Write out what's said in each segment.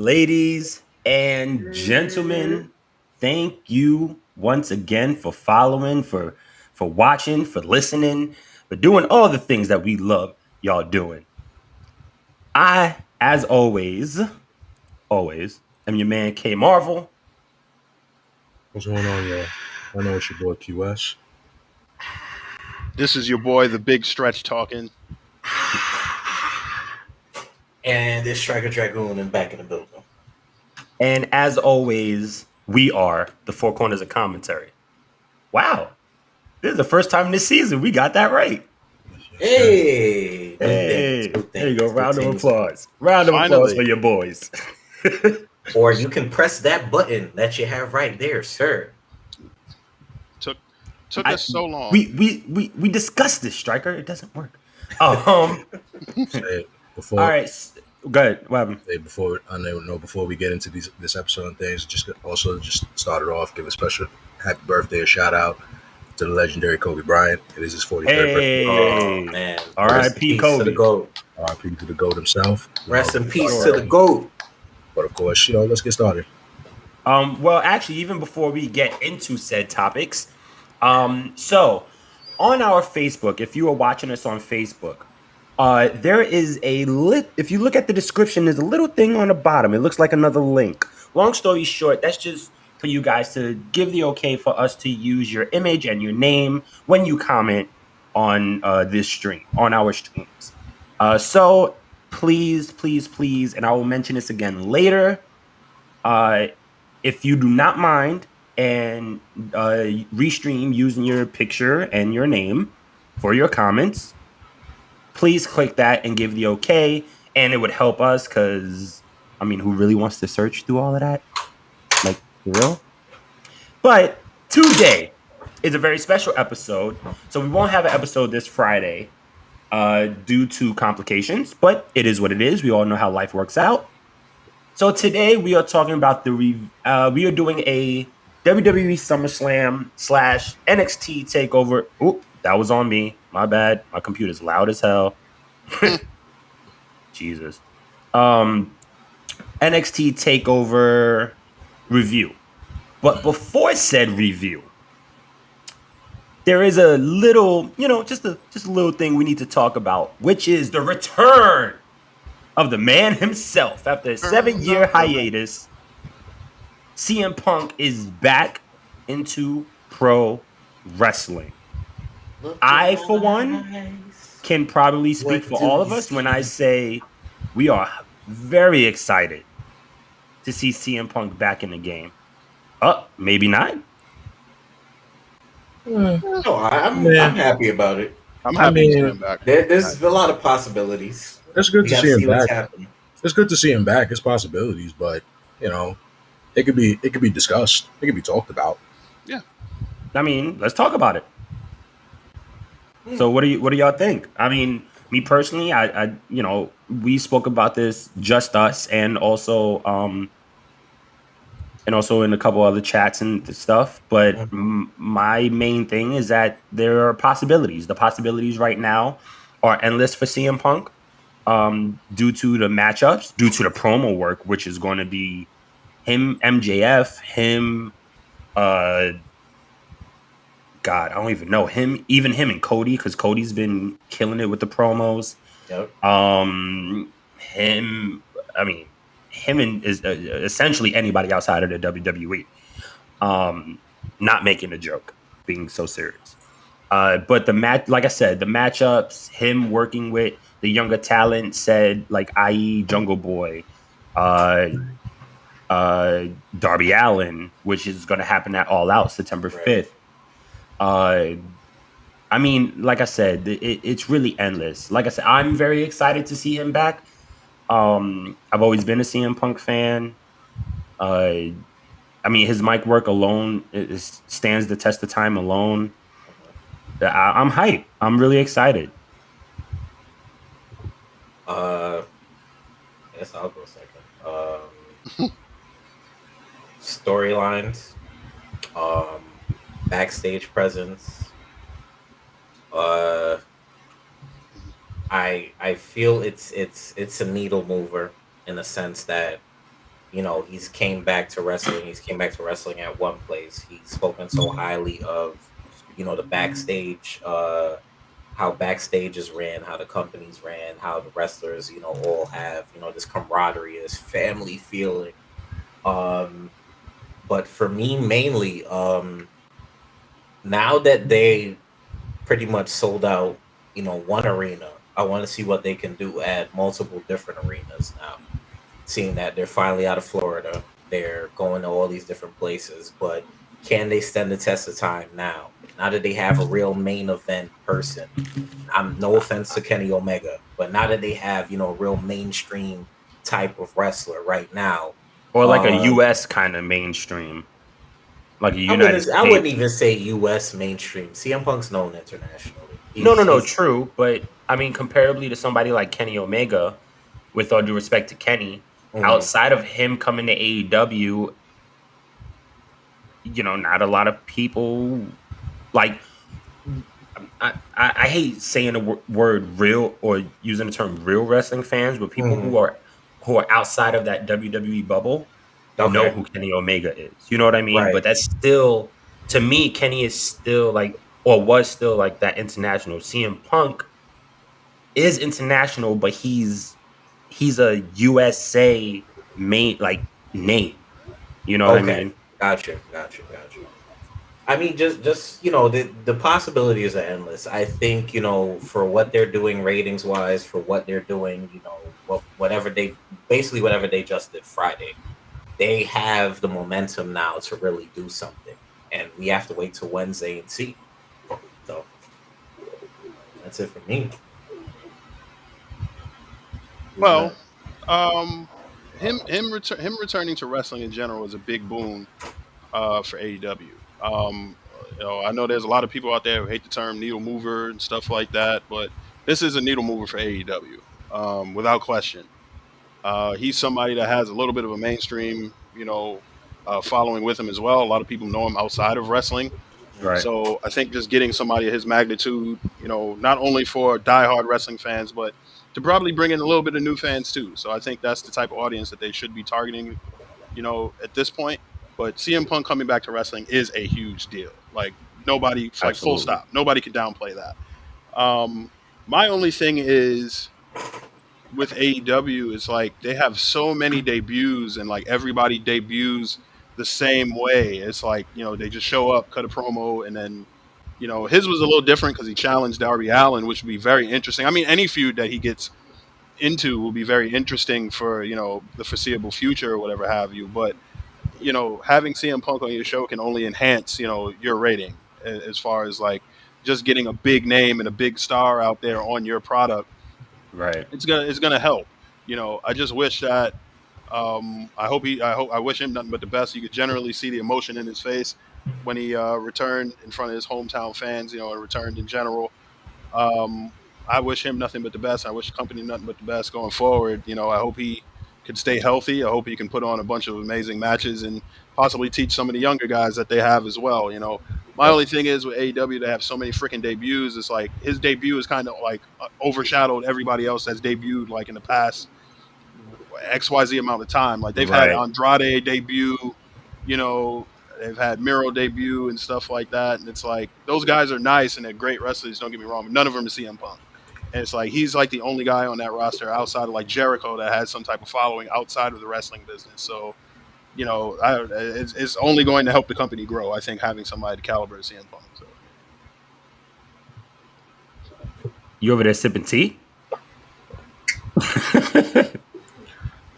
Ladies and gentlemen, thank you once again for following, for watching, for listening, for doing all the things that we love y'all doing. I, as always, am your man K Marvel. What's going on, y'all? I know it's your boy QS. This is your boy, the Big Stretch, talking. And this Striker Dragoon and back in the building. And as always, we are the Four Corners of Commentary. Wow. This is the first time this season we got that right. Hey, there you go. Round of applause. Round of applause for your boys. Or you can press that button that you have right there, sir. Took us so long. We discussed this, Striker. It doesn't work. Before, all right, go ahead. What happened? Before we get into this episode and things, just start it off. Give a special happy birthday, a shout out to the legendary Kobe Bryant. It is his 43rd birthday. Oh man! R.I.P. Kobe. To the GOAT. R.I.P. to the GOAT himself. Rest in peace to the GOAT. But of course, let's get started. Well, actually, even before we get into said topics, so on our Facebook, if you are watching us on Facebook, there is if you look at the description, there's a little thing on the bottom. It looks like another link. Long story short, that's just for you guys to give the okay for us to use your image and your name when you comment on this stream, on our streams. So please, and I will mention this again later. If you do not mind and restream using your picture and your name for your comments, please click that and give the okay. And it would help us because, who really wants to search through all of that? Like, for real? But today is a very special episode. So we won't have an episode this Friday due to complications, but it is what it is. We all know how life works out. So today we are talking about we are doing a WWE Summerslam / NXT Takeover. Oop, that was on me. My bad. My computer's loud as hell. Jesus. NXT Takeover review. But before said review, there is a little, just a little thing we need to talk about, which is the return of the man himself. After a 7-year hiatus, CM Punk is back into pro wrestling. I, for one, can probably speak for all of us when I say we are very excited to see CM Punk back in the game. Maybe not. No, I'm happy about it. I'm happy to see him back. There's a lot of possibilities. It's good to see him back. It's good to see him back. It's possibilities, but it could be discussed. It could be talked about. Yeah. Let's talk about it. So what do y'all think? Me personally, I we spoke about this, just us, and also in a couple other chats and stuff. But my main thing is that there are possibilities. The possibilities right now are endless for CM Punk, due to the matchups, due to the promo work, which is going to be him, MJF, him, God, I don't even know him, even him and Cody, because Cody's been killing it with the promos. Yep. Him and is essentially anybody outside of the WWE. Not making a joke, being so serious. But the like I said, the matchups, him working with the younger talent, said like i.e. Jungle Boy, Darby Allin, which is going to happen at All Out September 5th. Like I said, it's really endless. Like I said, I'm very excited to see him back. I've always been a CM Punk fan. His mic work alone stands the test of time alone. I'm hyped. I'm really excited. I guess I'll go second. Storylines, backstage presence. I feel it's a needle mover in the sense that he's came back to wrestling. He's came back to wrestling at one place. He's spoken so highly of, the backstage, how backstage is ran, how the companies ran, how the wrestlers, all have, this camaraderie, this family feeling. But for me, mainly, now that they pretty much sold out, one arena, I want to see what they can do at multiple different arenas now. Seeing that they're finally out of Florida, they're going to all these different places, but can they stand the test of time now? Now that they have a real main event person, I'm no offense to Kenny Omega, but now that they have, a real mainstream type of wrestler right now, Or like a um, US kind of mainstream, like a I United wouldn't, I wouldn't States. even say U.S. mainstream. CM Punk's known internationally. No, He's true. But I mean, comparably to somebody like Kenny Omega, with all due respect to Kenny, mhm. outside of him coming to AEW, not a lot of people like. I hate saying the word real or using the term real wrestling fans, but people Mhm. who are outside of that WWE bubble know Okay, who Kenny Omega is. You know what I mean? right. But that's still, to me, Kenny is still like, or was still like that international. CM Punk is international, but he's a USA main like name. You know what I Okay, mean? gotcha. I mean, just the possibilities are endless. I think for what they're doing ratings wise, for what they're doing, whatever they basically whatever they just did Friday, they have the momentum now to really do something, and we have to wait till Wednesday and see. So that's it for me. Who's Well, next? um, him returning to wrestling in general is a big boon for AEW. I know there's a lot of people out there who hate the term needle mover and stuff like that, but this is a needle mover for AEW, without question. He's somebody that has a little bit of a mainstream, following with him as well. A lot of people know him outside of wrestling. Right. So I think just getting somebody of his magnitude, not only for diehard wrestling fans, but to probably bring in a little bit of new fans too. So I think that's the type of audience that they should be targeting, at this point. But CM Punk coming back to wrestling is a huge deal. Like nobody, like full Absolutely. stop. Nobody can downplay that. My only thing is with AEW is like they have so many debuts and like everybody debuts the same way. It's like, they just show up, cut a promo, and then, his was a little different because he challenged Darby Allin, which would be very interesting. I mean, any feud that he gets into will be very interesting for, the foreseeable future or whatever have you. But, having CM Punk on your show can only enhance, your rating as far as like just getting a big name and a big star out there on your product. Right. It's gonna help. I just wish that I wish him nothing but the best. You could generally see the emotion in his face when he returned in front of his hometown fans, and returned in general. Um, I wish him nothing but the best. I wish the company nothing but the best going forward. I hope he can stay healthy. I hope he can put on a bunch of amazing matches and possibly teach some of the younger guys that they have as well. My Yep. only thing is with AEW, they have so many freaking debuts. It's like his debut is kind of like overshadowed everybody else that's debuted like in the past XYZ amount of time. Like they've had Right. Andrade debut, you know, they've had Miro debut and stuff like that. And it's like those guys are nice and they're great wrestlers, don't get me wrong, but none of them is CM Punk. And it's like he's like the only guy on that roster outside of like Jericho that has some type of following outside of the wrestling business. So, it's only going to help the company grow, I think, having somebody the caliber of CM Punk. So. You over there sipping tea?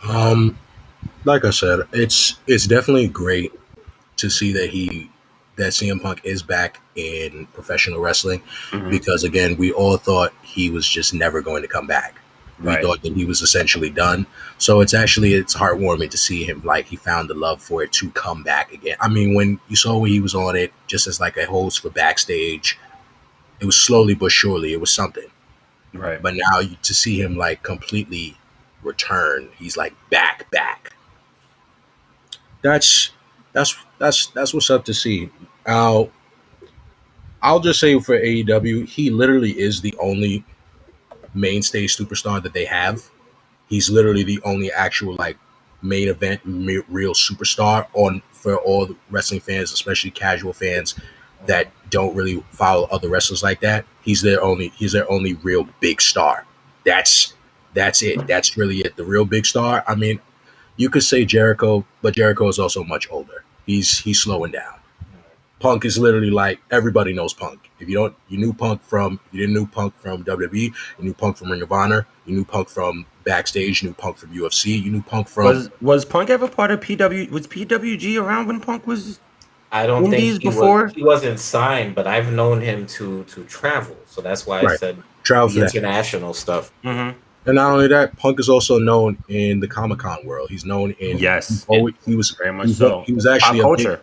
Um, like I said, it's definitely great to see that CM Punk is back in professional wrestling Hmm. because again, we all thought he was just never going to come back. We Right. thought that he was essentially done. So it's heartwarming to see him like he found the love for it to come back again. I mean, when you saw when he was on it just as like a host for backstage, it was slowly but surely it was something. Right. But now to see him like completely return, he's like back. That's that's what's up to see. I'll I'll just say for AEW, he literally is the only mainstay superstar that they have. He's literally the only actual like main event real superstar on for all the wrestling fans, especially casual fans that don't really follow other wrestlers like that. He's their only real big star. That's it. That's really it. The real big star. I mean, you could say Jericho, but Jericho is also much older. He's slowing down. Punk is literally like everybody knows Punk. If you didn't know Punk from WWE, you knew Punk from Ring of Honor, you knew Punk from backstage, you knew Punk from UFC, you knew Punk from Was Punk ever part of PW? Was PWG around when Punk was I don't Indies think before? he wasn't signed, but I've known him to travel. So that's why I Right. said travel for the that. international stuff. Mm-hmm. And not only that, Punk is also known in the Comic-Con world. He's known in Yes, he was very much so. he was actually Pop culture.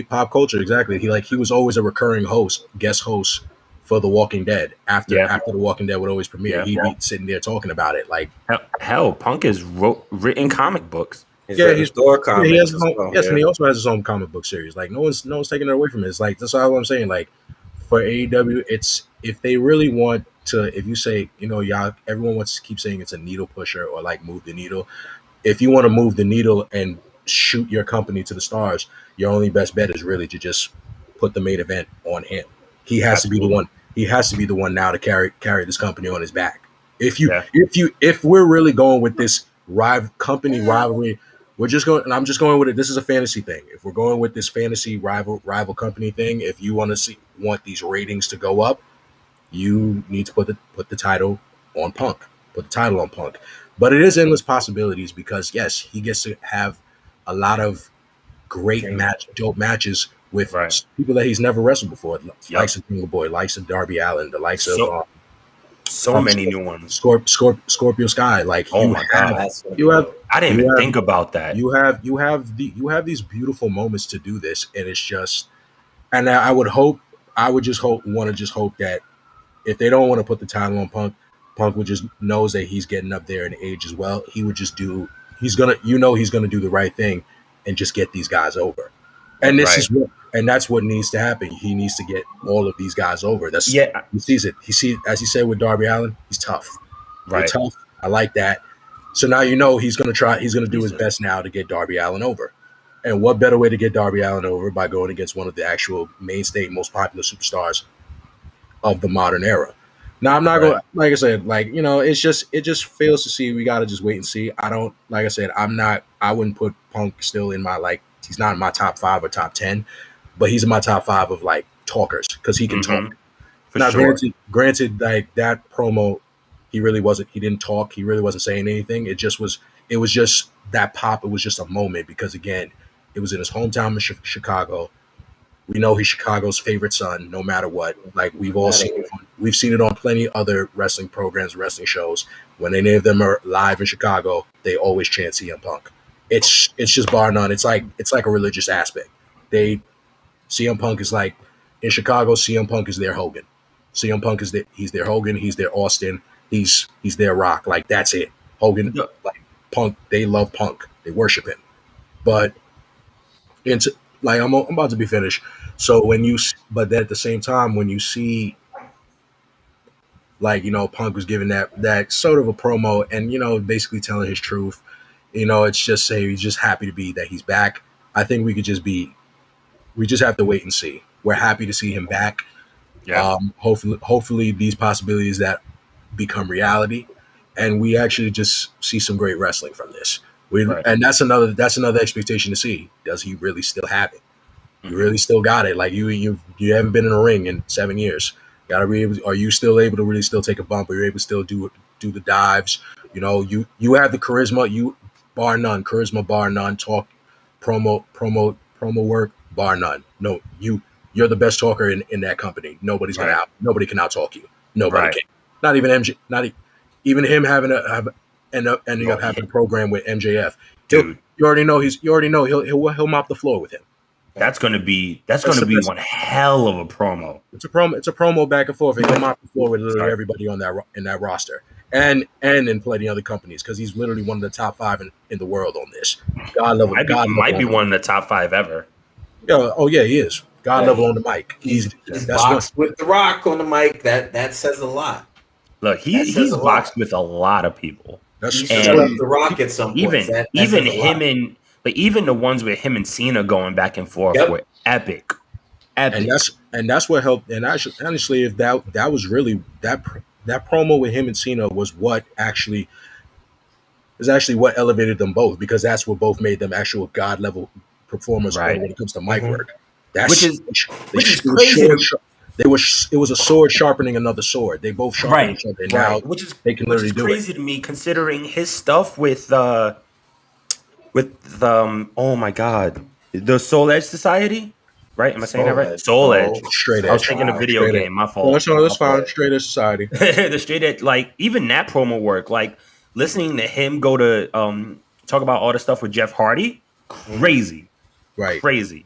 Pop culture, exactly. He was always a recurring guest host for The Walking Dead. After The Walking Dead would always premiere, he'd be sitting there talking about it. Like hell, Punk has written comic books. He's Thor comics. He has and he also has his own comic book series. Like no one's taking it away from it. It's like that's all I'm saying. Like for AEW, it's if they really want to, if you say, y'all, everyone wants to keep saying it's a needle pusher or like move the needle. If you want to move the needle and shoot your company to the stars, your only best bet is really to just put the main event on him. He has to be the one. He has to be the one now to carry this company on his back. If we're really going with this company rivalry, we're just going, and I'm just going with it. This is a fantasy thing. If we're going with this fantasy rival company thing, if you want these ratings to go up, you need to put the title on Punk. Put the title on Punk. But it is endless possibilities because yes, he gets to have a lot of great dope matches with people that he's never wrestled before, likes of Jungle Boy, likes of Darby Allin, the likes of so many new ones. Scorpio Sky. Like oh my god, I didn't even think about that. You have these beautiful moments to do this, and it's just, and I would hope that if they don't want to put the title on Punk, Punk would just knows that he's getting up there in age as well. He would just he's gonna do the right thing and just get these guys over. And that's what needs to happen. He needs to get all of these guys over. He sees it. As he said with Darby Allin, he's tough. Right. You're tough. I like that. So now he's gonna do his best now to get Darby Allin over. And what better way to get Darby Allin over by going against one of the actual mainstay, most popular superstars of the modern era. Now I'm not going, like I said, it just fails to see. We got to just wait and see. I wouldn't put Punk still in my, he's not in my top 5 or top 10, but he's in my top 5 of talkers because he can talk. Now, granted, that promo, he didn't talk. He really wasn't saying anything. It was just that pop. It was just a moment because again, it was in his hometown of Chicago. We know he's Chicago's favorite son, no matter what. We've seen it on plenty of other wrestling programs, wrestling shows. When any of them are live in Chicago, they always chant CM Punk. It's just bar none. It's like a religious aspect. CM Punk is like in Chicago. CM Punk is their Hogan. CM Punk he's their Hogan. He's their Austin. He's their Rock. Like that's it. Hogan, Punk. They love Punk. They worship him. But I'm about to be finished. So but at the same time, when you see, Punk was giving that sort of a promo and, basically telling his truth, it's just he's just happy to be that he's back. I think we just have to wait and see. We're happy to see him back. Yeah. Hopefully these possibilities that become reality and we actually just see some great wrestling from this. And that's another expectation to see. Does he really still have it? You really still got it. Like you haven't been in a ring in 7 years. Are you still able to really still take a bump? Are you able to still do the dives? You have the charisma. You bar none. Charisma bar none. Talk, promo work bar none. No, you're the best talker in that company. Nobody can out talk you. Nobody can. Not even MJ. Even him ending up having a program with MJF. Dude, you already know he'll mop the floor with him. That's gonna be one hell of a promo. It's a promo back and forth. He'll mop the floor with literally everybody in that roster, and in plenty other companies because he's literally one of the top 5 in the world on this. God level. Might be one of the top 5 ever. Yeah, he is. God level on the mic. He's boxed with The Rock on the mic. That says a lot. Look, he's boxed with a lot of people. He that's swept what And the Rock at some points. That even says a lot. even the ones with him and Cena going back and forth Yep. were epic. and that's what helped. And actually, honestly, if that was really that promo with him and Cena was what actually is actually what elevated them both, because that's what both made them actual god level performers Right. when it comes to mic Mhm. work. Which That's is it was crazy to it was a sword sharpening another sword. They both sharpened right, each other, and now right. they can Which literally is do it. crazy to me considering his stuff with oh my god, the Soul Edge Society, right? Am I saying that Soul right? Edge. Soul Oh, Edge. Straight I was edge, thinking of wow. video straight edge. game. My No, fault. that's My fine. fault. Straight edge society. The straight edge, like even that promo work, like listening to him go to talk about all the stuff with Jeff Hardy, Mhm. crazy, Right. crazy.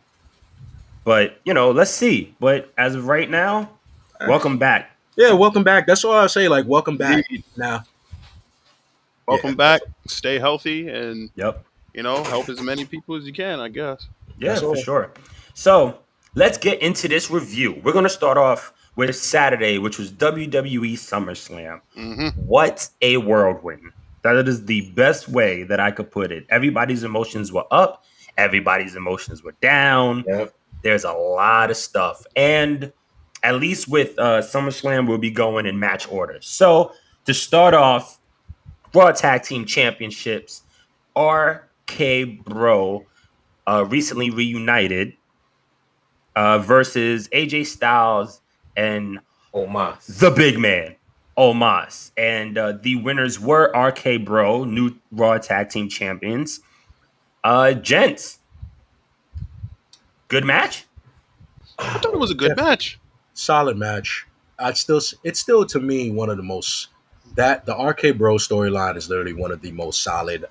But let's see. But as of right now, welcome back. Yeah, welcome back. That's all I say. Like, welcome back. Indeed. Now, yeah, Welcome back. Stay healthy and, Yep. help as many people as you can, I guess. Yeah, that's for all. sure. So let's get into this review. We're gonna start off with Saturday, which was WWE SummerSlam. Hmm. What a whirlwind! That is the best way that I could put it. Everybody's emotions were up. Everybody's emotions were down. Yep. There's a lot of stuff, and at least with SummerSlam, we'll be going in match order. So to start off, Raw Tag Team Championships, RK Bro recently reunited versus AJ Styles and Omas. the big man, Omos. And the winners were RK Bro, new Raw Tag Team Champions. Gents, good match? I thought it was a Yeah, good match. solid match. It's still to me one of the most that the RK Bro storyline is literally one of the most solid,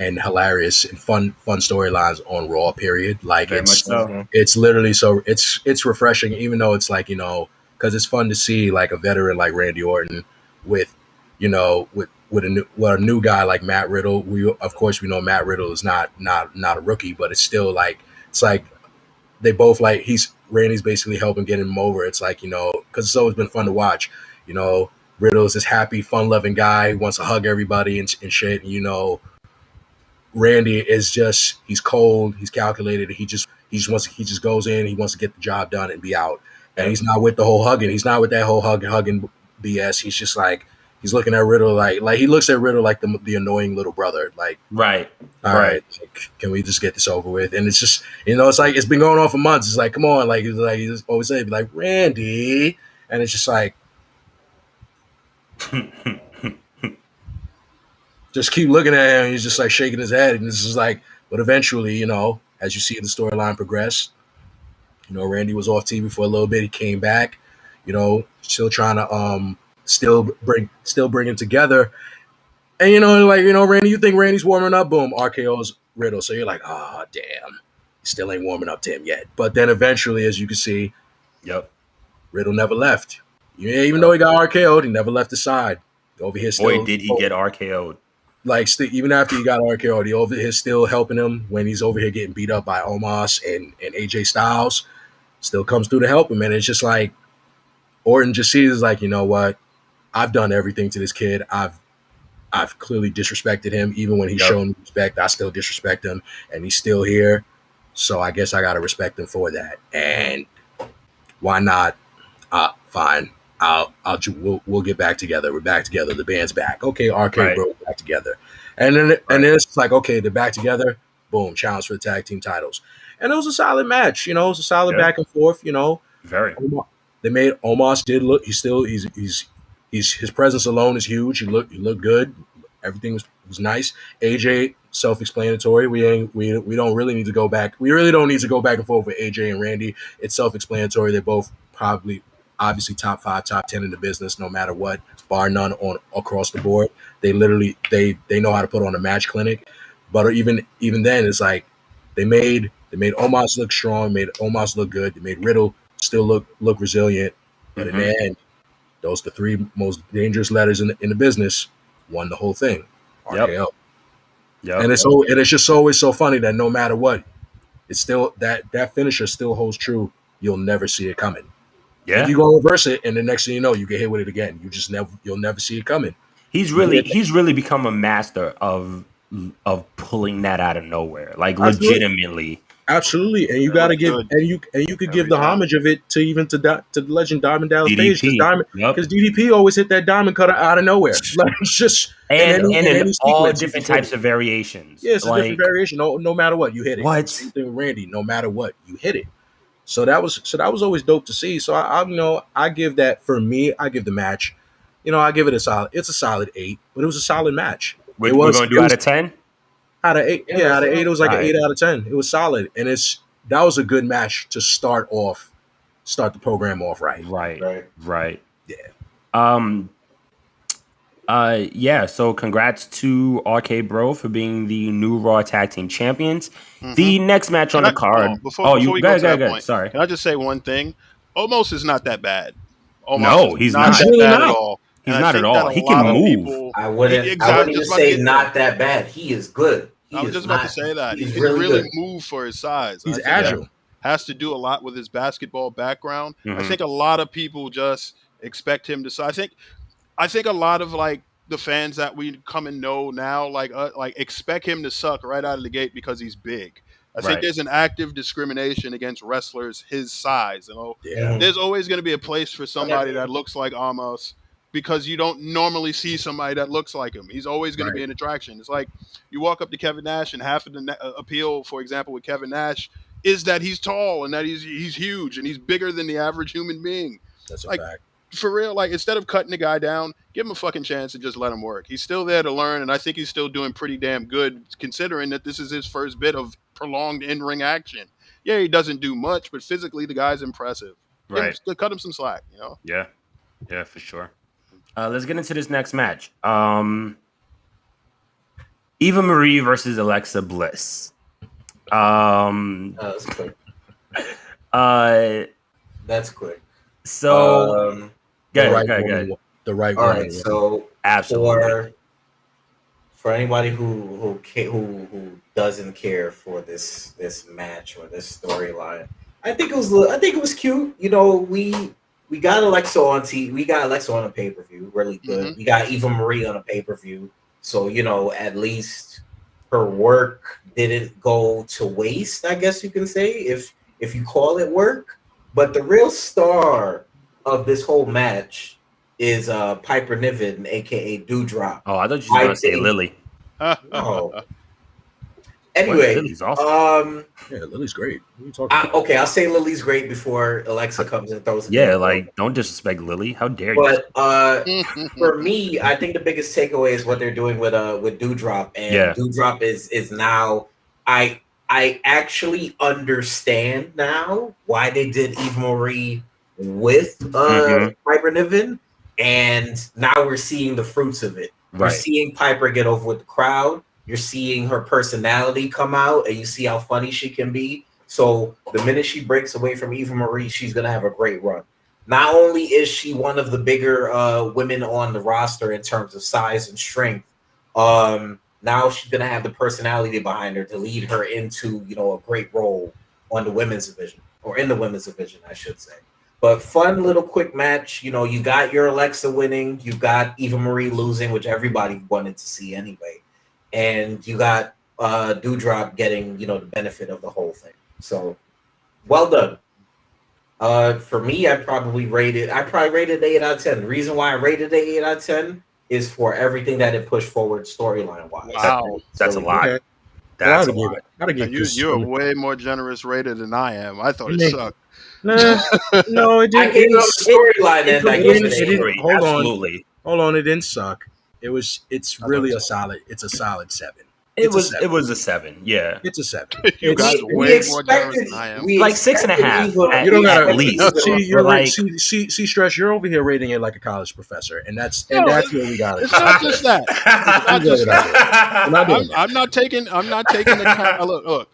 and hilarious and fun storylines on Raw. Period. Like Very much so. Mhm. it's literally so it's refreshing, even though it's like because it's fun to see like a veteran like Randy Orton with with a new guy like Matt Riddle. We of course we know Matt Riddle is not a rookie, but it's still like it's like they both like Randy's basically helping get him over. It's like because it's always been fun to watch. You know, Riddle's this happy, fun-loving guy who wants to hug everybody and shit. Randy is just he's cold, he's calculated. He just goes in, he wants to get the job done and be out. And he's not with the whole hugging. He's not with that whole hugging BS. He's just like he's looking at Riddle like he looks at Riddle like the annoying little brother. Like, Right. all Right. right, like, can we just get this over with? And it's just it's like it's been going on for months. It's like, come on, like he's always saying like Randy, and it's just like just keep looking at him. And he's just like shaking his head, and this is like, but eventually, as you see the storyline progress, Randy was off TV for a little bit. He came back, still trying to still bring it together. And Randy, you think Randy's warming up? Boom, RKO's Riddle. So you're like, oh damn, still ain't warming up to him yet. But then eventually, as you can see, Yep. Riddle never left. Yeah, even though he got RKO'd, he never left his side. Over here, Boy, still did he get RKO'd. like even after he got RKO'd, he over here still helping him when he's over here getting beat up by Omos and AJ Styles. Still comes through to help him, and it's just like Orton just sees like, you know what, I've done everything to this kid. I've clearly disrespected him. Even when he's shown respect, I still disrespect him, and he's still here. So I guess I gotta respect him for that. And why not? Fine. We'll get back together. We're back together. The band's back. Okay, RK Right. Bro, back together. And then it's like, okay, they're back together. Boom, challenge for the tag team titles. And it was a solid match. It was a solid back and forth. Very. They made Omos did look. He's his presence alone is huge. He looked good. Everything was nice. AJ self-explanatory. We don't really need to go back. We really don't need to go back and forth with AJ and Randy. It's self-explanatory. They're both probably obviously top 5, top 10 in the business, no matter what, bar none on across the board. They literally they know how to put on a match clinic. But even then, it's like they made Omos look strong, made Omos look good. They made Riddle still look resilient. But in the end, those the 3 most dangerous letters in the business won the whole thing. Yep. RKO. Yep. And it's just always so funny that no matter what, it's still that finisher still holds true. You'll never see it coming. Yeah. If you go reverse it, and the next thing you know, you get hit with it again. You'll never see it coming. He's really become a master of pulling that out of nowhere, like Absolutely. legitimately. Absolutely, and you That got to looks give, good and you could give every the time. homage of it to the legend Diamond Dallas Page, DDP. because DDP always hit that diamond cutter out of nowhere, like it's just And in in any all sequence, different types of variations. yeah, it's a different Like variation. No matter what, you hit it. what? Same thing with Randy. No matter what, you hit it. So that was always dope to see. So I give that, for me, I give the match, I give it a solid. It's a solid 8, but it was a solid match. We're gonna do out of 10. Out of 8, Yeah, yeah, that's out of 8, it was like an Alright. 8 out of 10. It was solid, and that was a good match to start the program off right. Right. Yeah. Yeah, so congrats to RK Bro for being the new Raw Tag Team Champions. Mhm. The next match on the card. Before we go to that point, Sorry. can I just say one thing? Omos is not that bad. Omos No, is he's not not. that Really bad not. at all. He's And I not at think all. that a He can lot of move. people. I wouldn't Exactly, even just about to say get not that bad. He is good. I was just about to say that. He He's can really really good. move for his size. He's I think that agile. has to do a lot with his basketball background. I Mhm. think a lot of people just expect him to. I think a lot of like the fans that we come and know now, like expect him to suck right out of the gate because he's big. I think Right. there's an active discrimination against wrestlers his size. Yeah. There's always going to be a place for somebody that looks like Amos because you don't normally see somebody that looks like him. He's always going to be an attraction. It's like you walk up to Kevin Nash, and half of the appeal, for example, with Kevin Nash is that he's tall and that he's huge and he's bigger than the average human being. That's a Like, fact. for real, like instead of cutting the guy down, give him a fucking chance and just let him work. He's still there to learn, and I think he's still doing pretty damn good considering that this is his first bit of prolonged in-ring action. Yeah, he doesn't do much, but physically the guy's impressive. Right. Cut him some slack, Yeah, for sure. Let's get into this next match. Eva Marie versus Alexa Bliss. That's quick. That's quick. So The good. The right All one. right. So Absolutely. for anybody who doesn't care for this match or this storyline, I think it was cute. We got Alexa on TV. We got Alexa on a pay-per-view, really good. Mhm. We got Eva Marie on a pay-per-view, so at least her work didn't go to waste. I guess you can say if you call it work. But the real star of this whole match is Piper Niven, aka Dewdrop. Oh, I thought you were going to say Lily. Oh. Anyway, Lily's awesome. Yeah, Lily's great. What are you talking about? Okay, I'll say Lily's great before Alexa comes and throws it. Yeah, like don't disrespect Lily. How dare you? But for me, I think the biggest takeaway is what they're doing with Dewdrop, and Dewdrop is now. I actually understand now why they did Eva Marie with Piper Niven, and now we're seeing the fruits of it. Right. You're seeing Piper get over with the crowd. You're seeing her personality come out, and you see how funny she can be. So the minute she breaks away from Eva Marie, she's gonna have a great run. Not only is she one of the bigger women on the roster in terms of size and strength, now she's gonna have the personality behind her to lead her into a great role on the women's division, or in the women's division, I should say. But fun little quick match. You got your Alexa winning, you got Eva Marie losing, which everybody wanted to see anyway, and you got Dewdrop getting the benefit of the whole thing. So well done. For me, I probably rated 8 out of 10. The reason why I rated 8 out of 10 is for everything that it pushed forward storyline wise. Wow. That's a lot. Okay. That's a lot. You're way more generous rated than I am. I thought it sucked. Nah, no, it didn't. I gave it the storyline and I gave it Hold Absolutely. on, it didn't suck. It's really a solid. It's a solid 7. It was a 7. Yeah. It's a 7. You guys are way more generous than I am. Like 6.5. You don't gotta at least. See, Stress. You're over here rating it like a college professor, and that's where we got it. It's not just that. It's not just that. I'm not taking the look.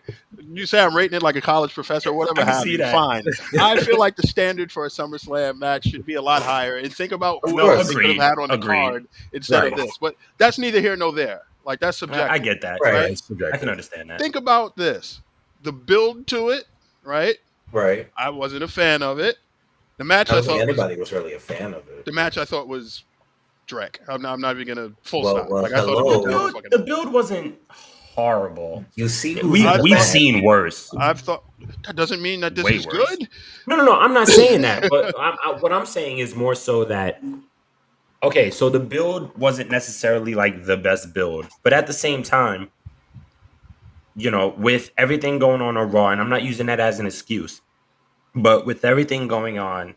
You say I'm rating it like a college professor, or whatever have you. Fine. I feel like the standard for a SummerSlam match should be a lot higher, and think about what they could have had on the card instead of this. But that's neither here nor there. Like, that's subjective. I get that. Right. I can understand that. Think about this. The build to it, right? Right. I wasn't a fan of it. The match I don't think anybody was really a fan of it. The match I thought was Drek. I'm not even gonna full Well, stop. well, Like I thought it hello. was fucking. The build wasn't horrible. You see who's in the We've match. seen worse. I've thought that doesn't mean that this Way is worse. good. No. I'm not saying that. But what I'm saying is more so that, okay, so the build wasn't necessarily like the best build. But at the same time, you know, with everything going on Raw, and I'm not using that as an excuse, but with everything going on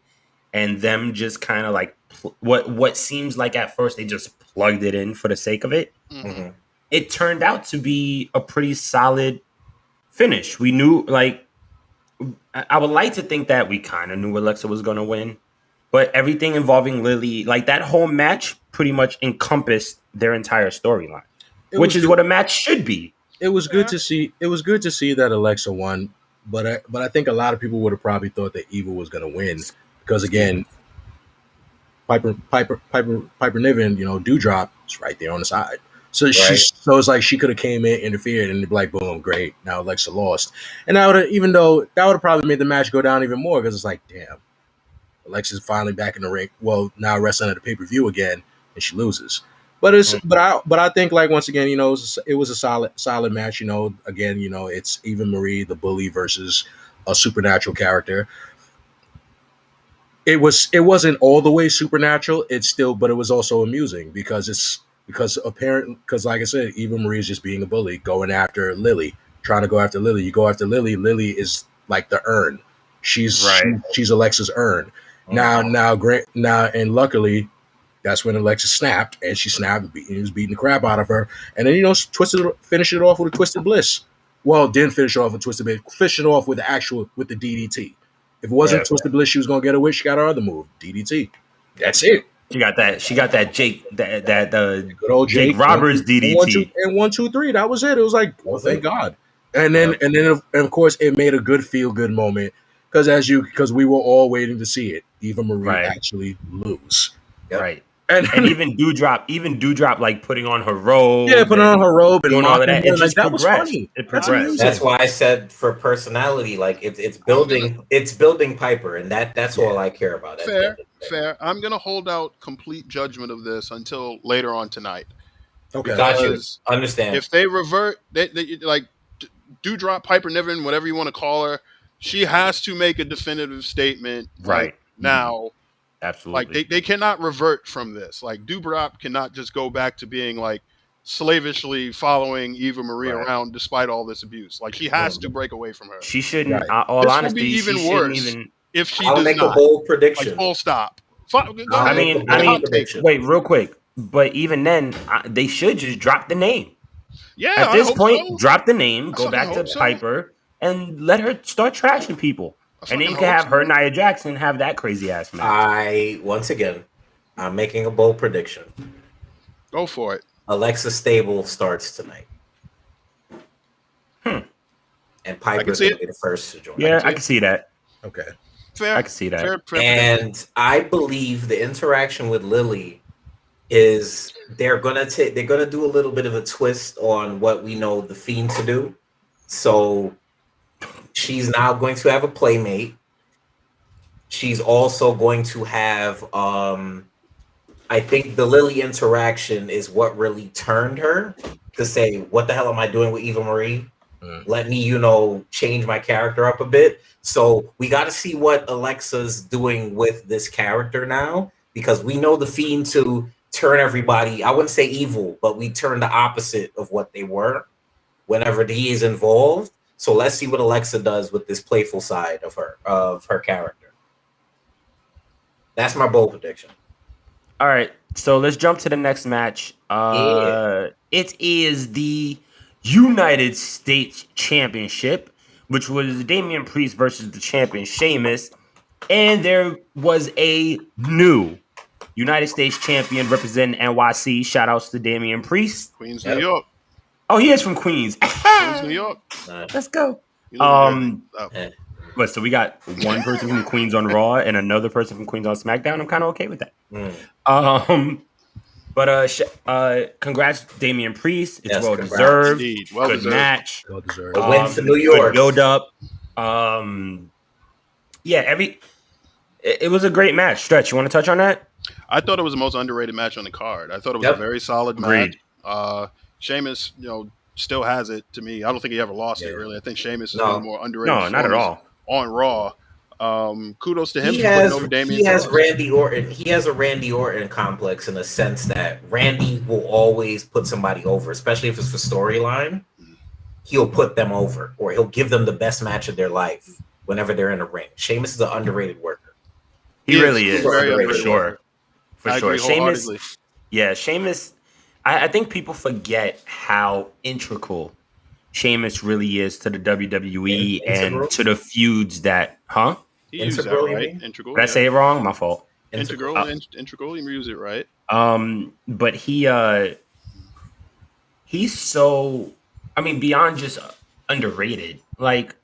and them just kind of like what seems like at first they just plugged it in for the sake of it, Mm-hmm. it turned out to be a pretty solid finish. We knew, like, I would like to think that we kind of knew Alexa was going to win, but everything involving Lily, like that whole match pretty much encompassed their entire storyline, which is what a match should be. It was good to see. It was good to see that Alexa won, but I think a lot of people would have probably thought that Eva was going to win because again, Piper Niven, you know, Dewdrop is right there on the side. So so it's like she could have came in, interfered, and be like, boom, great. Now Alexa lost, and that would have, even though that would have probably made the match go down even more because it's like, damn, Alexa's finally back in the ring. Well, now wrestling at the pay-per-view again, and she loses. But I think, like, once again, you know, it was a solid match. You know, again, you know, it's Eva Marie, the bully, versus a supernatural character. It wasn't all the way supernatural. But it was also amusing because like I said, Eva Marie is just being a bully, going after Lily, trying to go after Lily. You go after Lily. Lily is like the urn. She's Alexa's urn. Now, and luckily, that's when Alexa snapped, and she snapped. He was beating the crap out of her, and then, you know, finished it off with a Twisted Bliss. Well, didn't finish it off with Twisted Bliss. Finished it off with the DDT. If it wasn't Twisted Bliss, she was gonna get away. She got her other move, DDT. That's it. She got that Jake Good old Jake Roberts DDT. And 1, 2, 3. That was it. It was like, well, thank God. And then of course it made a good feel good moment because we were all waiting to see it. Eva Marie actually lose. Yep. Right. And even Dewdrop, like putting on her robe. Yeah, putting on her robe and doing all of that. It just that was funny. It progressed. That's why I said for personality, like it's building Piper, and that's all I care about. Fair. I'm gonna hold out complete judgment of this until later on tonight. Okay. Because understand if they revert, they like Dewdrop, Piper Niven, whatever you want to call her, she has to make a definitive statement right now. Absolutely. Like they cannot revert from this. Like Dewdrop cannot just go back to being like slavishly following Eva Marie around despite all this abuse. Like she has to break away from her. She shouldn't. All honesty, be even worse if she I'll does make not. a bold prediction. Like full stop. I mean, wait, real quick. But even then, they should just drop the name. Yeah. At this point, drop the name, go back to Piper, and let her start trashing people. And then you can have her, Nia Jackson, have that crazy ass match. I'm making a bold prediction. Go for it. Alexa Stable starts tonight. And Piper's going to be the first to join. Yeah, I can see that. Okay. Fair. I can see that. Fair and I believe the interaction with Lily is they're gonna do a little bit of a twist on what we know the Fiend to do. So she's now going to have a playmate. She's also going to have I think the Lily interaction is what really turned her to say, what the hell am I doing with Eva Marie? Let me, change my character up a bit. So we got to see what Alexa's doing with this character now, because we know the Fiend to turn everybody, I wouldn't say evil, but we turn the opposite of what they were whenever he is involved. So let's see what Alexa does with this playful side of her character. That's my bold prediction. All right, so let's jump to the next match. It is the United States Championship, which was Damien Priest versus the champion Sheamus, and there was a new United States champion representing NYC. Shout outs to Damien Priest. Queens, New York. Oh, he is from Queens. Queens, New York. Let's go. So we got one person from Queens on Raw and another person from Queens on SmackDown. I'm kind of okay with that. But congrats, Damien Priest. It's well deserved. Well good deserved. Match. Well deserved. A win for New York. Build up. It was a great match. Stretch, you want to touch on that? I thought it was the most underrated match on the card. I thought it was a Yep. very solid match. Agreed. Sheamus, still has it to me. I don't think he ever lost it, Yeah. really. I think Sheamus is No. one of the more underrated No, not at performers all. on Raw. Kudos to him He for putting has over Damien. he has Priest. Randy Orton. He has a Randy Orton complex in the sense that Randy will always put somebody over, especially if it's for storyline. He'll put them over, or he'll give them the best match of their life whenever they're in the ring. Sheamus is an underrated worker. He really is. Very For underrated sure. worker. For I sure. agree Sheamus. wholeheartedly. Yeah, Sheamus. I think people forget how integral Sheamus really is to the WWE Integral? and to the feuds that, huh? He used that Integral, you right. mean? Integral. Did I say it wrong? My fault. Integral? Uh, Integral. You use it right. But he's so, I mean, beyond just underrated. Like,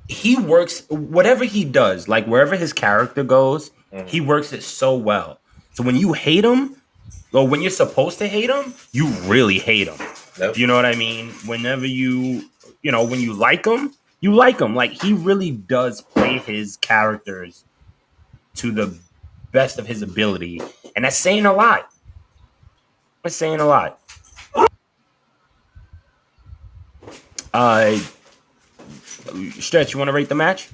he works whatever he does, like wherever his character goes, he works it so well. So when you hate him, or when you're supposed to hate him, you really hate him. Yep. You know what I mean? Whenever when you like him, you like him. Like, he really does play his characters to the best of his ability, and that's saying a lot. That's saying a lot. Stretch, you want to rate the match?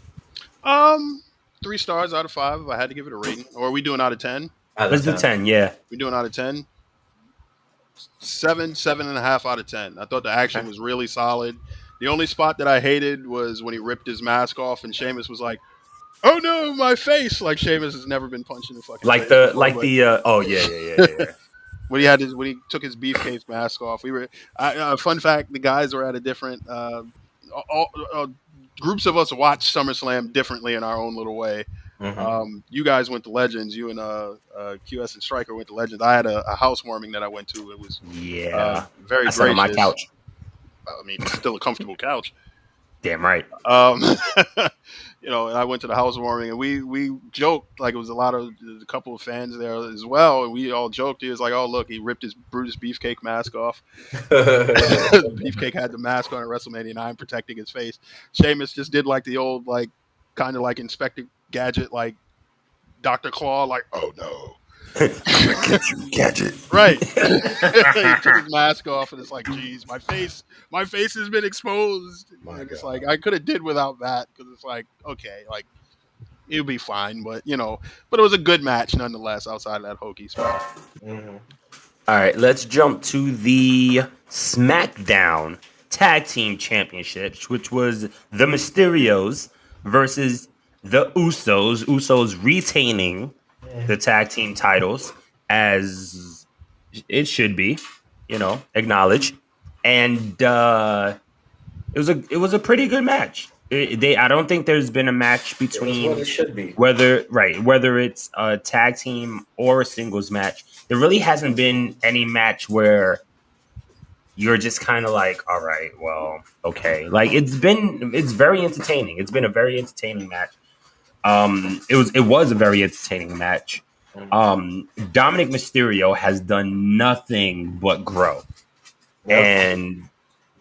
3 stars out of 5 if I had to give it a rating. Or are we doing out of 10? Let's do 10. Yeah. We doing out of 10? 7.5 out of 10. I thought the action was really solid. The only spot that I hated was when he ripped his mask off and Sheamus was like, "Oh no, my face!" Like Sheamus has never been punched in the fucking face before, but oh yeah. when he took his beefcake mask off, fun fact: the guys were at a different. Groups of us watched SummerSlam differently in our own little way. Mhm. You guys went to Legends. You and QS and Stryker went to Legends. I had a housewarming that I went to. It was very I sat on my gracious. couch. I mean, it's still a comfortable couch. Damn right. And I went to the housewarming, and we joked like it was a couple of fans there as well, and we all joked. He was like, "Oh, look, he ripped his Brutus Beefcake mask off." Beefcake had the mask on at WrestleMania 9, protecting his face. Sheamus just did like the old, like, kind of like Inspector Gadget, like Dr. Claw, like, "Oh no." Gadget. Right. He took his mask off, and it's like, geez, my face has been exposed. And it's like, I could have did without that, because it's like, okay, like, it'll be fine, but it was a good match nonetheless outside of that hokey spot. Mhm. All right, let's jump to the Smackdown Tag Team Championships, which was the Mysterios versus the Usos. Usos retaining the tag team titles as it should be, acknowledged. And it was a pretty good match. I don't think there's been a match between what it should be. whether it's a tag team or a singles match. There really hasn't been any match where you're just kind of like, all right, well, okay. Like, it's very entertaining. It's been a very entertaining match. It was a very entertaining match. Dominic Mysterio has done nothing but grow. Yep. And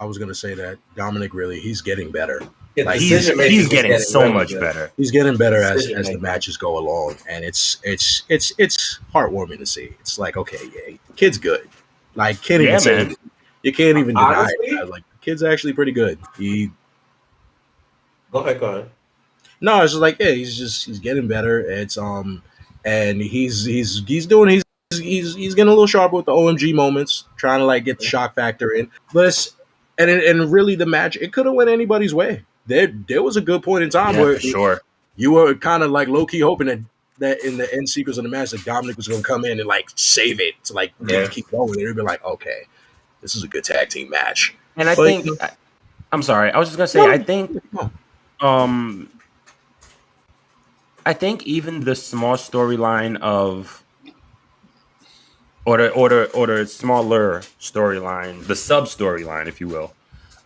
I was gonna say that Dominic he's getting better. Yeah, Like, decision-making he's is getting so really much good. better. He's getting better as the Decision-making. matches go along, and it's heartwarming to see. It's like, okay, yeah, kid's good. Like, can't even say man. you can't even deny Honestly? it. Like, the kid's actually pretty good. Go ahead. No, it's just like, yeah, he's getting better. It's and he's getting a little sharper with the OMG moments, trying to like get the shock factor in. But and really the match, it could have went anybody's way. There was a good point in time where For sure. you were kind of like low key hoping that in the end sequence of the match that Dominic was going to come in and like save it to like keep going. It'd be like, okay, this is a good tag team match. And I'm sorry, I was just gonna say, I think even the small storyline of, or the smaller storyline, the sub storyline, if you will,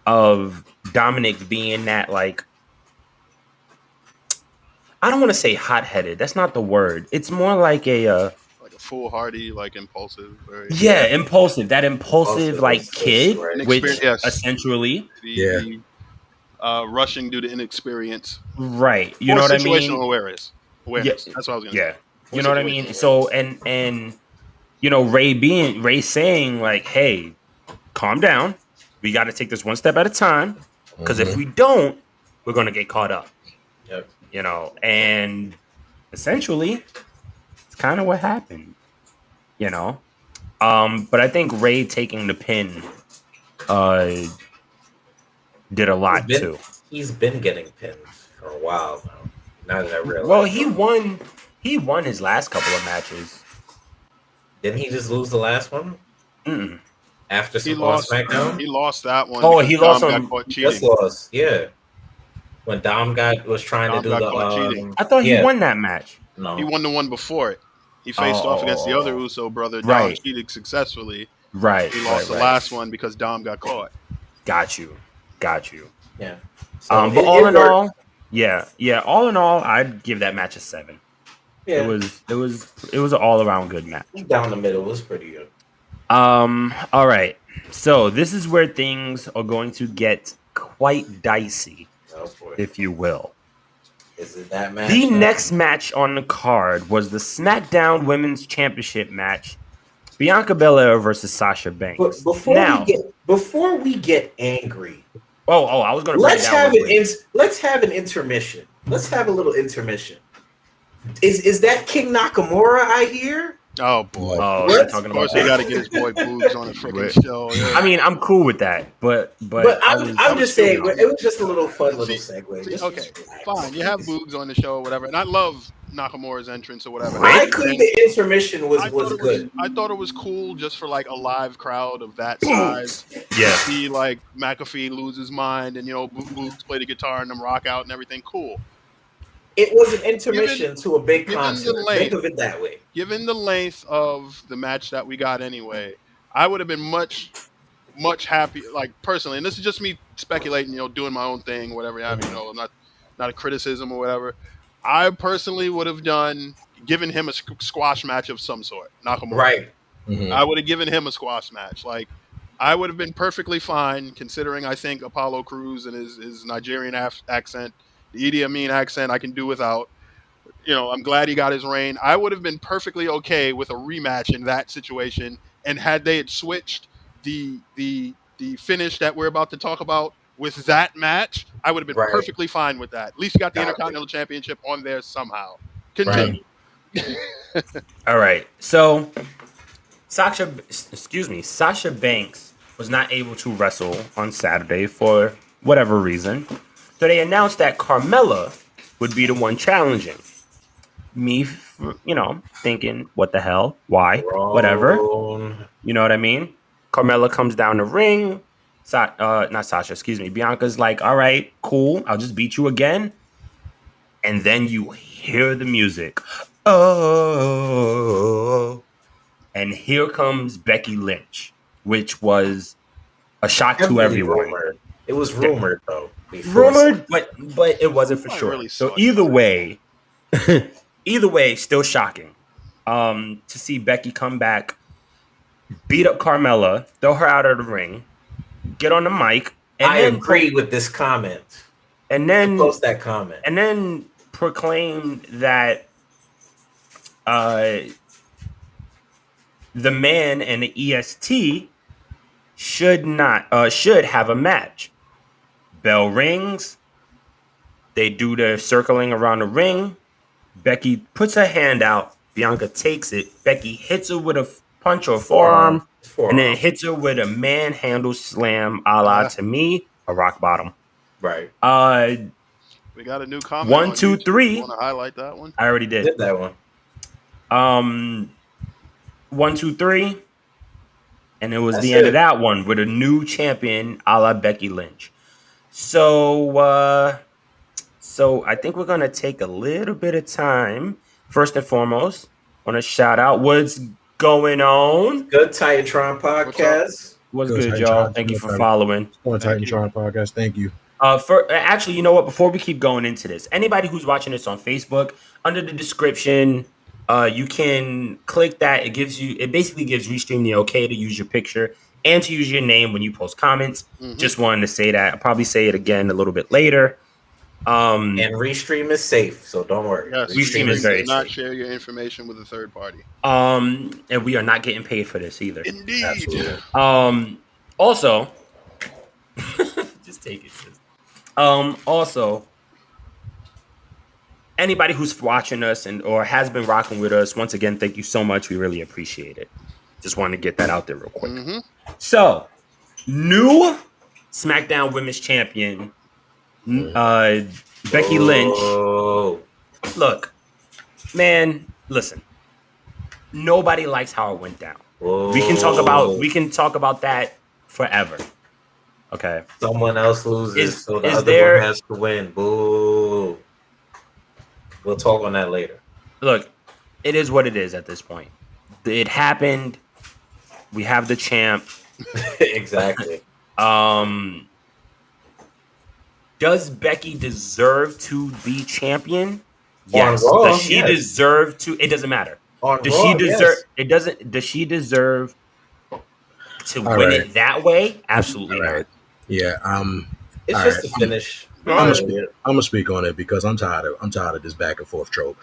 of Dominic being that, like, I don't want to say hot-headed. That's not the word. It's more like a foolhardy, like impulsive. Impulsive. That impulsive like kid, right. which Yes. essentially, rushing due to inexperience. right? You Or know what I situational mean? awareness. Yeah. That's what I was going to say. You know what I mean? So and Ray saying like, hey, calm down. We got to take this one step at a time. Because if we don't, we're gonna get caught up. Yep. And essentially, it's kind of what happened. But I think Ray taking the pin did a lot too. He's been getting pinned for a while now. Now that I realize. Well, he won. He won his last couple of matches. Didn't he just lose the last one? Mm-mm. After he lost SmackDown? He lost that one. Oh, he lost on. Just lost. Yeah. When Dom was trying to do the cheating. I thought he won that match. No, he won the one before it. He faced off against the other Uso brother. Dom cheated successfully. Right. He lost the last one because Dom got caught. Got you. Yeah. So but all in all, all in all, I'd give that match a 7. Yeah. It was an all around good match. Down the middle was pretty good. All right. So this is where things are going to get quite dicey, if you will. Is it that match? The next match on the card was the SmackDown Women's Championship match. Bianca Belair versus Sasha Banks. But before we get angry. I was going to let's have an intermission. Let's have a little intermission. Is that King Nakamura I hear? Oh boy! Talking about he got to get his boy Boogs on a freaking show. Yeah. I mean, I'm cool with that, but I'm just saying it was just a little fun little segue. Okay, fine. You have Boogs on the show or whatever, and I love Nakamura's entrance or whatever. I think the intermission was good. I thought it was cool just for like a live crowd of that size. Yeah. See like McAfee lose his mind, and Boogs play the guitar and them rock out and everything. Cool. It was an intermission to a big concert. Think of it that way. Given the length of the match that we got anyway, I would have been much happy, like personally, and this is just me speculating, doing my own thing, whatever. I mean, not a criticism or whatever. I personally would have given him a squash match of some sort, Nakamura. Right. Mm-hmm. I would have given him a squash match. Like, I would have been perfectly fine, considering I think Apollo Crews and his Nigerian accent, the Idi Amin accent, I can do without. I'm glad he got his reign. I would have been perfectly okay with a rematch in that situation. And had they had switched the finish that we're about to talk about with that match, I would have been perfectly fine with that. At least you got the Intercontinental Championship on there somehow. Continue. Right. All right. So Sasha Banks was not able to wrestle on Saturday for whatever reason. So they announced that Carmella would be the one challenging. Me, thinking, what the hell? Why? Whatever. You know what I mean? Carmella comes down the ring. Not Sasha, excuse me. Bianca's like, all right, cool. I'll just beat you again. And then you hear the music. Oh. And here comes Becky Lynch, which was a shock to everyone. It was rumored, though. Rumored, but it wasn't for sure. Really so either way, still shocking. To see Becky come back, beat up Carmella, throw her out of the ring, get on the mic, and I agree with this comment. And then post that comment, and then proclaim that the man and the EST should have a match. Bell rings. They do the circling around the ring. Becky puts her hand out. Bianca takes it. Becky hits her with a punch or forearm. And then hits her with a manhandle slam, a la to me, a rock bottom. Right. We got a new comment. 1, 2, 3. You want to highlight that one? I already did. That one. 1, 2, 3. And it was the end of that one with a new champion, a la Becky Lynch. So I think we're gonna take a little bit of time. First and foremost, want to shout out what's going on. Good Titantron podcast. What's good, y'all? Thank you for following. Titantron podcast. Thank you. Actually, you know what? Before we keep going into this, anybody who's watching this on Facebook, under the description, you can click that. It basically gives Restream the okay to use your picture and to use your name when you post comments. Mm-hmm. Just wanted to say that. I'll probably say it again a little bit later. Um, And Restream is safe, so don't worry. Yes, Restream is Restream, very do not safe. share your information with a third party. and we are not getting paid for this either. Indeed. Absolutely. Also, just take it. Sis. Also, anybody who's watching us and or has been rocking with us, once again, thank you so much. We really appreciate it. Just want to get that out there real quick. Mm-hmm. So, new SmackDown Women's Champion, Becky Lynch. Oh, Look, man, listen. Nobody likes how it went down. We can talk about that forever. Okay. Someone else loses, so the is other there- one has to win. Boo. We'll talk on that later. Look, it is what it is at this point. It happened. We have the champ. Exactly. Does Becky deserve to be champion? Yes. On Raw, Does she yes. deserve to? It doesn't matter. On Does Raw, she deserve? yes. It doesn't. Does she deserve to All win right. it that way? Absolutely All right. not. Yeah. It's All just right. a finish. I'm gonna speak on it because I'm tired of this back and forth trope.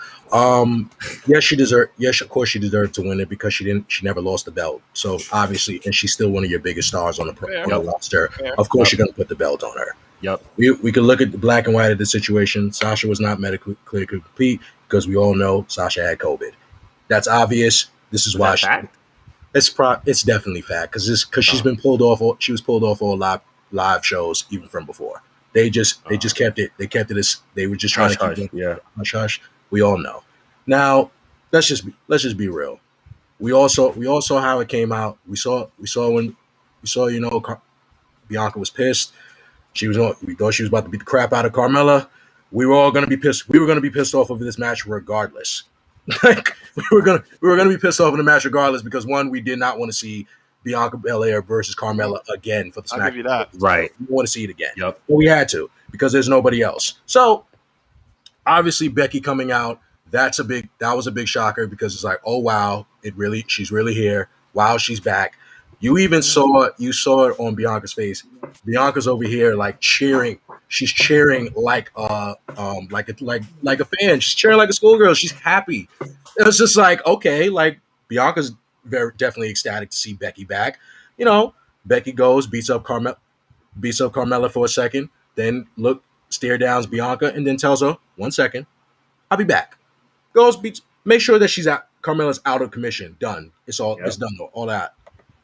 Yes, of course she deserved to win it because she never lost the belt. So obviously, and she's still one of your biggest stars on the roster. Fair. Of course, you're gonna put the belt on her. Yep. We can look at the black and white of the situation. Sasha was not medically clear to compete because we all know Sasha had COVID. That's obvious. This is why it's definitely fact because she's been pulled off. She was pulled off all live shows even from before. They just kept it. They kept it as they were just trying to keep it hush. We all know. Now let's just be real. We all saw how it came out. We saw Bianca was pissed. We thought she was about to beat the crap out of Carmella. We were all gonna be pissed. We were gonna be pissed off over this match regardless. Like we were gonna be pissed off in the match regardless because one, we did not want to see Bianca Belair versus Carmella again for the SmackDown. I'll give you that. Right. We want to see it again. Yep. But we had to because there's nobody else. So obviously Becky coming out, that was a big shocker because it's like, oh wow, she's really here. Wow, she's back. You saw it on Bianca's face. Bianca's over here like cheering. She's cheering like a fan. She's cheering like a schoolgirl. She's happy. It's just like, okay, like Bianca's definitely ecstatic to see Becky back. Becky goes, beats up Carmella for a second, then stare downs Bianca, and then tells her, 1 second, I'll be back. Goes, make sure that Carmella's out of commission. Done. It's done though. All that.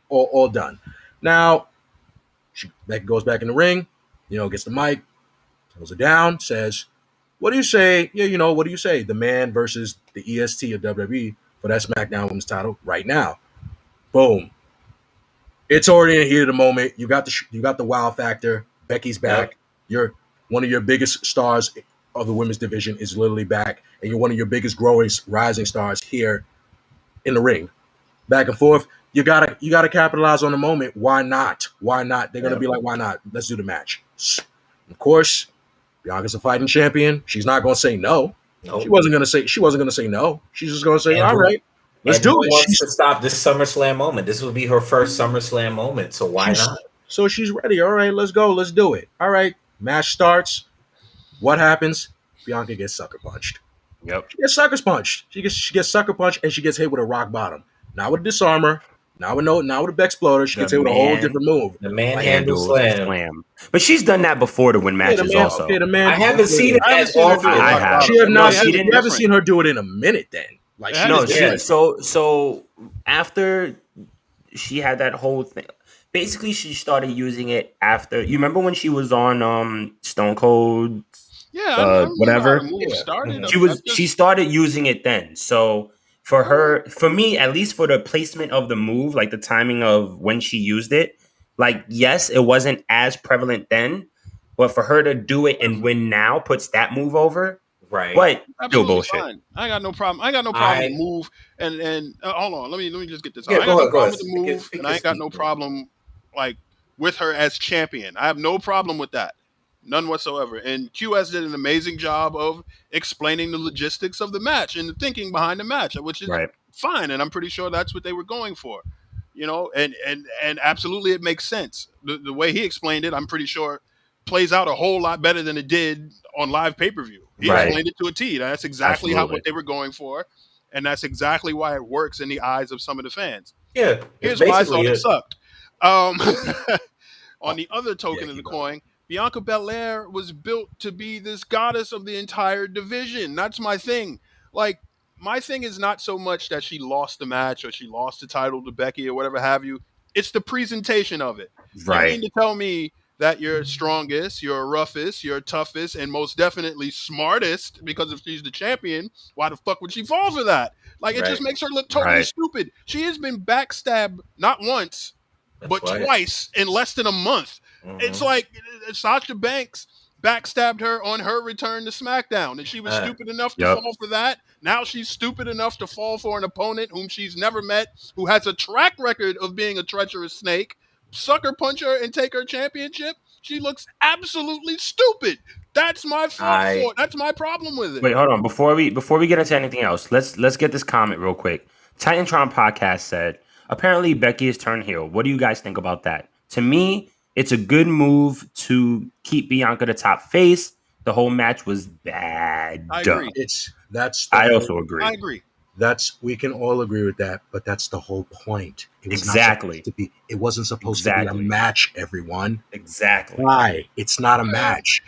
All done. Now, Becky goes back in the ring, gets the mic, tells her down, says, what do you say? Yeah, what do you say? The man versus the EST of WWE for that SmackDown Women's title right now. Boom. It's already in the heat of the moment. You got the wow factor. Becky's back. You're one of your biggest stars of the women's division is literally back, and you're one of your biggest rising stars here in the ring. Back and forth. You gotta capitalize on the moment. Why not? They're gonna be like, why not? Let's do the match. Of course, Bianca's a fighting champion. She's not gonna say no. Nope. She wasn't gonna say no. She's just gonna say, all right, let's do it. She wants to stop this SummerSlam moment. This will be her first SummerSlam moment, so why not? So she's ready. All right, let's go. Let's do it. All right, match starts. What happens? Bianca gets sucker punched. Yep. She gets sucker punched. She gets sucker punched, and she gets hit with a rock bottom. Not with a disarmer. Not with a Beck exploder. She gets hit with a whole different move. The manhandle slam. But she's done that before to win matches also. I haven't seen it as often. I have. You haven't seen her do it in a minute then. Like so after she had that whole thing, basically she started using it after. You remember when she was on Stone Cold? Yeah, whatever. Started. She started using it then. So for me, at least for the placement of the move, like the timing of when she used it, like yes, it wasn't as prevalent then, but for her to do it and win now puts that move over. Right. But still Absolutely bullshit. fine. I got no problem. With the move and hold on. Let me just get this. Yeah, I got no problem with the move, and I ain't got no problem like with her as champion. I have no problem with that. None whatsoever. And QS did an amazing job of explaining the logistics of the match and the thinking behind the match, which is fine. And I'm pretty sure that's what they were going for. And absolutely it makes sense. The way he explained it, I'm pretty sure plays out a whole lot better than it did on live pay-per-view. He explained it to a T. That's exactly what they were going for, and that's exactly why it works in the eyes of some of the fans. Yeah, here's why I thought it sucked. On the other token of the coin, Bianca Belair was built to be this goddess of the entire division. That's my thing. Like, my thing is not so much that she lost the match or she lost the title to Becky or whatever have you. It's the presentation of it. Right. You mean to tell me that you're strongest, you're roughest, you're toughest, and most definitely smartest, because if she's the champion, why the fuck would she fall for that? Like, it just makes her look totally stupid. She has been backstabbed not once, but twice in less than a month. Mm-hmm. It's like Sasha Banks backstabbed her on her return to SmackDown, and she was stupid enough to fall for that. Now she's stupid enough to fall for an opponent whom she's never met, who has a track record of being a treacherous snake, sucker punch her and take her championship. She looks absolutely stupid. That's my fault. That's my problem with it. Wait, hold on. Before we get into anything else, let's get this comment real quick. Titantron Podcast said, apparently Becky is turned heel. What do you guys think about that? To me, it's a good move to keep Bianca the top face. The whole match was bad. I agree. I also agree. I agree. We can all agree with that, but that's the whole point. It was it wasn't supposed to be a match, everyone. Exactly. Why? It's not a match.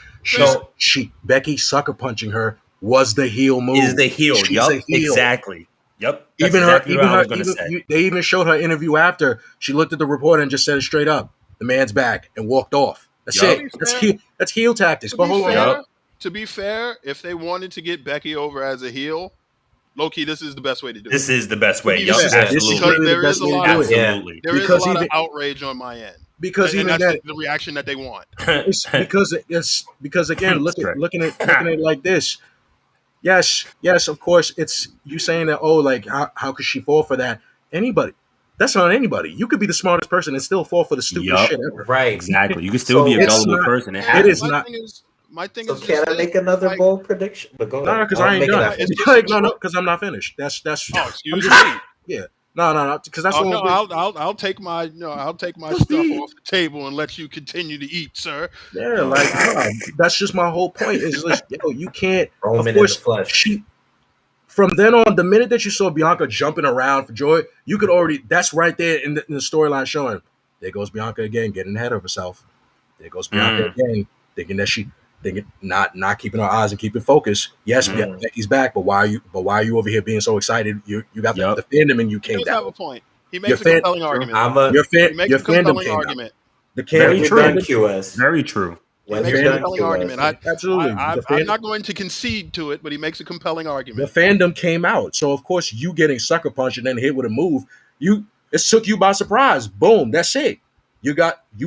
Becky sucker punching her was the heel move. Is the heel. Yup. Exactly. Yep. They even showed her interview after. She looked at the reporter and just said it straight up. The man's back, and walked off. That's it. That's heel tactics. But hold on. To be fair, if they wanted to get Becky over as a heel, low-key, this is the best way to do it. This is the best way. Yep, absolutely. There is a lot of outrage on my end. Because even that's the reaction that they want. because again, looking at it like this. Yes, of course, it's you saying that. Oh, like how could she fall for that? Anybody. That's not anybody. You could be the smartest person and still fall for the stupidest shit ever. Right. Exactly. You could still be a gullible person. It is not. My thing is. Can I make another bold prediction? But go ahead. No, because I ain't done. No, because I'm not finished. That's. Oh, excuse me. Yeah. No. Because that's. I'll take my stuff off the table and let you continue to eat, sir. Yeah, that's just my whole point. Is like, you can't. Roman in the flesh. From then on, the minute that you saw Bianca jumping around for joy, you could already. That's right there in the storyline showing. There goes Bianca again, getting ahead of herself. There goes Bianca again, thinking not keeping her eyes and keeping focus. Yes, Becky's back, but why are you over here being so excited? You got the fandom and you came down. Have a point. He makes a compelling argument. Your fandom came down. Very true. Very true. He makes a compelling argument. Absolutely. I'm not going to concede to it, but he makes a compelling argument. The fandom came out. So, of course, you getting sucker punched and then hit with a move, it took you by surprise. Boom. That's it. You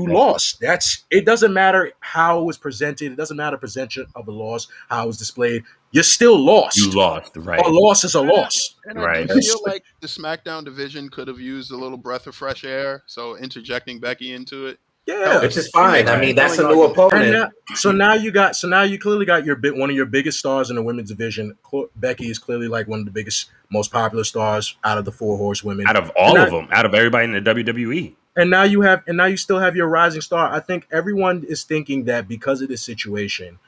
lost. It doesn't matter how it was presented. It doesn't matter presentation of a loss, how it was displayed. You're still lost. You lost, right. A loss is a loss. And I feel like the SmackDown division could have used a little breath of fresh air. So interjecting Becky into it. Yeah, which is fine. I mean, that's a new opponent. So now you clearly got one of your biggest stars in the women's division. Becky is clearly like one of the biggest, most popular stars out of the four horsewomen. Out of all of them, out of everybody in the WWE. And now you still have your rising star. I think everyone is thinking that because of this situation,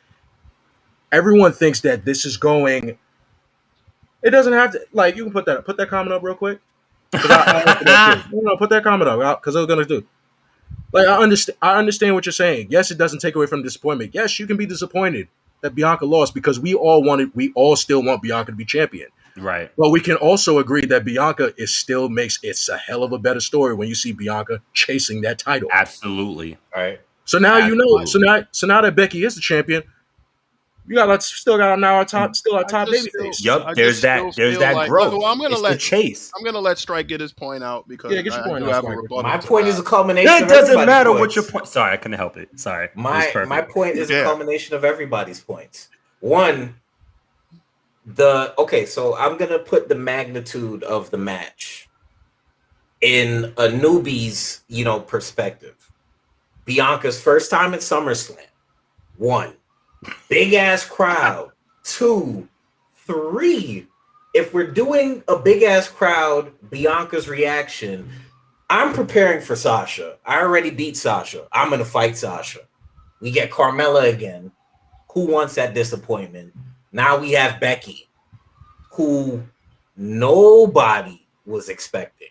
everyone thinks that this is going. It doesn't have to. Like, you can put that comment up real quick. Put that comment up because I was gonna do. Like, I understand what you're saying. Yes, it doesn't take away from disappointment. Yes, you can be disappointed that Bianca lost because we all still want Bianca to be champion. Right. But we can also agree that Bianca it's a hell of a better story when you see Bianca chasing that title. Absolutely. Right. So now you know. So now that Becky is the champion, you got still got now our top baby face. Yep. There's that growth. Well, I'm gonna let Chase. I'm gonna let Strike get his point out because get your point out. My point is a culmination. It doesn't matter what your point. Sorry, I couldn't help it. Sorry. My point is a culmination of everybody's points. One, so I'm gonna put the magnitude of the match in a newbie's, perspective. Bianca's first time at SummerSlam. 1, big ass crowd. 2, 3. If we're doing a big ass crowd, Bianca's reaction, I'm preparing for Sasha. I already beat Sasha. I'm gonna fight Sasha. We get Carmella again. Who wants that disappointment? Now we have Becky, who nobody was expecting.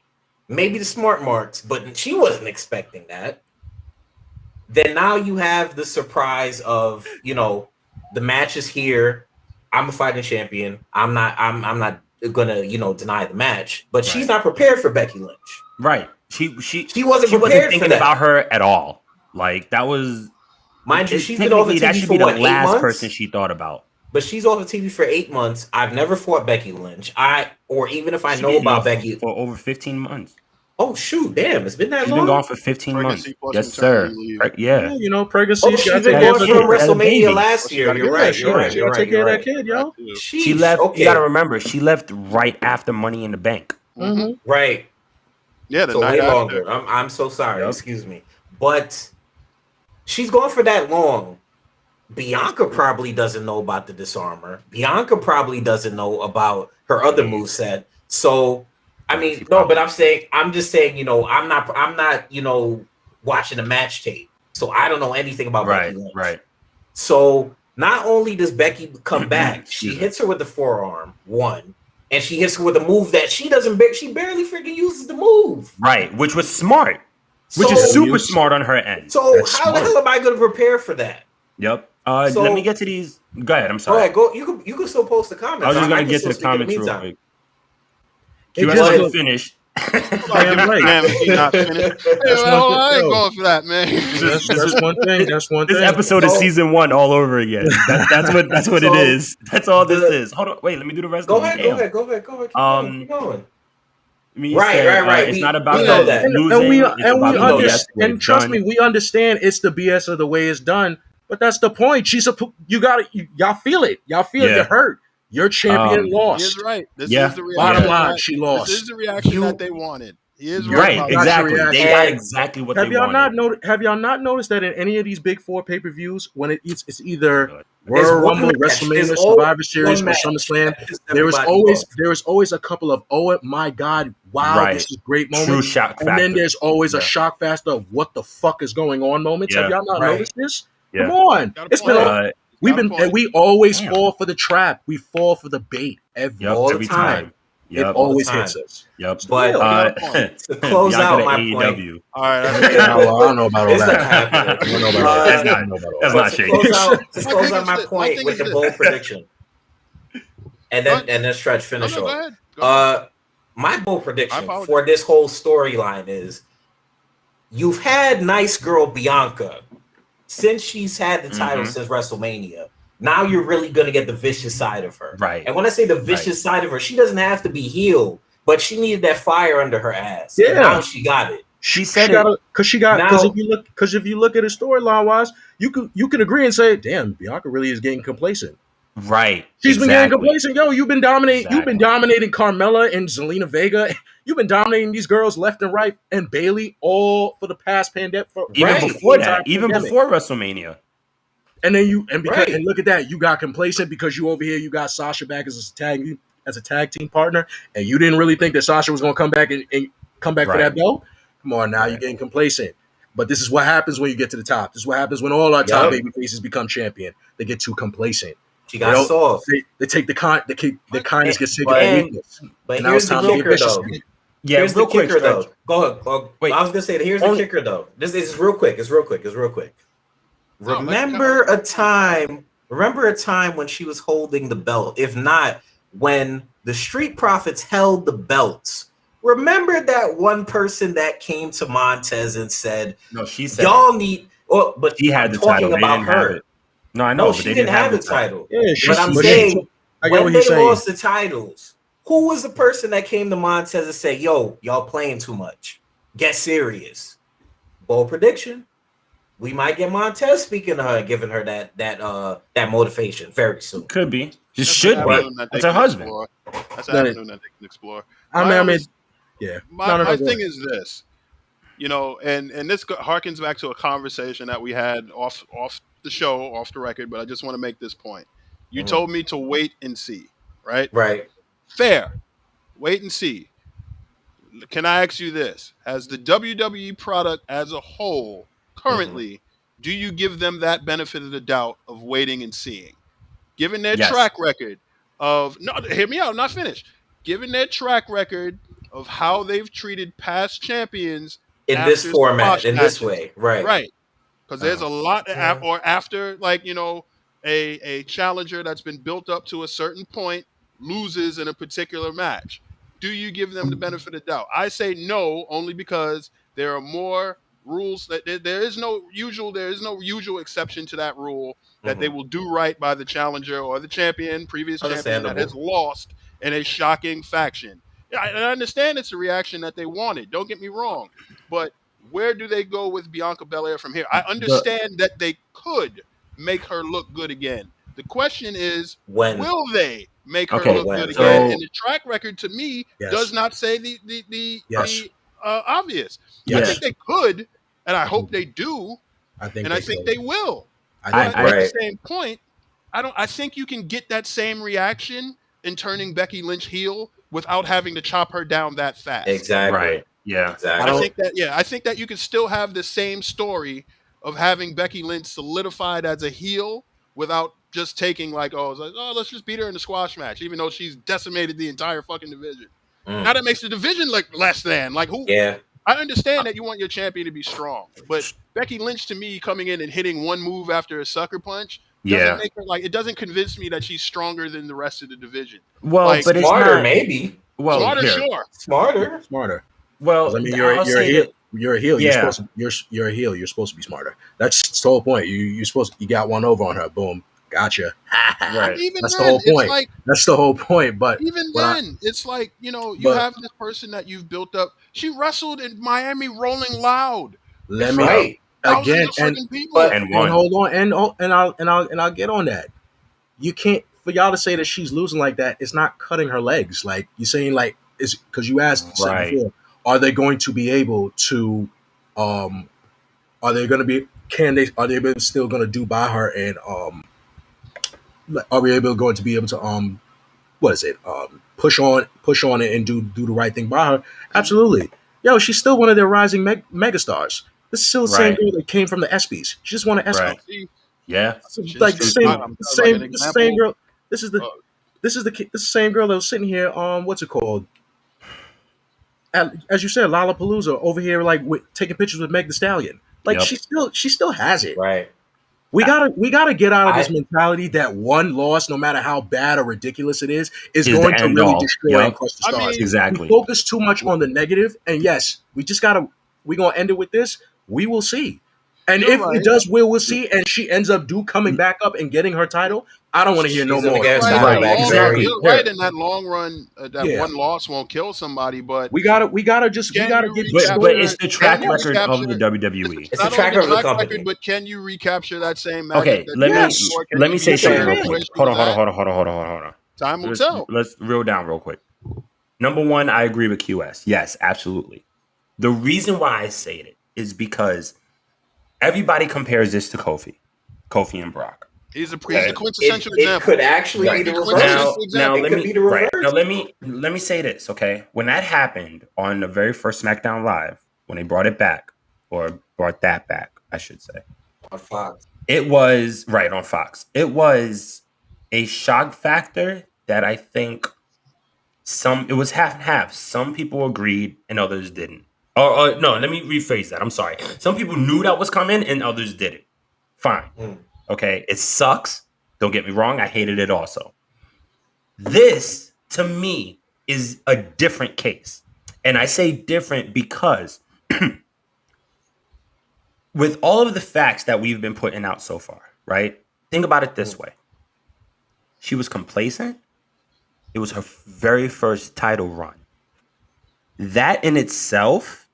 Maybe the smart marks, but she wasn't expecting that. Then now you have the surprise of, the match is here. I'm a fighting champion. I'm not gonna, deny the match. But she's not prepared for Becky Lynch. Right. She wasn't prepared wasn't thinking for that. about her at all. Like that was Mind you, she's been off of TV that should for be the what, 8 last months? person she thought about. But she's off of TV for 8 months. I've never fought Becky Lynch. Even if I know about Becky for over 15 months. Oh shoot! Damn, it's been that She's long. been gone for 15 Pregnancy months. Yes, sir. Yeah, pregnancy. Oh, she's been gone from WrestleMania last year. You're right. She gotta take care of that kid, yo. She left. Okay. You gotta remember, she left right after Money in the Bank. Mm-hmm. Right. Yeah, the so night way after. longer. I'm so sorry. Yep. Excuse me, but she's gone for that long. Bianca probably doesn't know about the disarmer. Bianca probably doesn't know about her other moveset. So. I mean, no, but I'm just saying, I'm not, watching the match tape. So I don't know anything about Becky Lynch. Right. So not only does Becky come back, she hits her with the forearm, one, and she hits her with a move that she barely freaking uses the move. Right, which was smart. Which is super smart on her end. So how the hell am I going to prepare for that? Yep. Let me get to these. Go ahead. I'm sorry. Go ahead. You can still post the comments. I was just going to get to the comments real quick. She wasn't finished. I ain't going for that, man. That's one thing. This episode is season 1 all over again. That's what it is. That's all this is. Hold on, wait. Let me do the rest. Go ahead. Keep going. Right. It's not about losing. And trust me, we understand it's the BS of the way it's done. But that's the point. Y'all feel it. You're hurt. Your champion lost. He is right. This is the reaction. Bottom line, she lost. This is the reaction that they wanted. He is right. Exactly. They got exactly what they wanted. Have y'all not noticed that in any of these big 4 pay-per-views, when it's either Royal Rumble, WrestleMania, Survivor Series, or SummerSlam, there is always a couple of my God, wow, this is a great moment. True shock factor. And then there's always a shock factor of what the fuck is going on moments. Have y'all not noticed this? Yeah. Come on. It's been we always fall for the trap. We fall for the bait every time. It always hits us. Yep. But to close out my point. All right. I don't know about all that. That's not shady. To close out my point with the bold prediction. And then Stretch finish off. Go ahead. My bold prediction for this whole storyline is you've had nice girl Bianca since she's had the title since WrestleMania. Now you're really going to get the vicious side of her. Right. And when I say the vicious side of her, she doesn't have to be healed, but she needed that fire under her ass. Yeah. And now she got it. She said because if you look at it storyline wise, you can agree and say, damn, Bianca really is getting complacent. Right. She's been getting complacent. Yo, you've been dominating Carmella and Zelina Vega. You've been dominating these girls left and right, and Bayley all for the past pandemic. Before WrestleMania. And then and look at that, you got complacent because you over here, you got Sasha back as a tag team partner, and you didn't really think that Sasha was going to come back and come back for that belt. Come on now, you're getting complacent. But this is what happens when you get to the top. This is what happens when all our top baby faces become champion. They get too complacent. She got soft. They take the kindness gets taken away weakness. But here's the kicker, though. Yeah, here's the kicker, though. Go ahead. Wait, I was gonna say here's the kicker, though. This is real quick. It's real quick. Remember a time when she was holding the belt? If not, when the Street Profits held the belts. Remember that one person that came to Montez and said, "No, she said y'all need." Oh, but she had the title. About her. No, I know. No, she didn't have the title. Yeah, but I'm saying when they lost the titles, who was the person that came to Montez and said, "Yo, y'all playing too much. Get serious." Bold prediction. We might get Montez speaking to her, giving her that motivation very soon. Could be. Just should be. That's her husband. That's an avenue that they can explore. I mean, yeah. My thing is this, and this harkens back to a conversation that we had off the show, off the record, but I just want to make this point. You told me to wait and see, right? Right. Fair. Wait and see. Can I ask you this? Has the WWE product as a whole currently do you give them that benefit of the doubt of waiting and seeing? Given their Yes. track record of no, hear me out, I'm not finished. Given their track record of how they've treated past champions in after this format, squash in this matches, way, right? right? Because there's a lot Yeah. or after, like, you know, a challenger that's been built up to a certain point loses in a particular match. Do you give them the benefit of doubt? I say no, only because there are more rules that there is no usual exception to that rule that they will do right by the challenger or the previous champion that has Understandable. lost in a shocking faction. Yeah, I understand it's a reaction that they wanted. Don't get me wrong, but where do they go with Bianca Belair from here? I understand that they could make her look good again. The question is, When? will they make her Okay, look when? good So- again? And the track record to me Yes. does not say the Yes. obvious. I Yes. think they could, and I hope they do, I think and I think they will. I But think at the Right. same point, I think you can get that same reaction in turning Becky Lynch heel without having to chop her down that fast. Exactly. Right. Yeah. Exactly. I think that you can still have the same story of having Becky Lynch solidified as a heel without just taking like, let's just beat her in the squash match, even though she's decimated the entire fucking division. Now that makes the division look less than like who. Yeah. I understand that you want your champion to be strong, but Becky Lynch to me coming in and hitting one move after a sucker punch doesn't make her like, it doesn't convince me that she's stronger than the rest of the division. Well, Like, but it's Smarter, not. maybe. Well, Smarter, here. sure. Smarter. Well, 'Cause, I mean, I'll you're a say heel. that- You're a heel. Yeah. You're a heel. You're supposed to be smarter. That's the whole point. You got one over on her. Boom. Gotcha. Right. Even That's then, the whole it's point. like, That's the whole point. But even what I- then, it's like, you know, you But- have this person that you've built up. She wrestled in Miami Rolling Loud. let me Right. Thousands again of and freaking people. but- and and one. hold on and I'll get on that. You can't, for y'all to say that she's losing like that. It's not cutting her legs. Like you're saying, like is because you asked Right. before, are they going to be able to? Are they going to be? Are they still going to do by her? And are we going to be able to what is it? Push on it and do the right thing by her? Absolutely. Yo, she's still one of their rising megastars. This is still the same Right. girl that came from the ESPYs. She just won an ESPY. Right. See, Yeah. She's Like the just same, not- I'm talking about an the same example. girl. This is the Uh, this is the same girl that was sitting here. What's it called? As you said, Lollapalooza over here, like taking pictures with Meg Thee Stallion. Like Yep. she still has it. Right. We gotta get out of this I- mentality that one loss, no matter how bad or ridiculous it is Is going the to end really all. destroy Yep. and crush the I stars. mean, Exactly. We focus too much on the negative, and yes, we're gonna end it with this. We will see. And You're if right. it does, we'll see. And she ends up coming back up and getting her title. I don't want to hear no She's gonna more. get her Right, title Right, back long, exactly. You're right in that long run. That Yeah. one loss won't kill somebody, but We gotta Can get you But it's the track Can you record of the recapture- WWE. It's not the track only record of the company. record, but can you recapture that same magic? Okay, that let you me had before? Can let you me say be something there real where quick. she Hold was on. at? Time will tell. Let's reel down real quick. Number one, I agree with QS. Yes, absolutely. The reason why I say it is because everybody compares this to Kofi and Brock. He's the Okay. quintessential It example. could actually be the Right. reverse. Now It let could me be the reverse. let me say this, okay? When that happened on the very first SmackDown Live, when they brought it back, or brought that back, I should say, On Fox. it was right on Fox. It was a shock factor that I think it was half and half. Some people agreed and others didn't. Or no, let me rephrase that. I'm sorry. Some people knew that was coming and others didn't. Fine. Okay. It sucks. Don't get me wrong. I hated it also. This, to me, is a different case. And I say different because with all of the facts that we've been putting out so far, right? Think about it this way. She was complacent. It was her very first title run. That in itself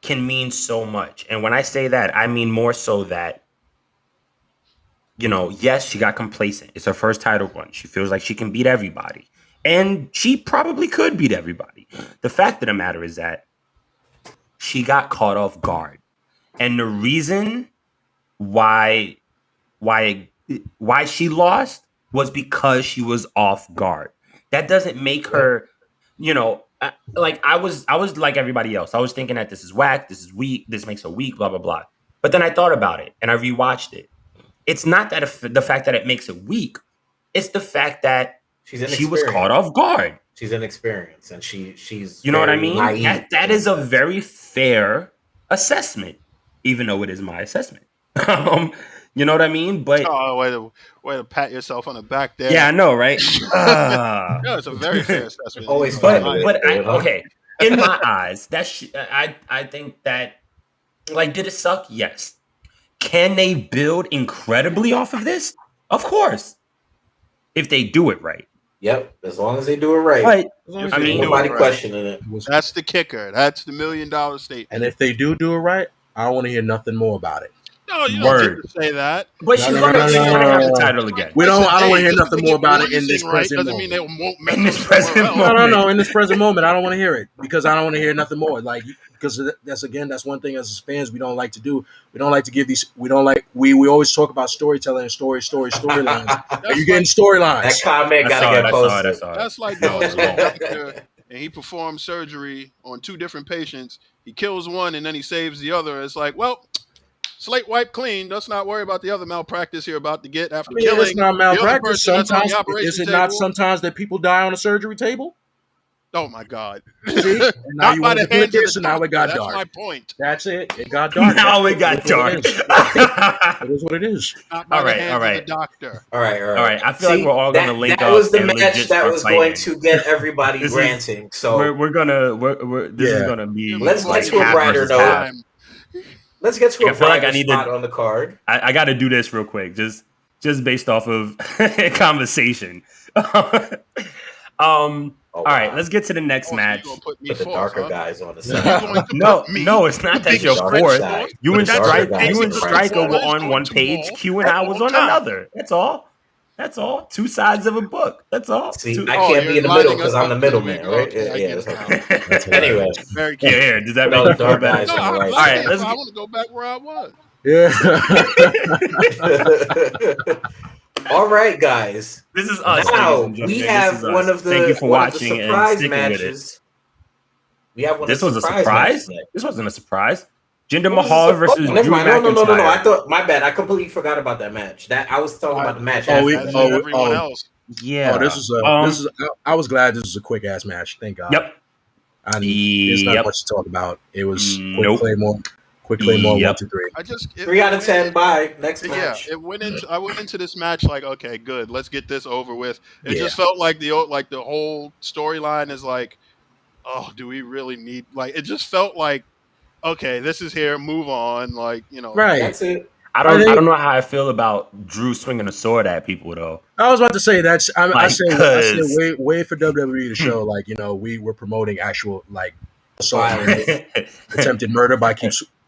can mean so much. And when I say that, I mean more so that, yes, she got complacent. It's her first title run. She feels like she can beat everybody. And she probably could beat everybody. The fact of the matter is that she got caught off guard. And the reason why she lost was because she was off guard. That doesn't make her, like I was like everybody else. I was thinking that this is whack, this is weak, this makes her weak, blah, blah, blah. But then I thought about it and I rewatched it. It's not that the fact that it makes it weak. It's the fact that she was caught off guard. She's inexperienced, and she's you know what I mean. That is a sense. very fair assessment, even though it is my assessment. You know what I mean? But way to pat yourself on the back there. Yeah, I know, right? Yeah, it's a very fair assessment. Always okay. In my eyes, I think that, like, did it suck? Yes. Can they build incredibly off of this? Of course, if they do it right. Yep, as long as they do it right. But, I mean, nobody questioning it. That's the kicker. That's the $1 million statement. And if they do it right, I don't want to hear nothing more about it. No, you don't get to say that. But she's going to have the title again. I don't want to hear nothing more about it in this present moment. Doesn't mean they won't mess in this present moment. No. In this present moment, I don't want to hear it because I don't want to hear nothing more. Like, because that's one thing as fans we don't like to do. We don't like to give these. We always talk about storytelling and storylines. Are you getting storylines? That comment gotta get posted. That's like going to the doctor and he performs surgery on 2 different patients. He kills one and then he saves the other. It's like, well, slate wipe clean. Let's not worry about the other malpractice you're about to get after killing. It's not malpractice. Sometimes is it not sometimes that people die on a surgery table? Oh my God! See? And now you want to flip this, and now it got dark. That's my point. That's it. It got dark. Now it got dark. It is what it is. All right. Doctor. All right. I feel like we're all going to link up. That was the match that was going to get everybody ranting. So we're gonna. This is gonna be. Let's get to a brighter note. Let's get to a brighter spot on the card. I got to do this real quick, just based off of conversation. All right, let's get to the next match. Put the darker guys on the side. No, it's not that you're fourth. You and Striker were on one page. Q and I was on another. That's all. 2 sides of a book. That's all. See, I can't be in the middle because I'm the middleman, right? Yeah. Anyway. Yeah. Does that make you feel better? All right, let's. I want to go back where I was. Yeah. All right, guys. This is us. Now we have one of the. Thank you for watching surprise and matches. We have one. This was a surprise. This wasn't a surprise. Jinder Mahal Mahal versus Drew McIntyre. No. I thought, my bad. I completely forgot about that match. That I was talking about the match. Everyone else. Yeah. This is. I was glad this was a quick ass match. Thank God. Yep. There's not much to talk about. It was quick Claymore 1, 2, 3. 3 out of 10. Bye. Next match. Yeah, I went into this match like, okay, good. Let's get this over with. It just felt like the whole storyline is like, oh, do we really need? Like, it just felt like, okay, this is here. Move on. Like, right. That's it. I don't know how I feel about Drew swinging a sword at people though. I was about to say I say wait for WWE to show like we were promoting actual like attempted murder by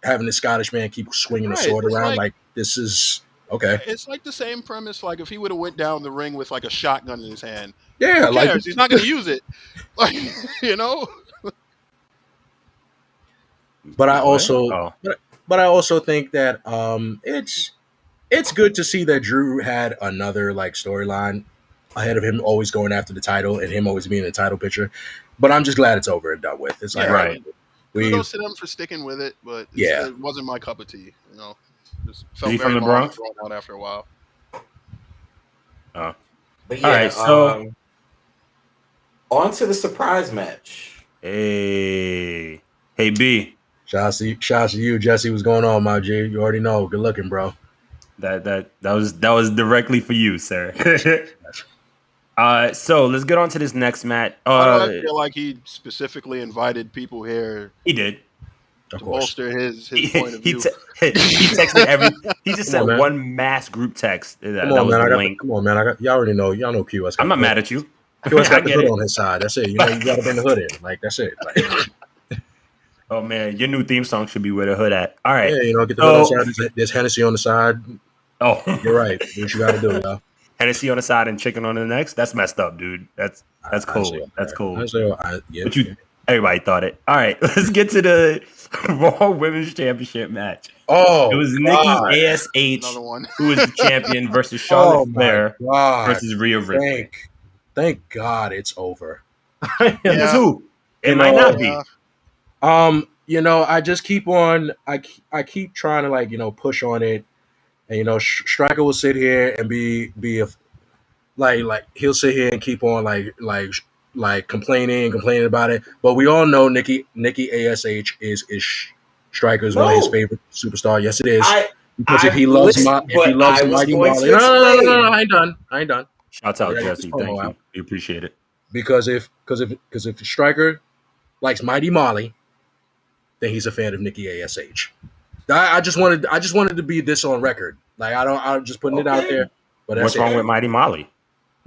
having the Scottish man keep swinging a sword around like this is okay. It's like the same premise. Like if he would have went down the ring with like a shotgun in his hand, like he's not going to use it. Like But I also think that it's good to see that Drew had another like storyline ahead of him always going after the title and him always being in the title picture. But I'm just glad it's over and done with. It's like right. Kudos to them for sticking with it, but it wasn't my cup of tea. Just felt very from the Bronx? Thrown out after a while. But yeah, all right, so on to the surprise match. Hey B. Shout out to you, Jesse. What's going on, my G? You already know. Good looking, bro. That was directly for you, sir. So let's get on to this next match. I feel like he specifically invited people here. He did. To bolster his point of view. He texted he just sent one mass group text. That was the link. Come on, man. Y'all already know. Y'all know Q. I'm not mad at you. Q got the hood on his side. That's it. You got to bring the hood in. Like, that's it. Like, oh, man. Your new theme song should be where the hood at. All right. Yeah, get the hood on the side. There's Hennessy on the side. Oh. You're right. What you got to do, y'all. Hennessy on the side and chicken on the next. That's messed up, dude. That's cool. That's cool. But everybody thought it. All right, let's get to the Raw Women's Championship match. Oh, it was Nikki ASH who was the champion versus Charlotte Flair versus Rhea Ripley. Thank God it's over. Who? It might not be. I just keep on. I keep trying to push on it, and Striker will sit here and be a like he'll sit here and keep on complaining about it. But we all know Nikki Ash is Striker's one of his No. favorite superstar. Yes, it is. I Because if I he loves listen, if he but loves I was Mighty going Molly, to no, explain. I ain't done. Shouts out, Yeah, Jesse. just hold Thank on. you. We appreciate it. Because if Striker likes Mighty Molly, then he's a fan of Nikki Ash. I just wanted to be this on record. I'm just putting it out Okay. there. But that's What's wrong it. with Mighty Molly?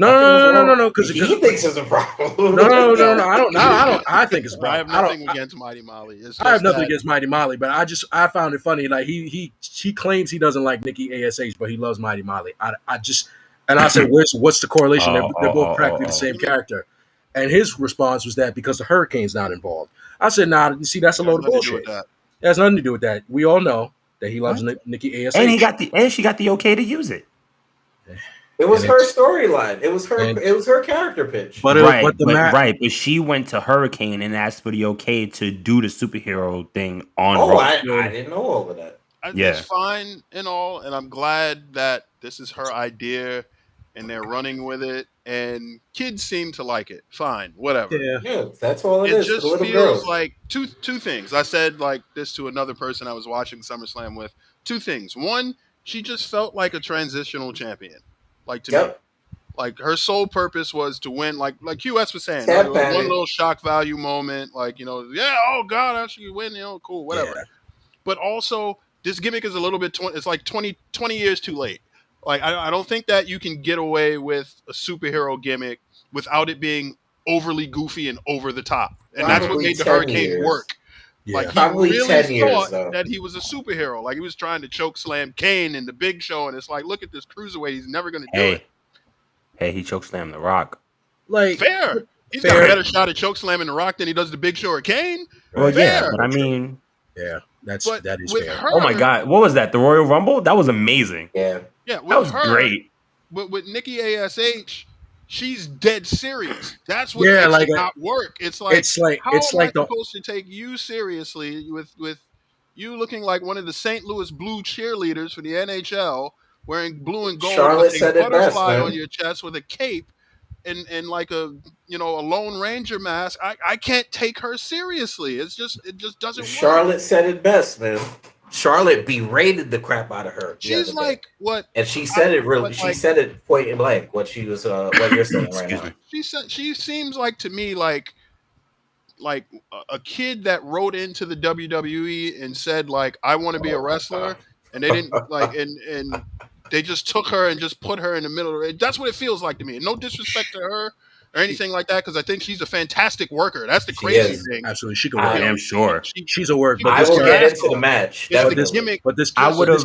No. Because He thinks it's a problem. no. I don't. I think it's I about. have nothing against Mighty Molly. It's just I have nothing that- against Mighty Molly, but I found it funny. Like he claims he doesn't like Nikki Ash, but he loves Mighty Molly. And I said, what's the correlation? They're both practically the same character. And his response was that because the Hurricane's not involved. I said, nah, you see, that's a load of nothing to do with bullshit. that. It has nothing to do with that. We all know that he loves Nikki Ash. And she got the okay to use it. It was And her storyline. It was her. and- It was her character pitch. But But she went to Hurricane and asked for the okay to do the superhero thing on Raw. I didn't know all of that. Yeah. It's fine and all, and I'm glad that this is her idea, and they're running with it. And kids seem to like it. Fine, whatever. Yeah, that's all it It is. just for little feels girls. like two things. I said like this to another person I was watching SummerSlam with. Two things. One, she just felt like a transitional champion. Like to me. Like her sole purpose was to win, like QS was saying. Like, one little shock value moment, oh God, how should you win? Cool, whatever. Yeah. But also, this gimmick is a little bit, it's like 20 years too late. Like, I don't think that you can get away with a superhero gimmick without it being overly goofy and over the top. And that's what made the Hurricane work. Yeah. Like, he Probably really 10 years, thought though. that he was a superhero. Like, he was trying to choke slam Kane in the Big Show, and it's like, look at this cruiserweight. He's never going to do it. Hey, he chokeslammed The Rock. Like Fair. He's got a better shot at choke slamming The Rock than he does the Big Show or Kane. Well, Fair. yeah, but I mean, yeah, that is with fair. her, oh my God, what was that? The Royal Rumble? That was amazing. Yeah. Yeah, with That was her, great. But with Nikki Ash, she's dead serious. That's what Yeah, makes like it not work. It's like how am I supposed to take you seriously with you looking like one of the St. Louis Blue cheerleaders for the NHL, wearing blue and gold Charlotte with said a it best, butterfly man. on your chest with a cape and like a Lone Ranger mask. I can't take her seriously. It just doesn't work. Charlotte said it best, man. Charlotte berated the crap out of her. She's like what? And she said it really. She said it point blank. What she was. What you're saying right now. She seems like to me like a kid that wrote into the WWE and said like I want to be a wrestler, and they didn't like and they just took her and just put her in the middle. That's what it feels like to me. And no disrespect to her or anything like that, because I think she's a fantastic worker. That's the crazy thing. Absolutely, she can work. I am sure She's a work. I will get into the match. But this gimmick, this character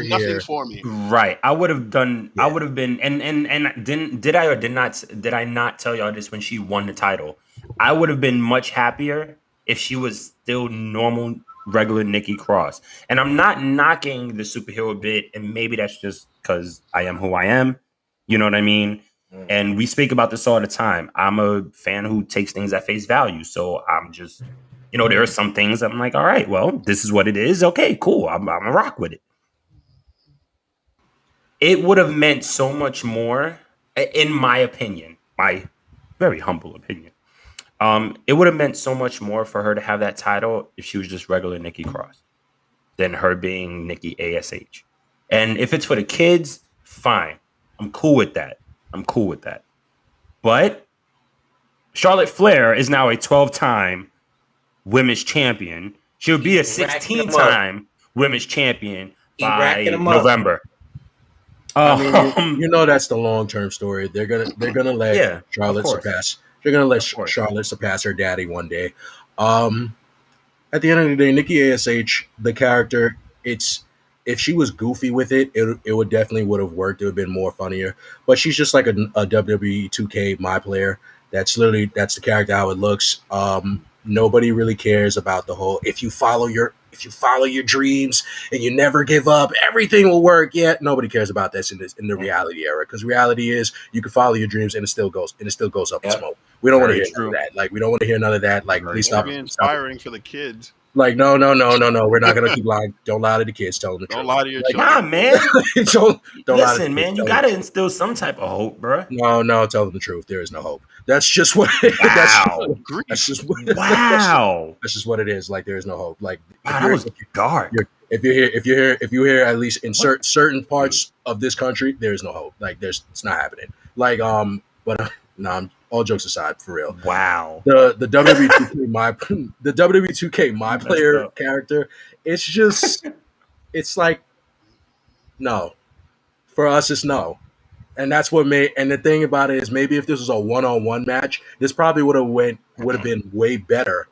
does nothing for me. right. I would have done. Yeah. I would have been. And did I not tell y'all this when she won the title? I would have been much happier if she was still normal, regular Nikki Cross. And I'm not knocking the superhero bit, and maybe that's just because I am who I am. You know what I mean? And we speak about this all the time. I'm a fan who takes things at face value. So I'm just, there are some things I'm like, all right, well, this is what it is. Okay, cool. I'm a rock with it. It would have meant so much more, in my opinion, my very humble opinion. It would have meant so much more for her to have that title if she was just regular Nikki Cross than her being Nikki ASH. And if it's for the kids, fine. I'm cool with that. But Charlotte Flair is now a 12-time women's champion. She'll be a 16-time women's champion by November. I mean, that's the long-term story. They're gonna let Charlotte surpass. They're gonna let Charlotte surpass her daddy one day. At the end of the day, Nikki Ash, the character, if she was goofy with it would definitely would have worked. It would have been more funnier. But she's just like a WWE 2K My Player. That's the character how it looks. Nobody really cares about the whole. If you follow if you follow your dreams and you never give up, everything will work. Yeah, nobody cares about this in the reality era, because reality is you can follow your dreams and it still goes up in smoke. We don't want to hear none of that. Like, we don't want to hear none of that. Like, please stop. Be inspiring for the kids. Like, no. We're not gonna keep lying. Don't lie to the kids. Tell them the truth. Don't lie to your children. Nah, man. don't Listen, man. You gotta instill some type of hope, bro. No. Tell them the truth. There is no hope. That's just what. Wow. That's just what. Wow. That's just what it is. Like, there is no hope. Like, wow, that was dark. If you hear at least in certain parts of this country, there is no hope. Like, it's not happening. Like, I'm all jokes aside, for real. Wow. The WWE 2K my player character, it's just it's like no. For us, it's no. And that's what and the thing about it is, maybe if this was a one-on-one match, this probably would have been way better.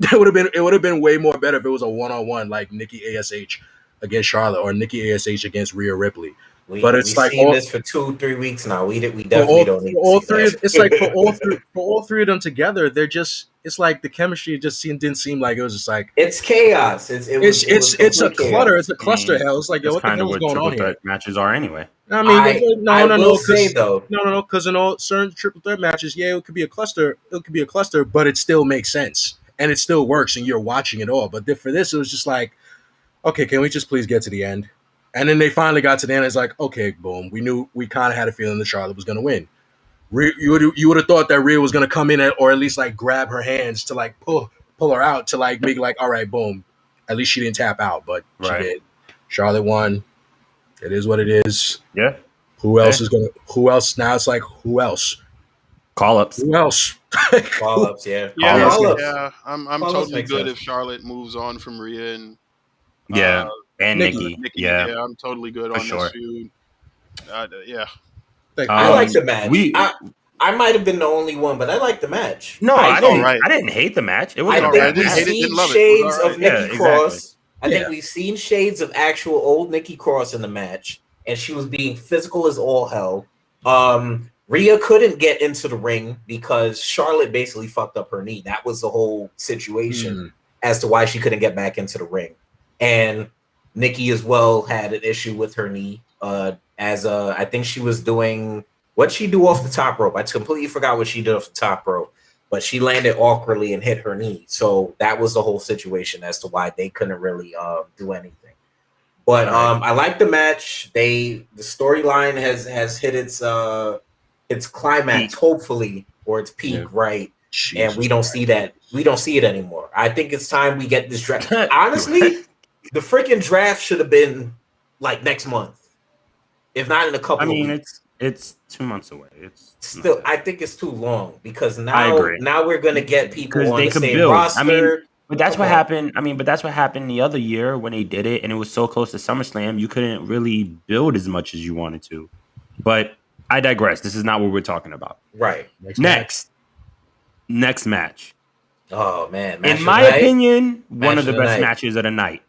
It would have been way more better if it was a one-on-one, like Nikki ASH against Charlotte or Nikki ASH against Rhea Ripley. But it's like seen this for 2-3 weeks now. We definitely don't need all three. It's like for all three of them together, they're just. It's like the chemistry didn't seem like it was just like it's chaos. It's a clutter. It's a cluster hell. It's like, yo, what the hell is going on here? Matches are anyway. I mean, no. Because because in all certain triple threat matches, yeah, it could be a cluster. But it still makes sense and it still works, and you're watching it all. But for this, it was just like, okay, can we just please get to the end? And then they finally got to the end. It's like, okay, boom. We kind of had a feeling that Charlotte was going to win. You would have thought that Rhea was going to come in or at least like grab her hands to like pull her out to like make like, all right, boom. At least she didn't tap out, but she did. Charlotte won. It is what it is. Yeah. Who else? Now it's like, who else? Call-ups. Who else? Call-ups, yeah. Yeah. I'm totally good if Charlotte moves on from Rhea and and Nikki. Yeah, I'm totally good on this feud. Yeah. I like the match. I might have been the only one, but I like the match. No, I didn't hate the match. It was I think we've seen shades of Nikki Cross. I think we've seen shades of actual old Nikki Cross in the match, and she was being physical as all hell. Rhea couldn't get into the ring because Charlotte basically fucked up her knee. That was the whole situation as to why she couldn't get back into the ring. And Nikki as well had an issue with her knee. I think she was doing what'd she do off the top rope? I completely forgot what she did off the top rope, but she landed awkwardly and hit her knee. So that was the whole situation as to why they couldn't really do anything. But I like the match. The storyline has hit its climax, hopefully, or its peak, right? Jesus, and we don't see that. We don't see it anymore. I think it's time we get this draft. Honestly, the freaking draft should have been like next month, if not in a couple. of weeks. It's 2 months away. It's still. I think it's too long because now we're gonna get people on the same build. roster. But that's what happened. But that's what happened the other year when they did it, and it was so close to SummerSlam. You couldn't really build as much as you wanted to. But I digress. This is not what we're talking about. Right. Next match. Oh man! In my opinion, one of the best matches of the night.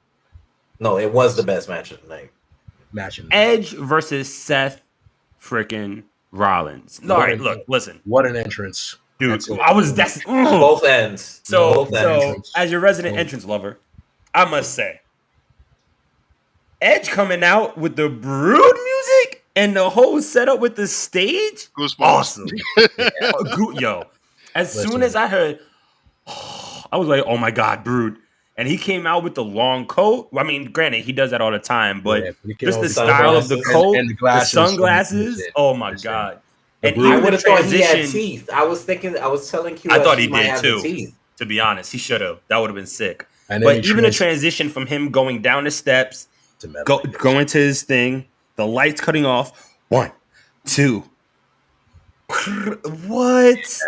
No, it was the best match of the night. Edge versus Seth freaking Rollins. All right, look, listen. What an entrance. Dude, both ends. So as your resident entrance lover, I must say, Edge coming out with the Brood music and the whole setup with the stage, awesome. Yo, soon as I heard, I was like, oh my God, Brood. And he came out with the long coat. I mean, granted, he does that all the time, but just the style of the coat, and the sunglasses. Oh my God. And I would have thought he had teeth. I was telling Q. I thought he did too. To be honest, he should have. That would have been sick. But even the transition from him going down the steps, going to his thing, the lights cutting off. 1, 2. What?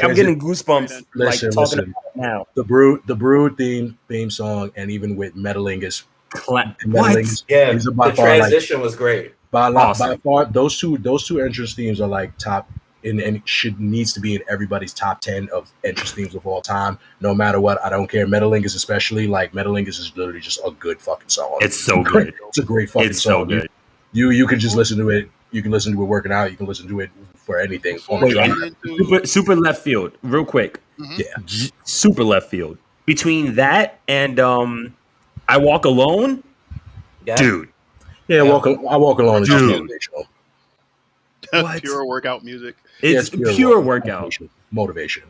I'm getting goosebumps. Listen. About it now. The Brood theme song, and even with meddling is what? Yeah, the transition was great. By far, those two entrance themes are like top, and needs to be in everybody's top 10 of entrance themes of all time. No matter what, I don't care. Meddling is especially Meddling is literally just a good fucking song. It's so good. It's a great fucking song. So good. You can just listen to it. You can listen to it working out. You can listen to it for anything. Super left field, real quick. Yeah, super left field. Between that and I Walk Alone, Yeah. dude. Yeah, Yeah. I walk along is just Dude. motivational. What? Pure workout music. It's pure workout. Motivation.